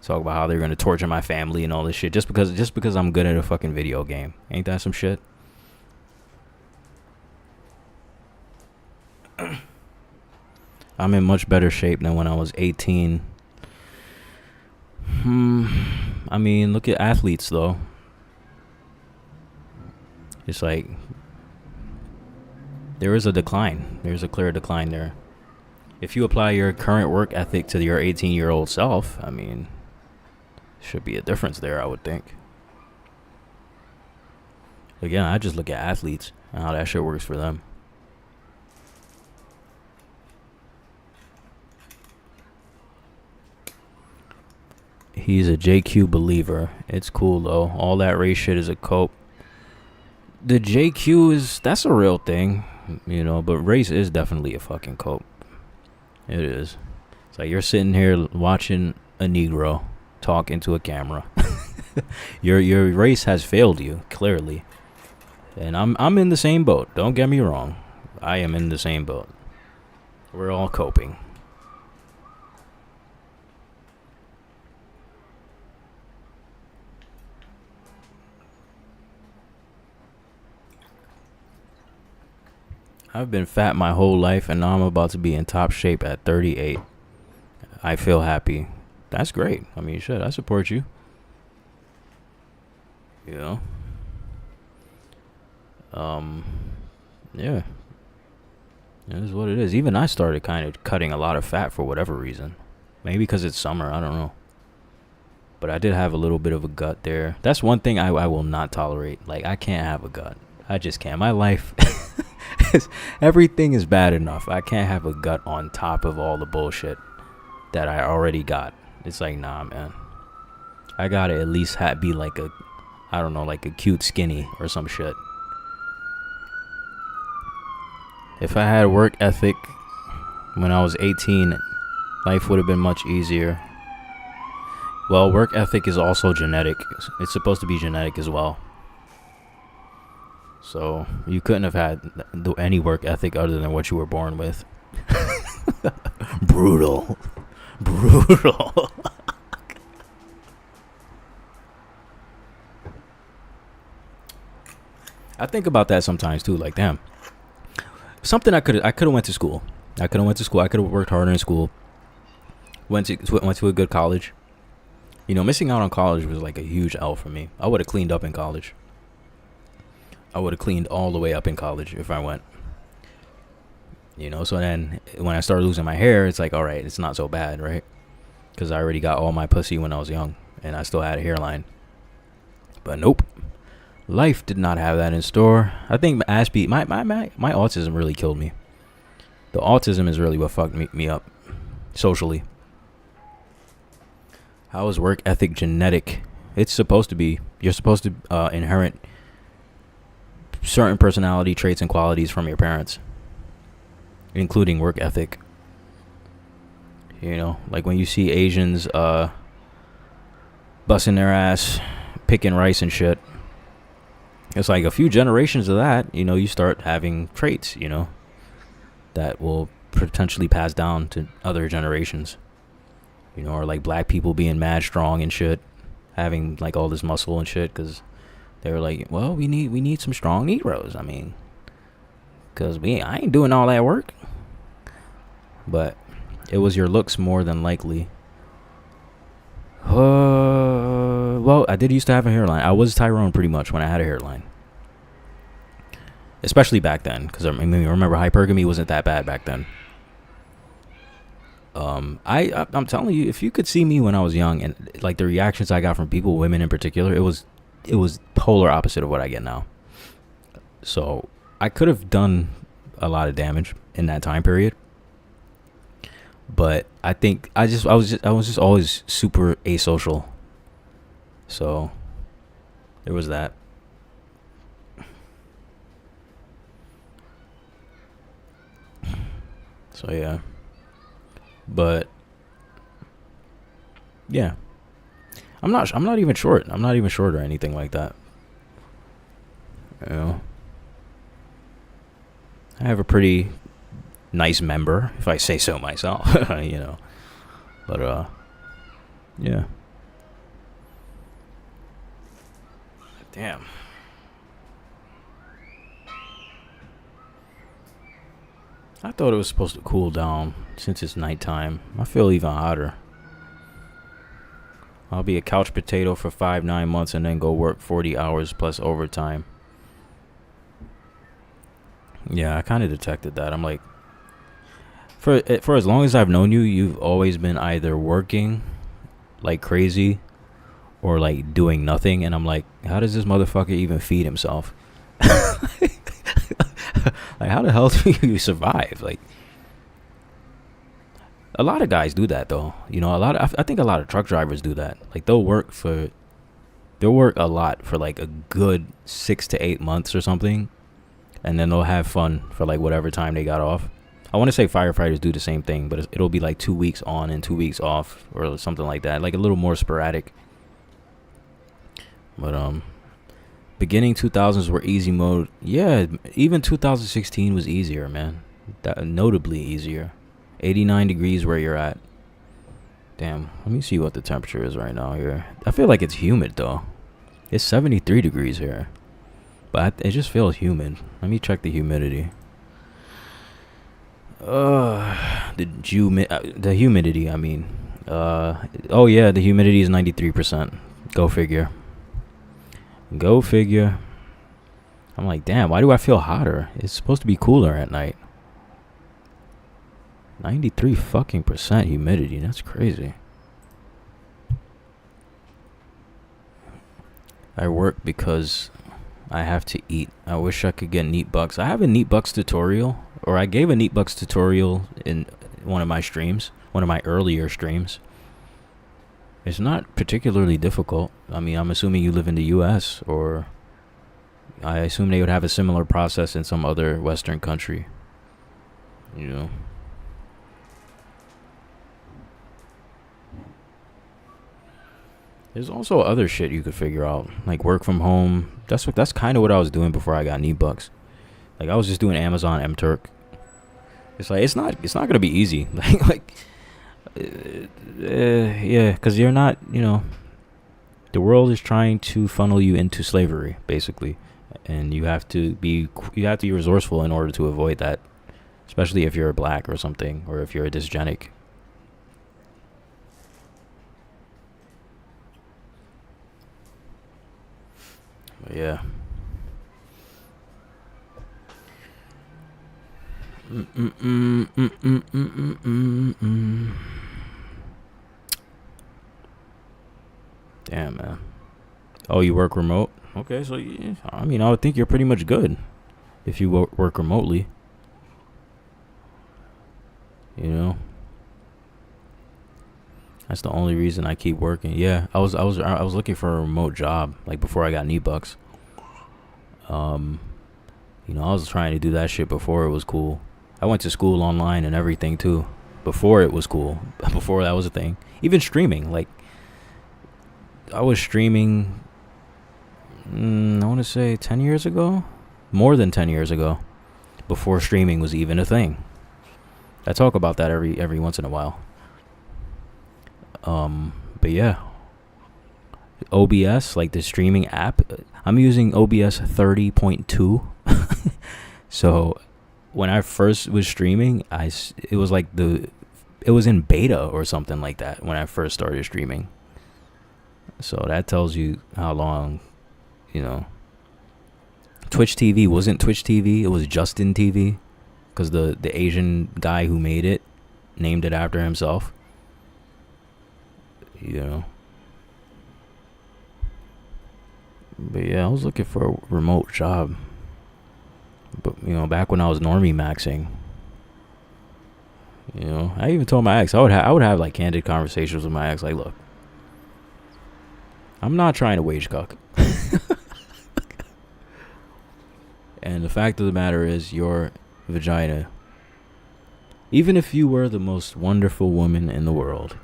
talk about how they're gonna torture my family and all this shit just because I'm good at a fucking video game. Ain't that some shit? I'm in much better shape than when I was 18. I mean, look at athletes though. It's like there is a decline. There's a clear decline there. If you apply your current work ethic to your 18-year-old self, I mean, should be a difference there, I would think. Again, I just look at athletes and how that shit works for them. He's a JQ believer. It's cool though. All that race shit is a cope. The JQ that's a real thing, you know, but race is definitely a fucking cope. It is. It's like you're sitting here watching a Negro talk into a camera. Your race has failed you, clearly. And I'm in the same boat. Don't get me wrong. I am in the same boat. We're all coping. I've been fat my whole life, and now I'm about to be in top shape at 38. I feel happy. That's great. I mean, shit, I support you. You know? Yeah. It is what it is. Even I started kind of cutting a lot of fat for whatever reason. Maybe because it's summer, I don't know. But I did have a little bit of a gut there. That's one thing I will not tolerate. Like, I can't have a gut. I just can't. My life, everything is bad enough. I can't have a gut on top of all the bullshit that I already got. It's like, nah, man. I gotta at least be like a, I don't know, like a cute skinny or some shit. If I had work ethic when I was 18, life would have been much easier. Well, work ethic is also genetic. It's supposed to be genetic as well. So you couldn't have had any work ethic other than what you were born with. Brutal. Brutal. I think about that sometimes too. Like, damn, something I could have went to school. I could have worked harder in school. Went to a good college. You know, missing out on college was like a huge L for me. I would have cleaned up in college. I would have cleaned all the way up in college if I went. You know, so then when I started losing my hair, it's like, all right, it's not so bad, right? Because I already got all my pussy when I was young, and I still had a hairline. But nope, life did not have that in store. I think my autism really killed me. The autism is really what fucked me up socially. How is work ethic genetic? It's supposed to be. You're supposed to inherit certain personality traits and qualities from your parents, including work ethic. You know, like when you see Asians busting their ass, picking rice and shit, it's like a few generations of that, you know, you start having traits, you know, that will potentially pass down to other generations. You know, or like black people being mad strong and shit, having like all this muscle and shit, because they were like, well, we need some strong Negroes. I mean, because I ain't doing all that work. But it was your looks more than likely. Well, I did used to have a hairline. I was Tyrone pretty much when I had a hairline. Especially back then, because I mean, remember, hypergamy wasn't that bad back then. I'm telling you, if you could see me when I was young and like the reactions I got from people, women in particular, it was polar opposite of what I get now. So I could have done a lot of damage in that time period, but I think I was just always super asocial. So there was that. So yeah. But yeah, I'm not even short. I'm not even short or anything like that. You know, I have a pretty nice member, if I say so myself. You know, but yeah. Damn. I thought it was supposed to cool down since it's nighttime. I feel even hotter. I'll be a couch potato for 5-9 months and then go work 40 hours plus overtime. Yeah, I kind of detected that. I'm like, for as long as I've known you, you've always been either working like crazy or like doing nothing. And I'm like, how does this motherfucker even feed himself? Like, how the hell do you survive? Like, a lot of guys do that though. You know, I think a lot of truck drivers do that. Like, they'll work a lot for like a good 6 to 8 months or something, and then they'll have fun for like whatever time they got off. I want to say firefighters do the same thing, but it'll be like 2 weeks on and 2 weeks off or something like that, like a little more sporadic. But beginning 2000s were easy mode. Yeah, even 2016 was easier, man. Notably easier. 89 degrees where you're at. Damn, let me see what the temperature is right now here. I feel like it's humid though. It's 73 degrees here, but it just feels humid. Let me check the humidity. The humidity. I mean, oh yeah, the humidity is 93%. Go figure. Go figure. I'm like, damn. Why do I feel hotter? It's supposed to be cooler at night. 93 fucking percent humidity. That's crazy. I work because I have to eat. I wish I could get NeatBucks. I have a NeatBucks tutorial, or I gave a NeatBucks tutorial in one of my streams, one of my earlier streams. It's not particularly difficult. I mean, I'm assuming you live in the US, or I assume they would have a similar process in some other Western country. You know. There's also other shit you could figure out, like work from home. That's kind of what I was doing before I got NeatBucks. Like I was just doing Amazon MTurk. It's like it's not gonna be easy. Yeah, because you're not, you know, the world is trying to funnel you into slavery basically, and you have to be resourceful in order to avoid that, especially if you're black or something, or if you're a dysgenic. But yeah. Damn, man. Oh, you work remote? Okay, so yeah, I mean, I would think you're pretty much good if you work remotely. You know, that's the only reason I keep working. Yeah, I was looking for a remote job like before I got NeatBucks. You know, I was trying to do that shit before it was cool. I went to school online and everything too, before it was cool. Before that was a thing. Even streaming, like I was streaming. I want to say 10 years ago, more than 10 years ago, before streaming was even a thing. I talk about that every once in a while. But yeah, OBS, like the streaming app, I'm using OBS 30.2. So when I first was streaming, it was in beta or something like that when I first started streaming. So that tells you how long, you know. Twitch TV wasn't Twitch TV, it was Justin TV, because the Asian guy who made it named it after himself. You know. But yeah, I was looking for a remote job. But, you know, back when I was normie maxing, you know, I even told my ex, I would have like candid conversations with my ex, like, look, I'm not trying to wage cuck. And the fact of the matter is, your vagina, even if you were the most wonderful woman in the world,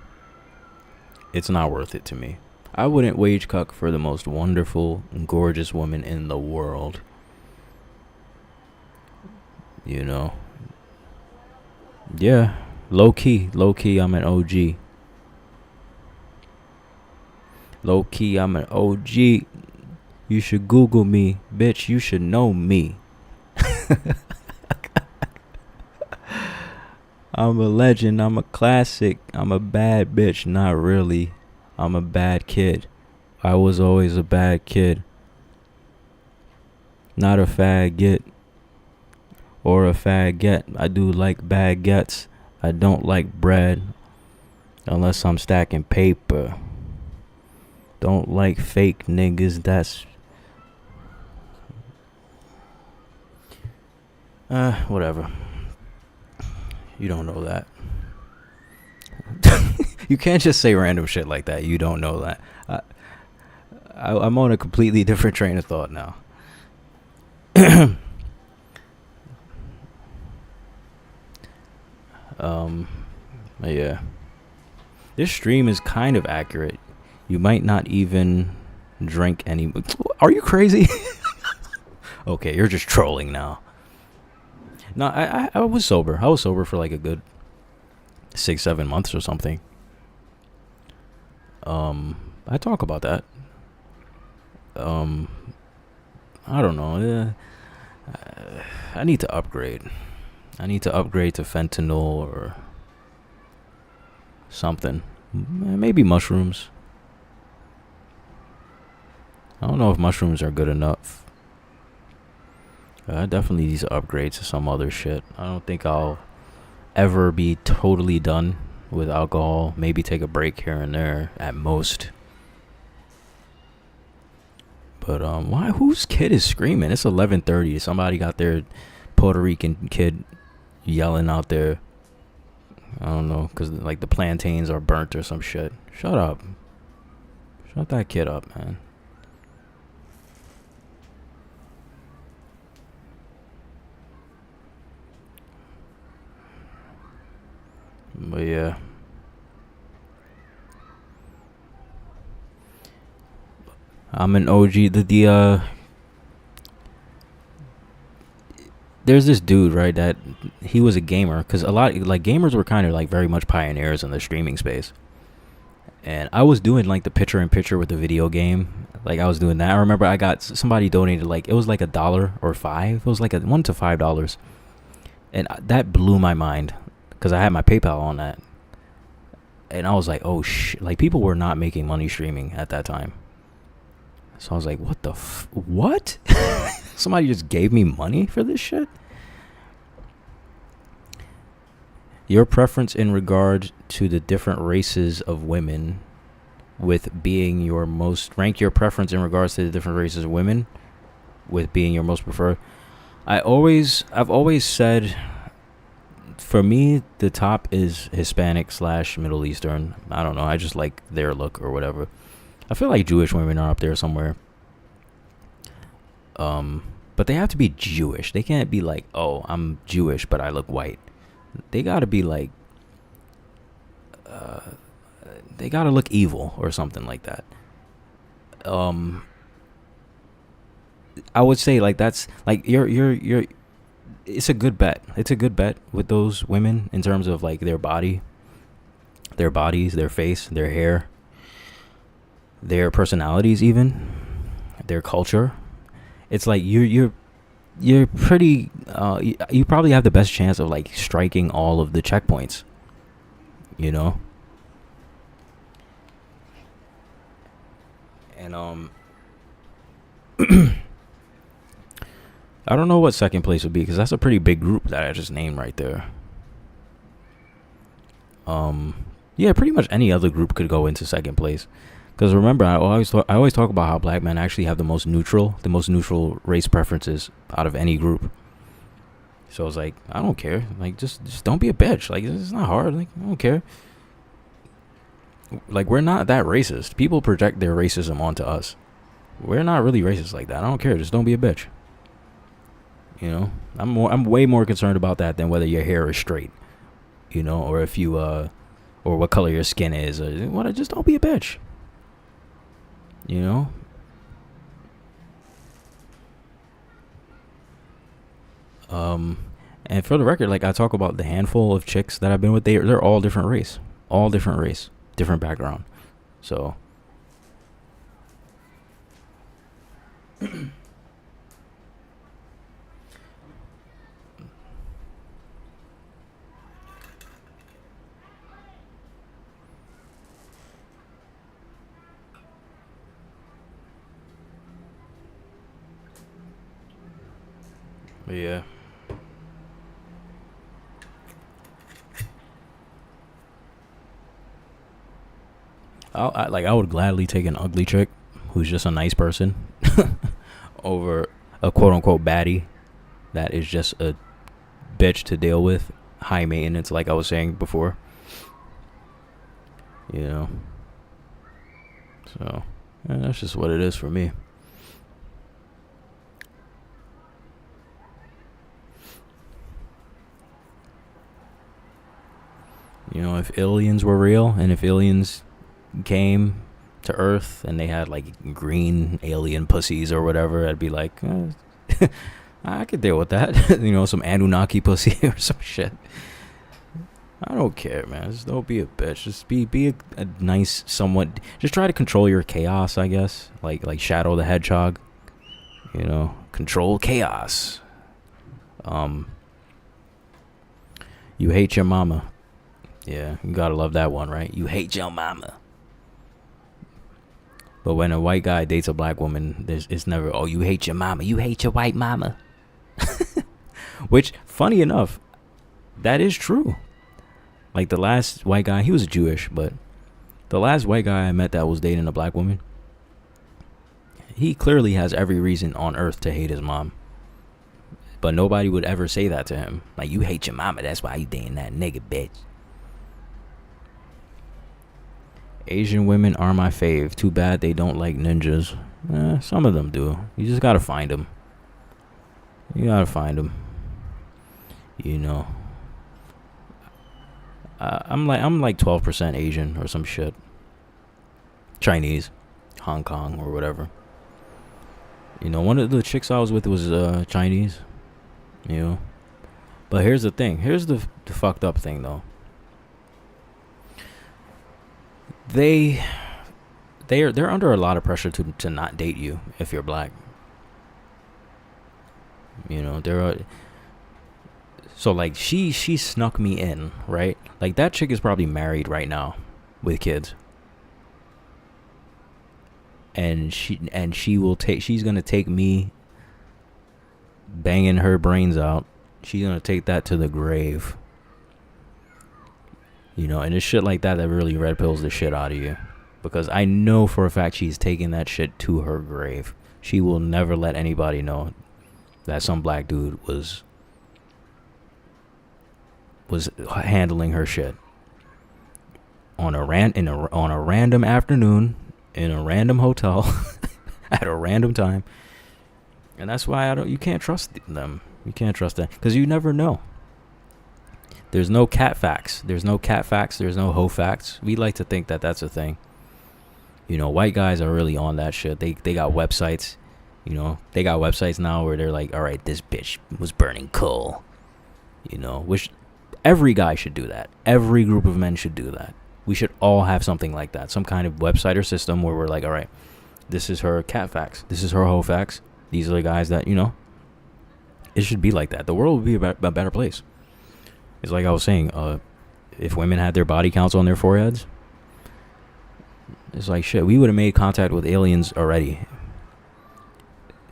it's not worth it to me. I wouldn't wage cuck for the most wonderful and gorgeous woman in the world. You know. Yeah. Low key, I'm an OG. Low key, I'm an OG. You should Google me. Bitch, you should know me. I'm a legend. I'm a classic. I'm a bad bitch. Not really. I'm a bad kid. I was always a bad kid. Not a faggot. Or a faggot. I do like baguettes. I don't like bread. Unless I'm stacking paper. Don't like fake niggas. That's... whatever. You don't know that. You can't just say random shit like that. You don't know that. I'm on a completely different train of thought now. Yeah. This stream is kind of accurate. You might not even drink any... Are you crazy? Okay, you're just trolling now. No, I was sober. I was sober for like a good 6-7 months or something. I talk about that. I don't know. I need to upgrade. I need to upgrade to fentanyl or something. Maybe mushrooms. I don't know if mushrooms are good enough. I definitely need to upgrade to some other shit. I don't think I'll ever be totally done with alcohol. Maybe take a break here and there at most. But why? Whose kid is screaming? It's 11:30. Somebody got their Puerto Rican kid yelling out there. I don't know, cause like the plantains are burnt or some shit. Shut up. Shut that kid up, man. But yeah. I'm an OG. There's this dude, right, that he was a gamer, because a lot, like, gamers were kind of like very much pioneers in the streaming space. And I was doing like the picture in picture with the video game. Like, I was doing that. I remember I got somebody donated, like, it was like $1 or $5. It was like $1 to $5. And that blew my mind, because I had my PayPal on that. And I was like, oh shit, like, people were not making money streaming at that time. So I was like, what the what? Somebody just gave me money for this shit? Your preference in regard to the different races of women with being your most... Rank your preference in regards to the different races of women with being your most preferred. I've always said, for me, the top is Hispanic / Middle Eastern. I don't know. I just like their look or whatever. I feel like Jewish women are up there somewhere. But they have to be Jewish. They can't be like, oh, I'm Jewish, but I look white. They gotta be like, they gotta look evil or something like that. I would say like that's like you're. It's a good bet. It's a good bet with those women in terms of like their bodies, their face, their hair, their personalities, even their culture. It's like you're pretty you probably have the best chance of like striking all of the checkpoints, you know. And I don't know what second place would be, because that's a pretty big group that I just named right there. Yeah, pretty much any other group could go into second place. Because remember, I always talk about how black men actually have the most neutral race preferences out of any group. So it's like, I don't care. Like, just don't be a bitch. Like, it's not hard. Like, I don't care. Like, we're not that racist. People project their racism onto us. We're not really racist like that. I don't care. Just don't be a bitch. You know, I'm way more concerned about that than whether your hair is straight, you know, or if you or what color your skin is, or what. Just don't be a bitch. You know. And for the record, like, I talk about the handful of chicks that I've been with, they're all different race, different background. So yeah. I would gladly take an ugly chick who's just a nice person over a quote unquote baddie that is just a bitch to deal with, high maintenance, like I was saying before. You know. So yeah, that's just what it is for me. You know, if aliens were real, and if aliens came to Earth and they had like green alien pussies or whatever, I'd be like, I could deal with that. You know, some Anunnaki pussy or some shit. I don't care, man. Just don't be a bitch. Just be a nice, somewhat. Just try to control your chaos, I guess. Like Shadow the Hedgehog. You know, control chaos. You hate your mama. Yeah, you gotta love that one, right? You hate your mama. But when a white guy dates a black woman, it's never, oh, you hate your mama. You hate your white mama. Which, funny enough, that is true. Like the last white guy, he was Jewish, but the last white guy I met that was dating a black woman, he clearly has every reason on earth to hate his mom. But nobody would ever say that to him. Like, you hate your mama, that's why you dating that nigga, bitch. Asian women are my fave. Too bad they don't like ninjas. Some of them do. You just gotta find them. You gotta find them. You know. I'm like 12% Asian or some shit. Chinese, Hong Kong or whatever. You know, one of the chicks I was with was Chinese. You know. But here's the thing. Here's the fucked up thing though. They're under a lot of pressure to not date you if you're black. You know, so like she snuck me in, right? Like that chick is probably married right now with kids. And she's gonna take me banging her brains out. She's gonna take that to the grave. You know, and it's shit like that really red pills the shit out of you. Because I know for a fact she's taking that shit to her grave. She will never let anybody know that some black dude was handling her shit. On a random afternoon, in a random hotel, at a random time. And that's why you can't trust them. You can't trust them. Because you never know. There's no cat facts. There's no cat facts. There's no hoe facts. We like to think that that's a thing. You know, white guys are really on that shit. They got websites. You know, they got websites now where they're like, all right, this bitch was burning coal. You know, which every guy should do that. Every group of men should do that. We should all have something like that. Some kind of website or system where we're like, all right, this is her cat facts. This is her hoe facts. These are the guys that, you know, it should be like that. The world would be a better place. It's like I was saying, if women had their body counts on their foreheads, it's like shit, we would have made contact with aliens already.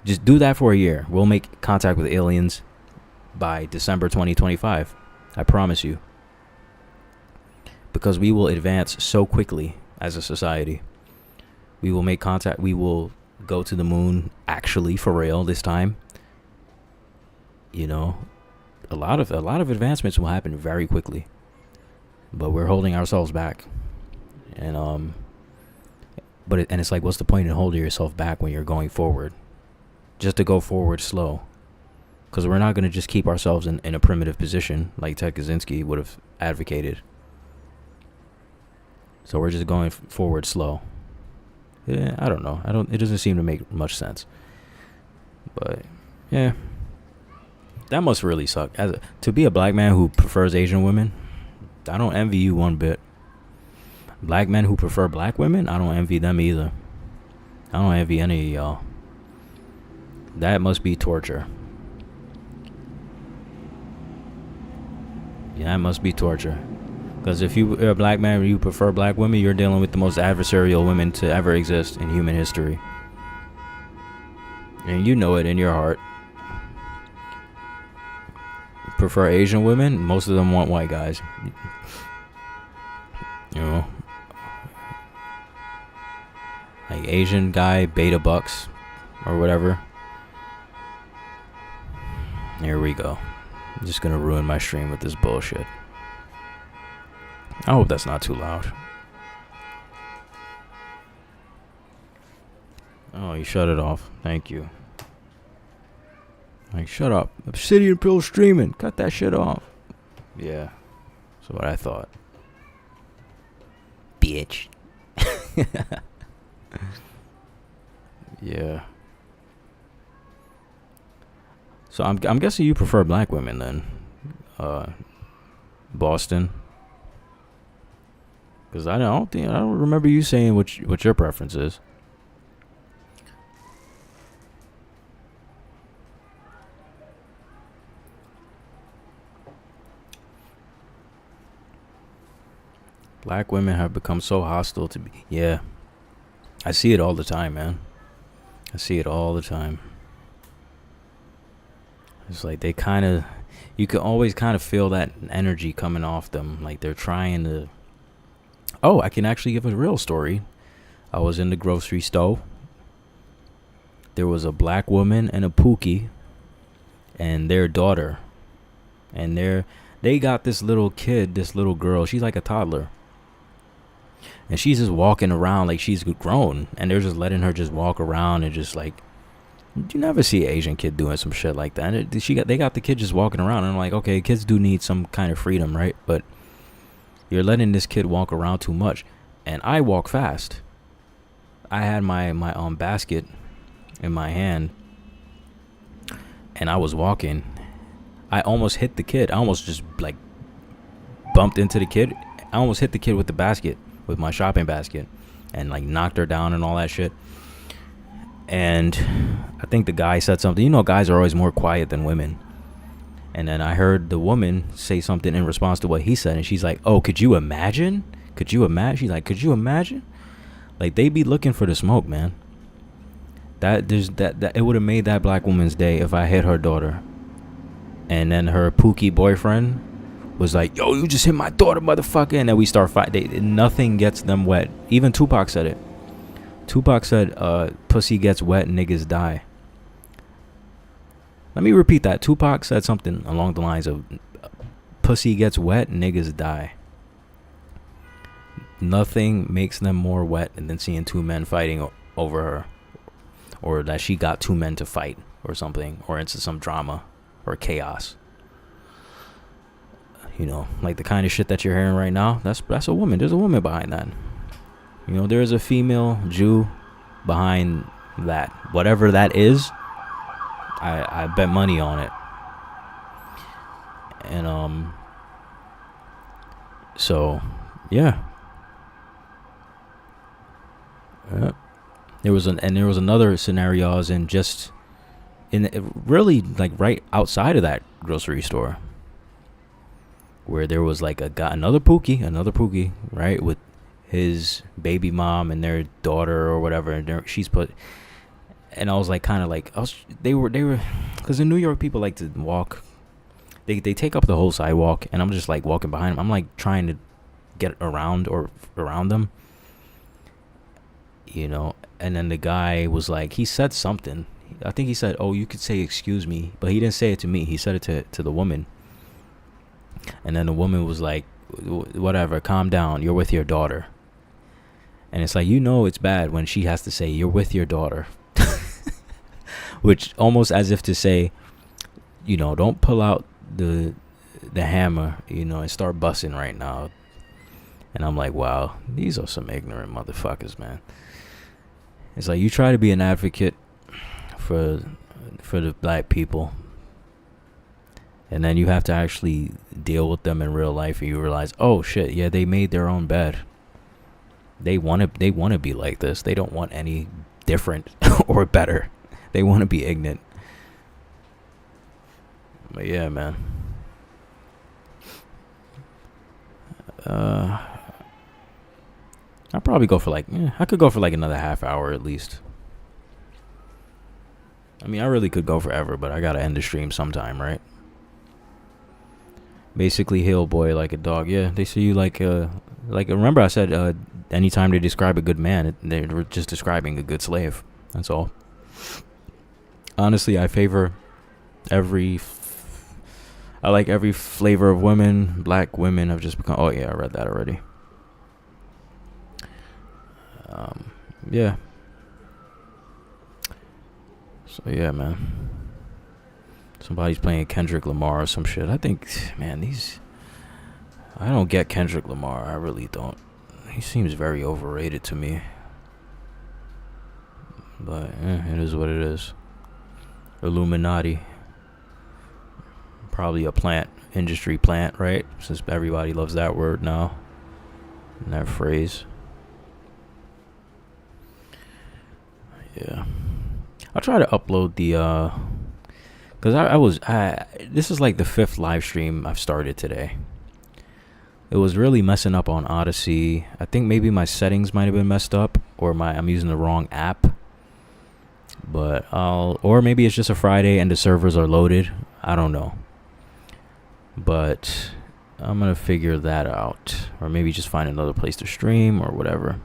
Just do that for a year. We'll make contact with aliens by December 2025. I promise you. Because we will advance so quickly as a society. We will make contact. We will go to the moon actually for real this time. You know, a lot of advancements will happen very quickly, but we're holding ourselves back. And it's like, what's the point in holding yourself back when you're going forward? Just to go forward slow, because we're not going to just keep ourselves in a primitive position like Ted Kaczynski would have advocated. So we're just going forward slow. Yeah, I don't know. It doesn't seem to make much sense. But yeah. That must really suck. To be a black man who prefers Asian women, I don't envy you one bit. Black men who prefer black women, I don't envy them either. I don't envy any of y'all. That must be torture. Yeah, that must be torture. Because if you're a black man and you prefer black women, you're dealing with the most adversarial women to ever exist in human history. And you know it in your heart. Prefer Asian women, most of them want white guys. You know, like Asian guy, beta bucks or whatever. Here we go. I'm just gonna ruin my stream with this bullshit. I hope that's not too loud. Oh, you shut it off. Thank you. Like, shut up. Obsidian Pill streaming. Cut that shit off. Yeah. That's what I thought. Bitch. Yeah. So I'm guessing you prefer black women then. Boston. Because I don't remember you saying what your preference is. Black women have become so hostile to me. Yeah. I see it all the time, man. I see it all the time. It's like they kind of, you can always kind of feel that energy coming off them. Like they're trying to. Oh, I can actually give a real story. I was in the grocery store. There was a black woman and a Pookie and their daughter. And they got this little kid, this little girl. She's like a toddler. And she's just walking around like she's grown. And they're just letting her just walk around and just like, you never see an Asian kid doing some shit like that. And they got the kid just walking around. And I'm like, okay, kids do need some kind of freedom, right? But you're letting this kid walk around too much. And I walk fast. I had my basket in my hand. And I was walking. I almost hit the kid. I almost just like bumped into the kid. I almost hit the kid with the basket, with my shopping basket, and like knocked her down and all that shit. And I think the guy said something. You know, guys are always more quiet than women. And then I heard the woman say something in response to what he said. And she's like, oh, could you imagine? Could you imagine? She's like, could you imagine? Like, they be looking for the smoke, man. That it would have made that black woman's day if I hit her daughter. And then her Pookie boyfriend was like, yo, you just hit my daughter, motherfucker. And then we start fighting. Nothing gets them wet. Even Tupac said it. Tupac said, pussy gets wet, niggas die. Let me repeat that. Tupac said something along the lines of, pussy gets wet, niggas die. Nothing makes them more wet than seeing two men fighting over her. Or that she got two men to fight or something. Or into some drama or chaos. You know, like the kind of shit that you're hearing right now. That's a woman. There's a woman behind that. You know, there's a female Jew behind that. Whatever that is, I bet money on it. And so yeah. There was another scenario I was in, just really like right outside of that grocery store, where there was like another Pookie, right, with his baby mom and their daughter or whatever, and and I was like, kind of like, they were, because in New York people like to walk, they take up the whole sidewalk, and I'm just like walking behind them. I'm like trying to get around them, you know. And then the guy was like, he said something. I think he said, oh, you could say excuse me, but he didn't say it to me. He said it to the woman. And then the woman was like, whatever, calm down, you're with your daughter. And it's like, you know, it's bad when she has to say you're with your daughter. Which almost as if to say, you know, don't pull out the hammer, you know, and start busting right now. And I'm like, wow, these are some ignorant motherfuckers, man. It's like, you try to be an advocate for the black people, and then you have to actually deal with them in real life, and you realize, oh shit, yeah, they made their own bed. They want to be like this. They don't want any different or better. They want to be ignorant. But yeah, man. I'll probably go for I could go for like another half hour at least. I mean, I really could go forever, but I gotta end the stream sometime, right? Basically, hail boy like a dog. Yeah, they see you like remember I said, anytime they describe a good man, they're just describing a good slave. That's all. Honestly, I like every flavor of women. Black women have just become, oh yeah, I read that already. Yeah. So yeah, man. Somebody's playing Kendrick Lamar or some shit. I think, man, I don't get Kendrick Lamar. I really don't. He seems very overrated to me. But it is what it is. Illuminati. Probably a industry plant, right? Since everybody loves that word now. And that phrase. Yeah. I'll try to upload the because this is like the 5th live stream I've started today. it was really messing up on Odyssey. I think maybe my settings might have been messed up, or I'm using the wrong app. But or maybe it's just a Friday and the servers are loaded. I don't know. But I'm gonna figure that out, or maybe just find another place to stream or whatever.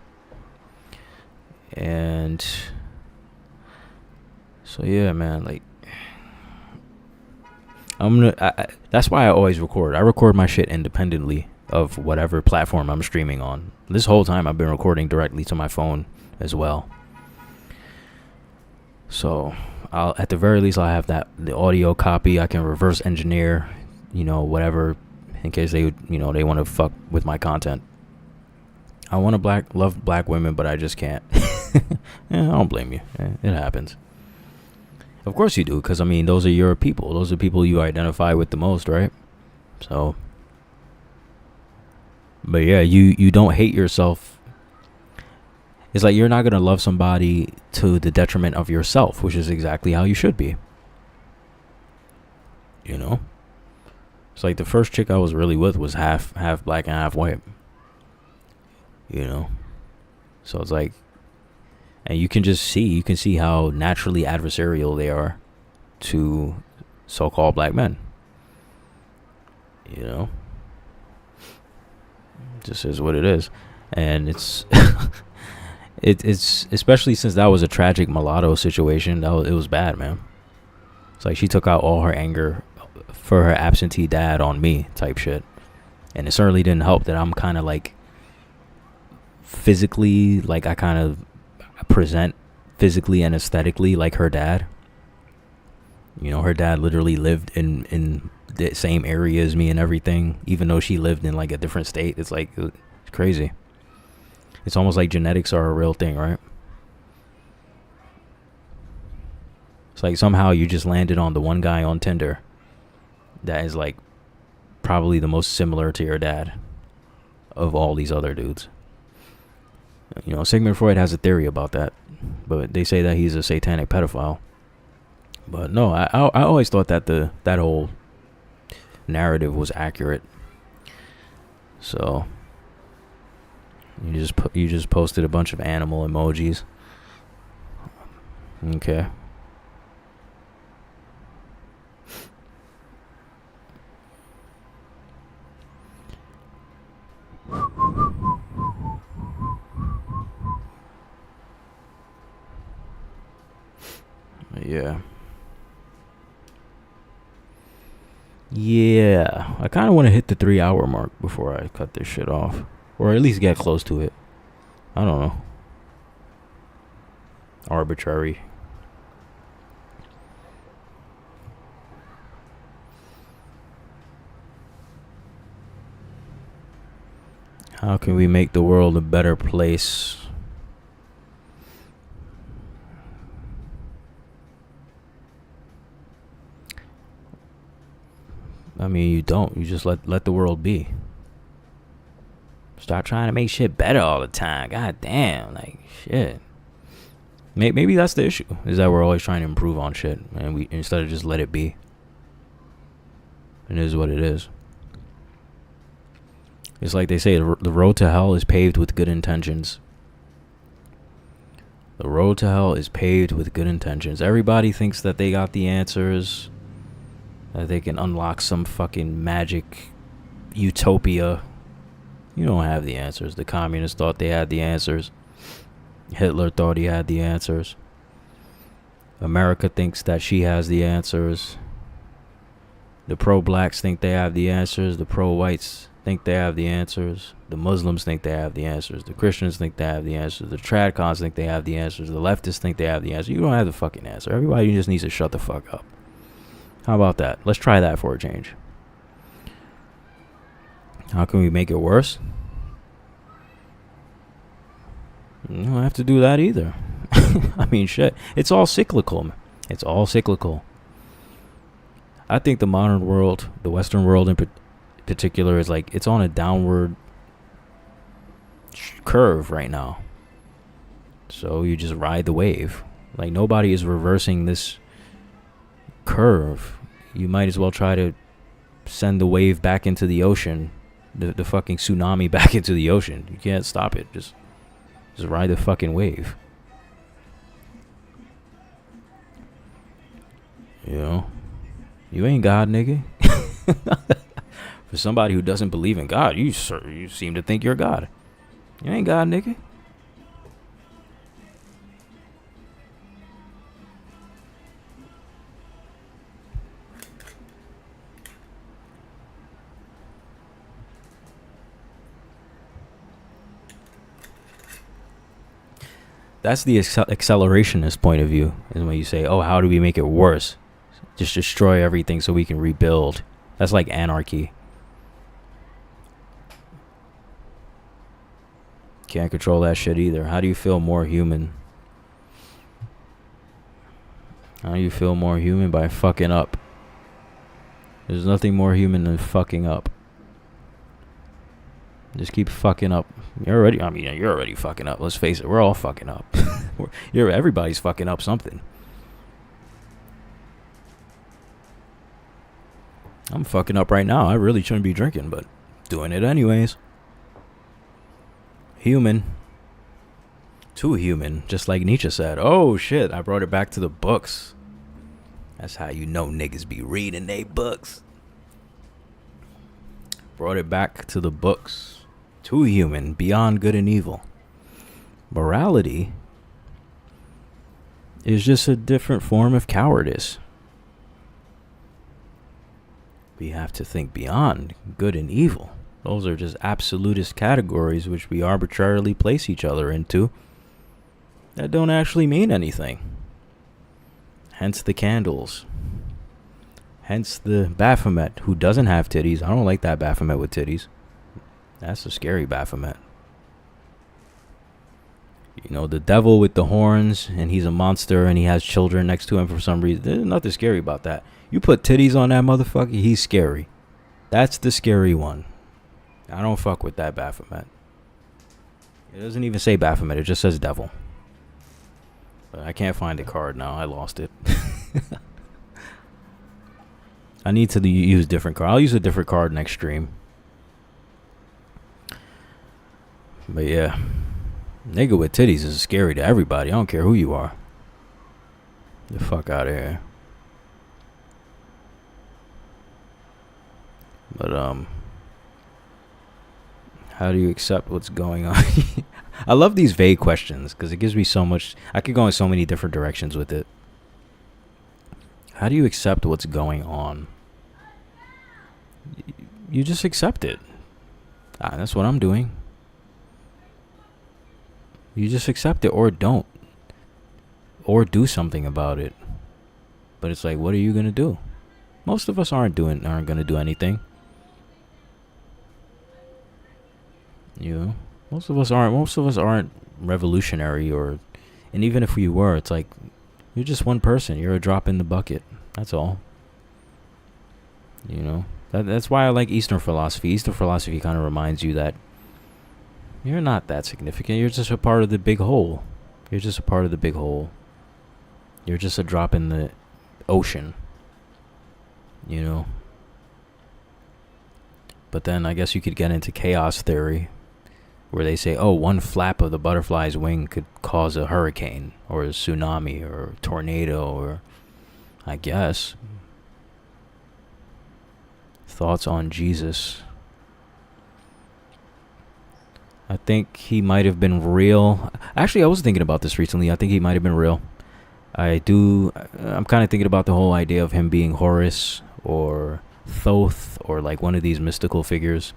And so yeah, man, like that's why I always record. I record my shit independently of whatever platform I'm streaming on. This whole time I've been recording directly to my phone as well. So at the very least, I'll have the audio copy. I can reverse engineer, whatever, in case they they want to fuck with my content. I want to love black women, but I just can't. I don't blame you. It happens. Of course you do, because those are your people. Those are people you identify with the most, right? So, but yeah, you don't hate yourself. It's like you're not gonna love somebody to the detriment of yourself, which is exactly how you should be. It's like the first chick I was really with was half black and half white. So it's like, and you can see how naturally adversarial they are to so-called black men. Just is what it is. And it's it's especially since that was a tragic mulatto situation. It was bad, man. It's like she took out all her anger for her absentee dad on me type shit. And it certainly didn't help that I'm kind of like physically, like I kind of present physically and aesthetically like her dad. Her dad literally lived in the same area as me and everything, even though she lived in like a different state. It's like, it's crazy. It's almost like genetics are a real thing, right? It's like somehow you just landed on the one guy on Tinder that is like probably the most similar to your dad of all these other dudes. Sigmund Freud has a theory about that, but they say that he's a satanic pedophile. But no, I always thought that that whole narrative was accurate. So you just posted a bunch of animal emojis. Okay. Yeah, I kind of want to hit the 3-hour mark before I cut this shit off, or at least get close to it. I don't know. Arbitrary. How can we make the world a better place? You don't. You just let the world be. Stop trying to make shit better all the time. God damn, like shit. Maybe that's the issue, is that we're always trying to improve on shit, and we instead of just let it be. It is what it is. It's like they say, the road to hell is paved with good intentions. The road to hell is paved with good intentions. Everybody thinks that they got the answers, that they can unlock some fucking magic utopia. You don't have the answers. The communists thought they had the answers. Hitler thought he had the answers. America thinks that she has the answers. The pro-blacks think they have the answers. The pro-whites think they have the answers. The Muslims think they have the answers. The Christians think they have the answers. The tradcons think they have the answers. The leftists think they have the answer. You don't have the fucking answer. Everybody just needs to shut the fuck up. How about that? Let's try that for a change. How can we make it worse? You don't have to do that either. Shit. It's all cyclical. It's all cyclical. I think the modern world, the Western world in particular, is like, it's on a downward curve right now. So you just ride the wave. Like, nobody is reversing this curve. You might as well try to send the wave back into the ocean the fucking tsunami back into the ocean. You can't stop it. Just ride the fucking wave. You know, you ain't God, nigga. For somebody who doesn't believe in God, you seem to think you're God. You ain't God, nigga. That's the accelerationist point of view, is when you say, oh, how do we make it worse? Just destroy everything so we can rebuild. That's like anarchy. Can't control that shit either. How do you feel more human? How do you feel more human? By fucking up. There's nothing more human than fucking up. Just keep fucking up. You're already fucking up. Let's face it, we're all fucking up. Everybody's fucking up something. I'm fucking up right now. I really shouldn't be drinking, but doing it anyways. Human. Too human, just like Nietzsche said. Oh shit, I brought it back to the books. That's how you know niggas be reading they books. Brought it back to the books. Too human, beyond good and evil. Morality is just a different form of cowardice. We have to think beyond good and evil. Those are just absolutist categories which we arbitrarily place each other into that don't actually mean anything. Hence the candles. Hence the Baphomet, who doesn't have titties. I don't like that Baphomet with titties. That's a scary Baphomet. You know, the devil with the horns, and he's a monster, and he has children next to him for some reason. There's nothing scary about that. You put titties on that motherfucker, he's scary. That's the scary one. I don't fuck with that Baphomet. It doesn't even say Baphomet, it just says devil. But I can't find the card now. I lost it. I need to use different card. I'll use a different card next stream. But yeah, nigga with titties is scary to everybody. I don't care who you are. The fuck out of here. But how do you accept what's going on? I love these vague questions because it gives me so much. I could go in so many different directions with it. How do you accept what's going on? You just accept it. That's what I'm doing. You just accept it, or don't, or do something about it. But it's like, what are you gonna do? Most of us aren't gonna do anything. You know, most of us aren't revolutionary, and even if we were, it's like, you're just one person. You're a drop in the bucket. That's all. You know, that's why I like Eastern philosophy. Eastern philosophy kind of reminds you that you're not that significant. You're just a part of the big whole. You're just a part of the big whole. You're just a drop in the ocean. You know. But then I guess you could get into chaos theory, where they say, oh, one flap of the butterfly's wing could cause a hurricane or a tsunami or a tornado, or I guess. Thoughts on Jesus? I think he might have been real. Actually, I was thinking about this recently. I think he might have been real. I'm kind of thinking about the whole idea of him being Horus or Thoth, or like one of these mystical figures.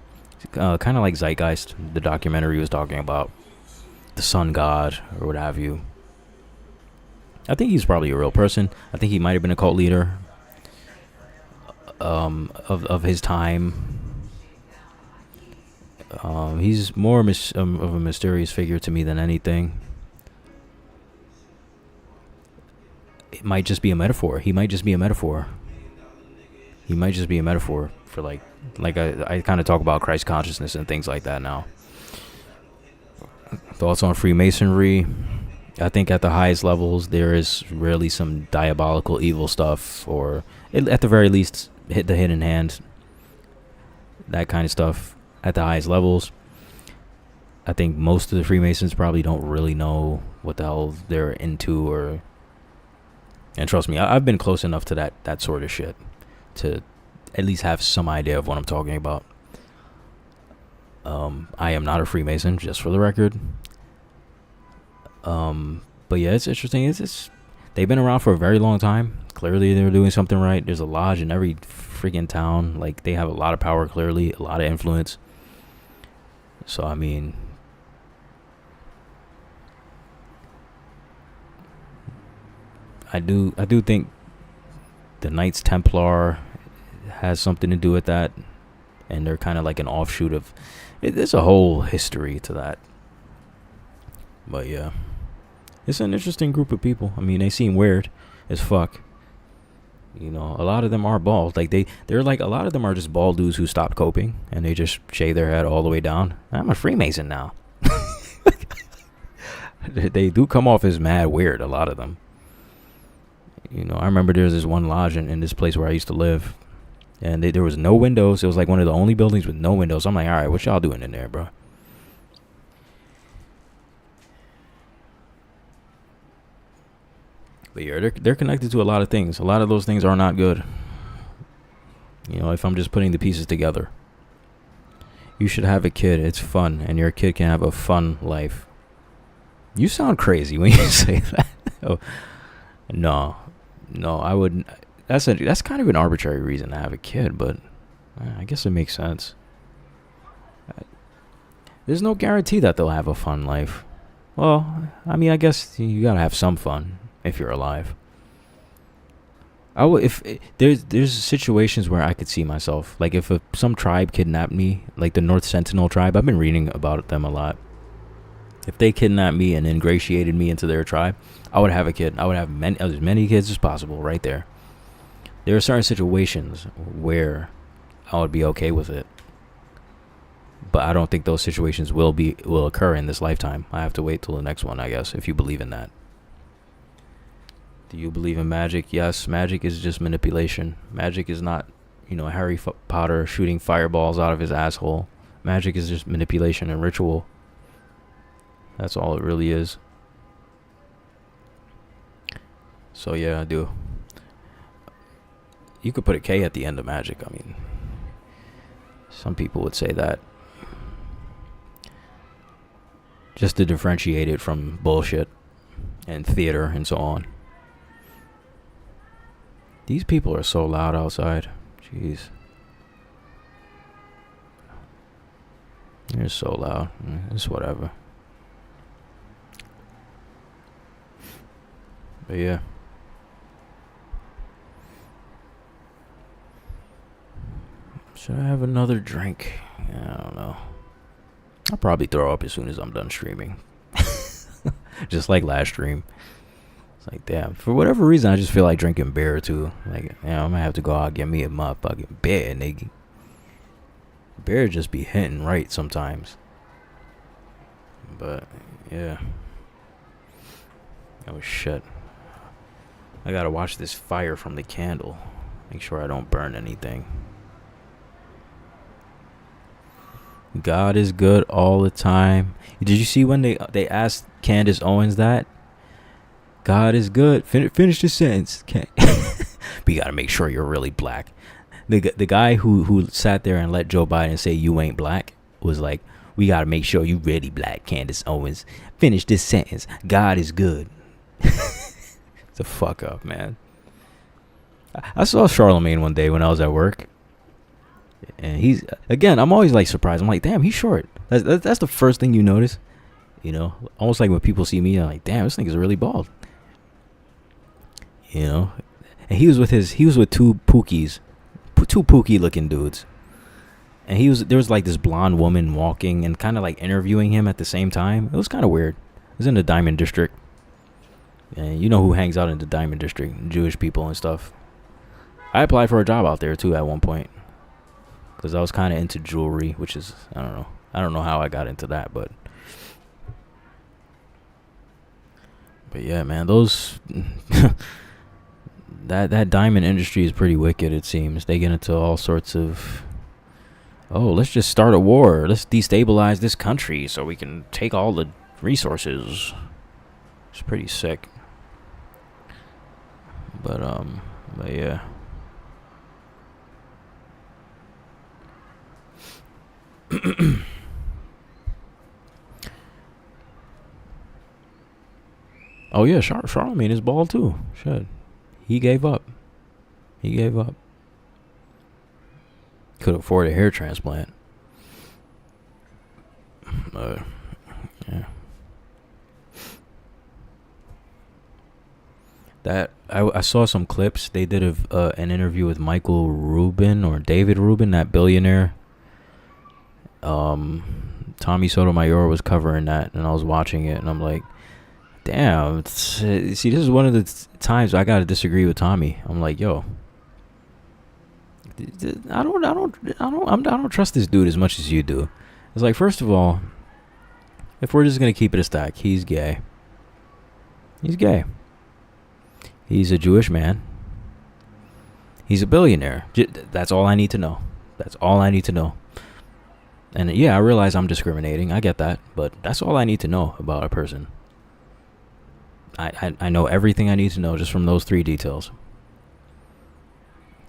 Kind of like Zeitgeist, the documentary was talking about the sun god or what have you. I think he's probably a real person. I think he might have been a cult leader of his time. He's more of a mysterious figure to me than anything. It might just be a metaphor. He might just be a metaphor. He might just be a metaphor for like I kind of talk about Christ consciousness and things like that now. Thoughts on Freemasonry? I think at the highest levels there is really some diabolical evil stuff, or at the very least hit the hidden hand, that kind of stuff. at the highest levels. I think most of the Freemasons probably don't really know what the hell they're into, and trust me, I've been close enough to that sort of shit to at least have some idea of what I'm talking about. I am not a Freemason, just for the record. But yeah, it's interesting. It's they've been around for a very long time. Clearly, they're doing something right. There's a lodge in every freaking town. Like, they have a lot of power, clearly, a lot of influence. So, I mean, I do think the Knights Templar has something to do with that, and they're kind of like an offshoot of it. There's a whole history to that. But yeah, it's an interesting group of people. I mean, they seem weird as fuck. You know, a lot of them are bald. Like, they're like, a lot of them are just bald dudes who stopped coping and they just shave their head all the way down. I'm a Freemason now. They do come off as mad weird, a lot of them. You know, I remember there's this one lodge in this place where I used to live, and there was no windows. It was like one of the only buildings with no windows. I'm like, all right, what y'all doing in there, bro? But yeah, they're connected to a lot of things. A lot of those things are not good. You know, if I'm just putting the pieces together. You should have a kid. It's fun, and your kid can have a fun life. You sound crazy when you say that. Oh, no, I wouldn't. That's kind of an arbitrary reason to have a kid, but I guess it makes sense. There's no guarantee that they'll have a fun life. Well, I mean, I guess you gotta have some fun if you're alive. I would, if there's situations where I could see myself, like if some tribe kidnapped me, like the North Sentinel tribe. I've been reading about them a lot. If they kidnapped me and ingratiated me into their tribe, I would have a kid. I would have as many kids as possible right there. There are certain situations where I would be okay with it, but I don't think those situations will occur in this lifetime. I have to wait till the next one, I guess, if you believe in that. Do you believe in magic? Yes, magic is just manipulation. Magic is not, Harry Potter shooting fireballs out of his asshole. Magic is just manipulation and ritual. That's all it really is. So yeah, I do. You could put a K at the end of magic. I mean, some people would say that, just to differentiate it from bullshit and theater and so on. These people are so loud outside. Jeez. They're so loud. It's whatever. But yeah. Should I have another drink? I don't know. I'll probably throw up as soon as I'm done streaming. Just like last stream. It's like, damn. For whatever reason, I just feel like drinking beer too. Like, I'm gonna have to go out and get me a motherfucking beer, nigga. Beer just be hitting right sometimes. But, yeah. Oh, shit. I gotta watch this fire from the candle. Make sure I don't burn anything. God is good all the time. Did you see when they asked Candace Owens that? God is good. Finish the sentence. But you gotta make sure you're really black. The guy who sat there and let Joe Biden say you ain't black was like, we gotta make sure you really black, Candace Owens. Finish this sentence. God is good. The fuck up, man. I saw Charlemagne one day when I was at work. And he's, again, I'm always like surprised. I'm like, damn, he's short. That's the first thing you notice. Almost like when people see me, I'm like, damn, this nigga's really bald. And he was with two Pookies, two Pookie looking dudes. And there was like this blonde woman walking and kind of like interviewing him at the same time. It was kind of weird. It was in the Diamond District. And you know who hangs out in the Diamond District? Jewish people and stuff. I applied for a job out there too at one point. Because I was kind of into jewelry, which is, I don't know. I don't know how I got into that, but yeah, man, those that diamond industry is pretty wicked, it seems. They get into all sorts of oh, let's just start a war. Let's destabilize this country so we can take all the resources. It's pretty sick. But yeah. Oh yeah, Charlemagne is bald too. Shit. He gave up. Could afford a hair transplant. Yeah. That I saw some clips. They did an interview with Michael Rubin or David Rubin, that billionaire. Tommy Sotomayor was covering that, and I was watching it, and I'm like, damn. See, this is one of the times I gotta disagree with Tommy. I'm like, yo, I don't trust this dude as much as you do. It's like, first of all, if we're just gonna keep it a stack, he's gay. He's gay. He's a Jewish man. He's a billionaire. That's all I need to know. That's all I need to know. And yeah, I realize I'm discriminating. I get that. But that's all I need to know about a person. I know everything I need to know just from those 3 details.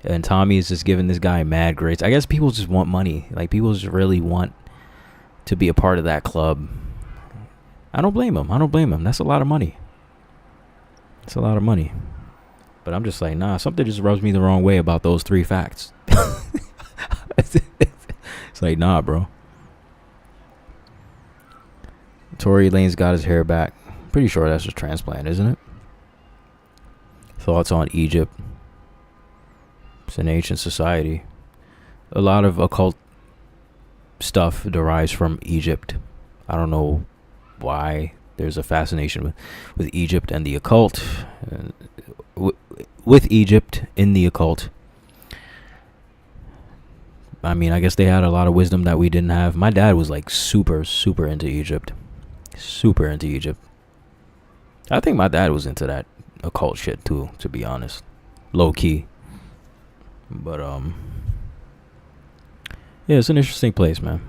And Tommy is just giving this guy mad grades. I guess people just want money. Like, people just really want to be a part of that club. I don't blame him. That's a lot of money. It's a lot of money. But I'm just like, nah, something just rubs me the wrong way about those 3 facts. It's like, nah, bro. Tory Lanez got his hair back. Pretty sure that's a transplant, isn't it? Thoughts on Egypt? It's an ancient society. A lot of occult stuff derives from Egypt. I don't know why there's a fascination with Egypt and the occult. With Egypt in the occult. I mean, I guess they had a lot of wisdom that we didn't have. My dad was like super into Egypt. Super into Egypt. I think my dad was into that occult shit too, to be honest. Low key. But yeah, it's an interesting place, man.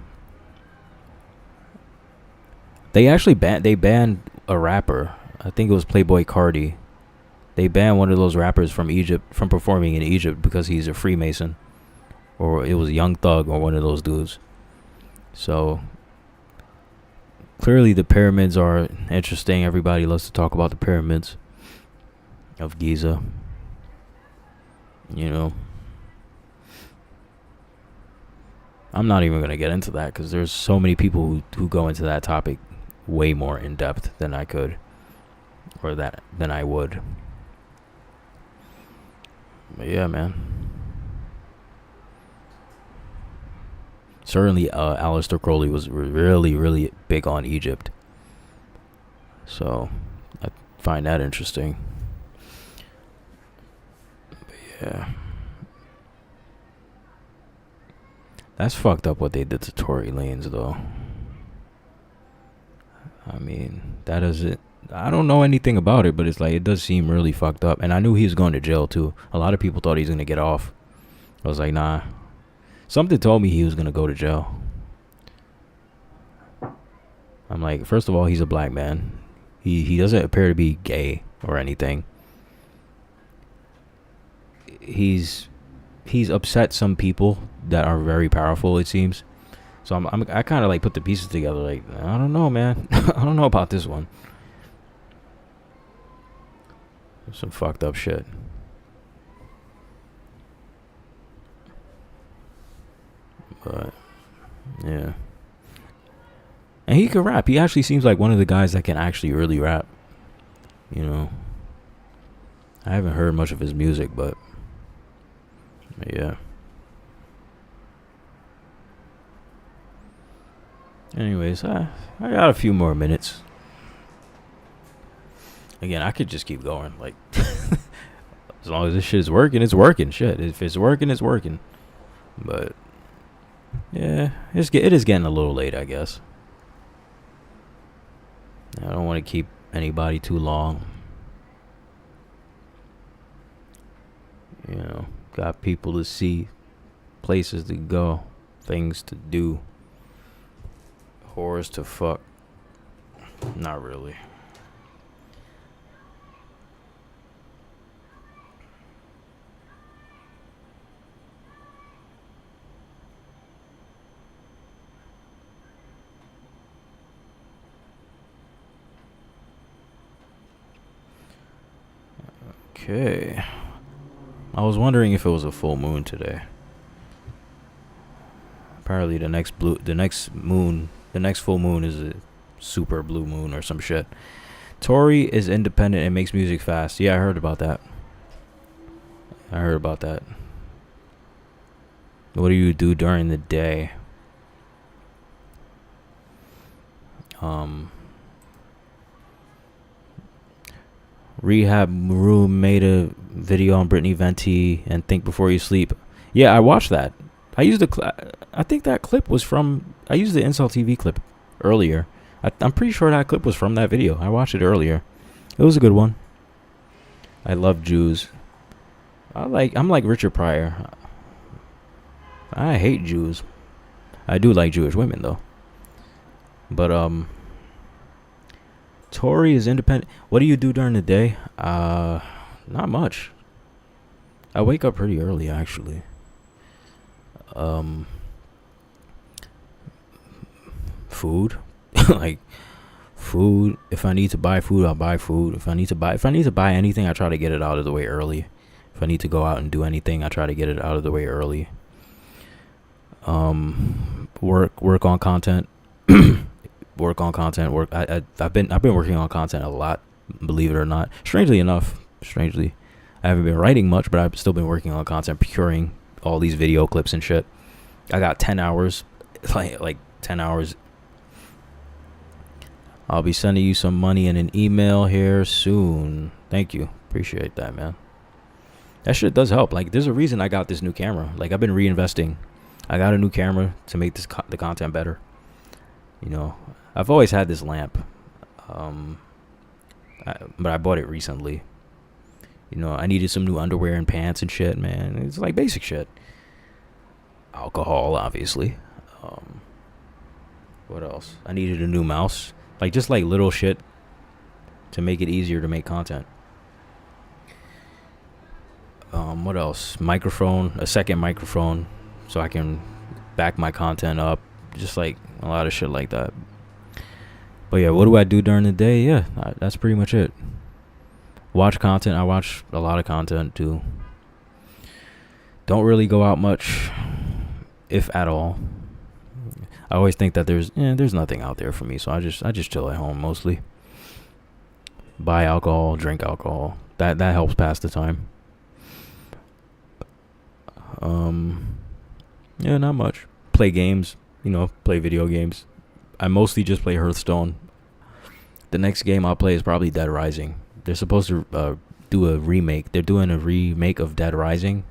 They actually banned a rapper. I think it was Playboi Carti. They banned one of those rappers from Egypt from performing in Egypt because he's a Freemason. Or it was Young Thug or one of those dudes. So clearly the pyramids are interesting. Everybody loves to talk about the pyramids of Giza. You know. I'm not even going to get into that because there's so many people who go into that topic way more in depth than I could. Or than I would. But yeah, man. Certainly, Aleister Crowley was really big on Egypt. So, I find that interesting. But yeah. That's fucked up what they did to Tory Lanez, though. I mean, that doesn't... I don't know anything about it, but it's like, it does seem really fucked up. And I knew he was going to jail, too. A lot of people thought he was going to get off. I was like, nah. Something told me he was going to go to jail. I'm like, first of all, he's a black man. He doesn't appear to be gay or anything. He's upset some people that are very powerful, it seems. So I kind of like put the pieces together. Like, I don't know, man. I don't know about this one. Some fucked up shit. But yeah, and he can rap. He actually seems like one of the guys that can actually really rap. You know, I haven't heard much of his music, but yeah. Anyways, I got a few more minutes. Again, I could just keep going. Like, as long as this shit is working, it's working. Shit, if it's working, it's working. But yeah, it is getting a little late, I guess. I don't want to keep anybody too long. You know, got people to see, places to go. things to do. Whores to fuck. Not really. Okay. I was wondering if it was a full moon today. Apparently the next full moon is a super blue moon or some shit. Tori is independent and makes music fast. Yeah, I heard about that. What do you do during the day? Rehab Room made a video on Brittany Venti and Think Before You Sleep. Yeah, I watched that. I think that clip was from. I used the Incel TV clip earlier. I'm pretty sure that clip was from that video. I watched it earlier. It was a good one. I love Jews. I'm like Richard Pryor. I hate Jews. I do like Jewish women though. But Tori is independent. What do you do during the day? Not much. I wake up pretty early actually. Food. Like food. If I need to buy food, I'll buy food. If I need to buy anything, I try to get it out of the way early. If I need to go out and do anything, I try to get it out of the way early. Work on content. I've been working on content a lot, believe it or not. Strangely, I haven't been writing much, but I've still been working on content, procuring all these video clips and shit. I got 10 hours, like 10 hours. I'll be sending you some money in an email here soon. Thank you. Appreciate that, man. That shit does help. Like, there's a reason I got this new camera. Like, I've been reinvesting. I got a new camera to make the content better. You know, I've always had this lamp, but I bought it recently. You know, I needed some new underwear and pants and shit, man. It's like basic shit. Alcohol, obviously. What else? I needed a new mouse. Like, just like little shit to make it easier to make content. What else? A second microphone, so I can back my content up. Just like a lot of shit like that. But yeah, what do I do during the day? Yeah, that's pretty much it. Watch content. I watch a lot of content too. Don't really go out much, if at all. I always think that there's nothing out there for me, so I just chill at home mostly. Buy alcohol, drink alcohol. That helps pass the time. Yeah, not much. Play games. You know, play video games. I mostly just play Hearthstone. The next game I'll play is probably Dead Rising. They're supposed to do a remake. They're doing a remake of Dead Rising,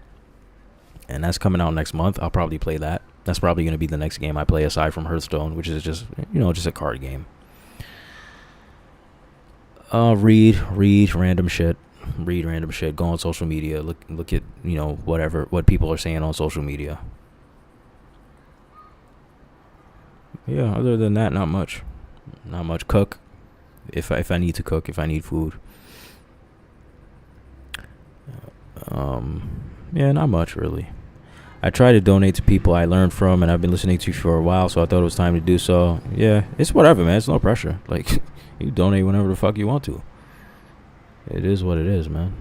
and that's coming out next month. I'll probably play that. That's probably going to be the next game I play aside from Hearthstone, which is just a card game. Read random shit. Go on social media. Look at what people are saying on social media. Yeah, other than that, not much. Cook if I need to cook, if I need food. Yeah, not much really. I try to donate to people I learned from and I've been listening to for a while, so I thought it was time to do so. Yeah, it's whatever, man. It's no pressure. Like, you donate whenever the fuck you want to. It is what it is, man.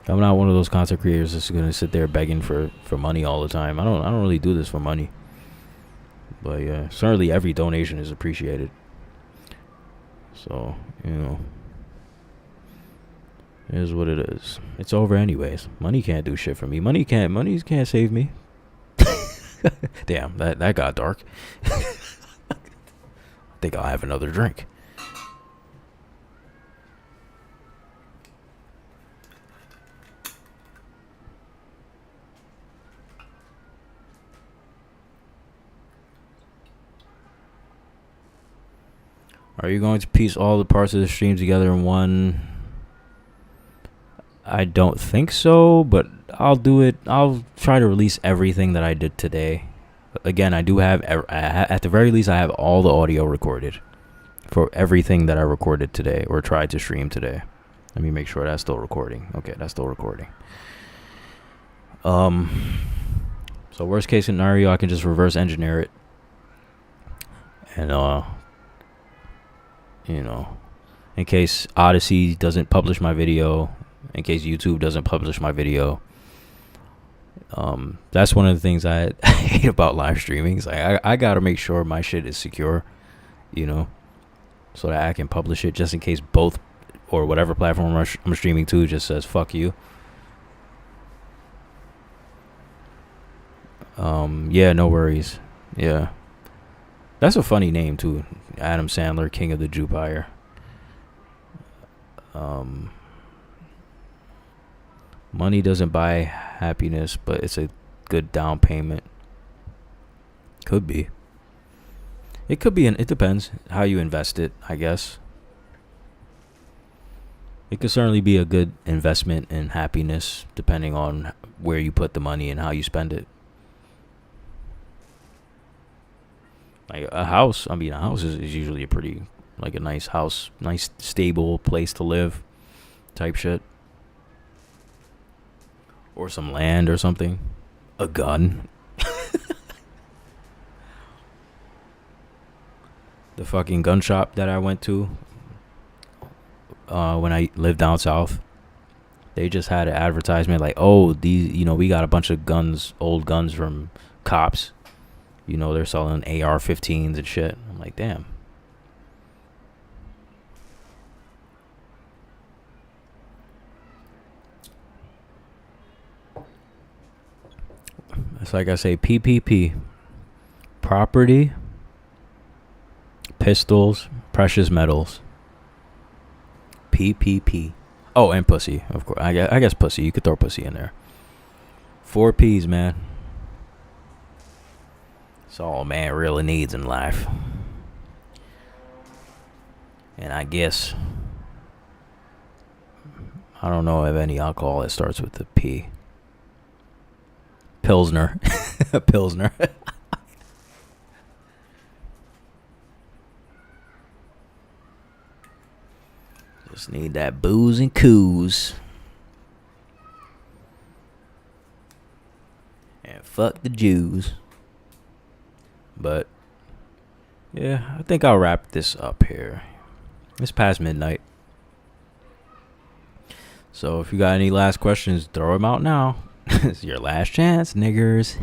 I'm not one of those content creators that's gonna sit there begging for money all the time. I don't really do this for money. But yeah, certainly every donation is appreciated. So, it is what it is. It's over anyways. Money can't do shit for me. Money can't save me. Damn, that got dark. I think I'll have another drink. Are you going to piece all the parts of the stream together in one? I don't think so, but I'll do it. I'll try to release everything that I did today. Again, I do have, at the very least, I have all the audio recorded for everything that I recorded today or tried to stream today. Let me make sure that's still recording. Okay, that's still recording. So worst case scenario, I can just reverse engineer it. And, you know, in case Odyssey doesn't publish my video, in case YouTube doesn't publish my video. That's one of the things I hate about live streaming. Is I gotta make sure my shit is secure, you know, so that I can publish it just in case both or whatever platform I'm streaming to just says fuck you. Yeah, no worries. Yeah, that's a funny name too, Adam Sandler, King of the Jupire. Money doesn't buy happiness, but it's a good down payment. Could be. It could be. It depends how you invest it, I guess. It could certainly be a good investment in happiness, depending on where you put the money and how you spend it. Like a house. I mean, a house is usually a pretty, like a nice house, nice stable place to live type shit. Or some land or something. A gun. The fucking gun shop that I went to when I lived down south, they just had an advertisement like, oh, these, you know, we got a bunch of guns, old guns from cops. You know, they're selling AR-15s and shit. I'm like, damn. It's like I say, PPP. Property, pistols, precious metals. PPP. Oh, and pussy, of course. I guess pussy. You could throw pussy in there. 4 P's, man. That's all a man really needs in life. And I guess I don't know of any alcohol that starts with the P. Pilsner. Pilsner. Just need that booze and coos. And fuck the Jews. But yeah, I think I'll wrap this up here. It's past midnight. So if you got any last questions, throw them out now. It's your last chance, niggers.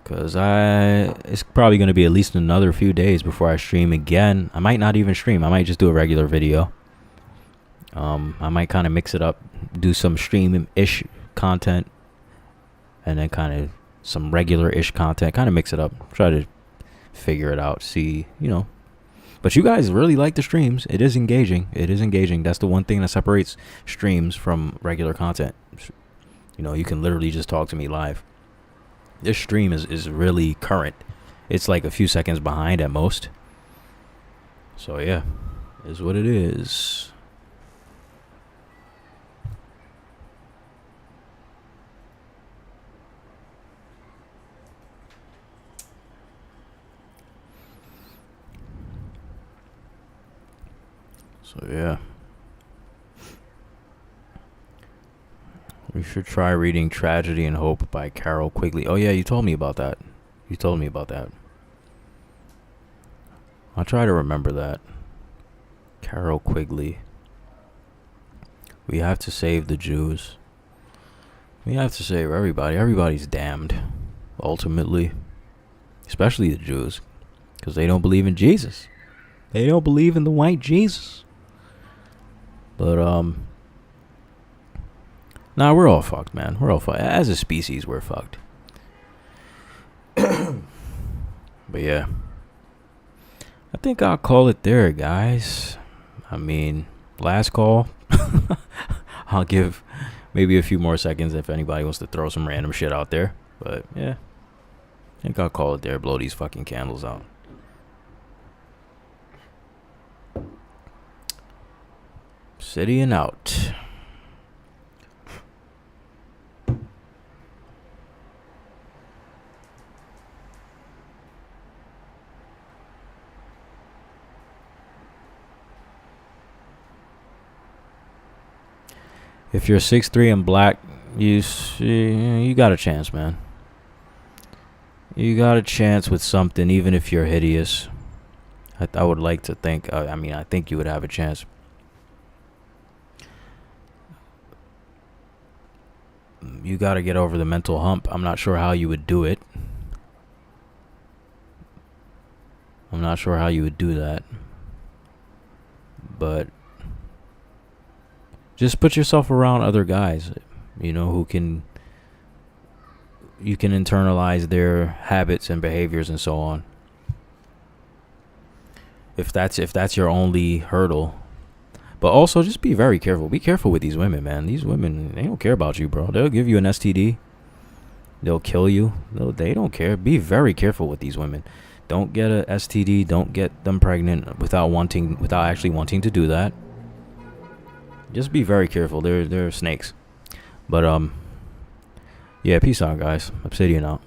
Cause it's probably gonna be at least another few days before I stream again. I might not even stream. I might just do a regular video. I might kind of mix it up, do some stream-ish content, and then kind of some regular-ish content. Kind of mix it up. Try to figure it out. See, you know. But you guys really like the streams. It is engaging. It is engaging. That's the one thing that separates streams from regular content. You know, you can literally just talk to me live. This stream is really current. It's like a few seconds behind at most. So yeah, is what it is. So yeah, we should try reading Tragedy and Hope by Carol Quigley. Oh yeah, you told me about that. I'll try to remember that. Carol Quigley. We have to save the Jews. We have to save everybody. Everybody's damned, ultimately. Especially the Jews, because they don't believe in Jesus. They don't believe in the white Jesus. But nah, we're all fucked, man. We're all fucked. As a species, we're fucked. But yeah, I think I'll call it there, guys. I mean, last call. I'll give maybe a few more seconds if anybody wants to throw some random shit out there. But yeah, I think I'll call it there. Blow these fucking candles out. Obsidian out. If you're 6'3" and black, you got a chance, man. You got a chance with something, even if you're hideous. I would like to think. I think you would have a chance. You got to get over the mental hump. I'm not sure how you would do it. I'm not sure how you would do that. But just put yourself around other guys, you know, who you can internalize their habits and behaviors and so on. If that's your only hurdle. But also just be very careful. Be careful with these women, man. These women, they don't care about you, bro. They'll give you an STD. They'll kill you. They don't care. Be very careful with these women. Don't get a STD. Don't get them pregnant without actually wanting to do that. Just be very careful. They're snakes. But yeah, peace out, guys. Obsidian out.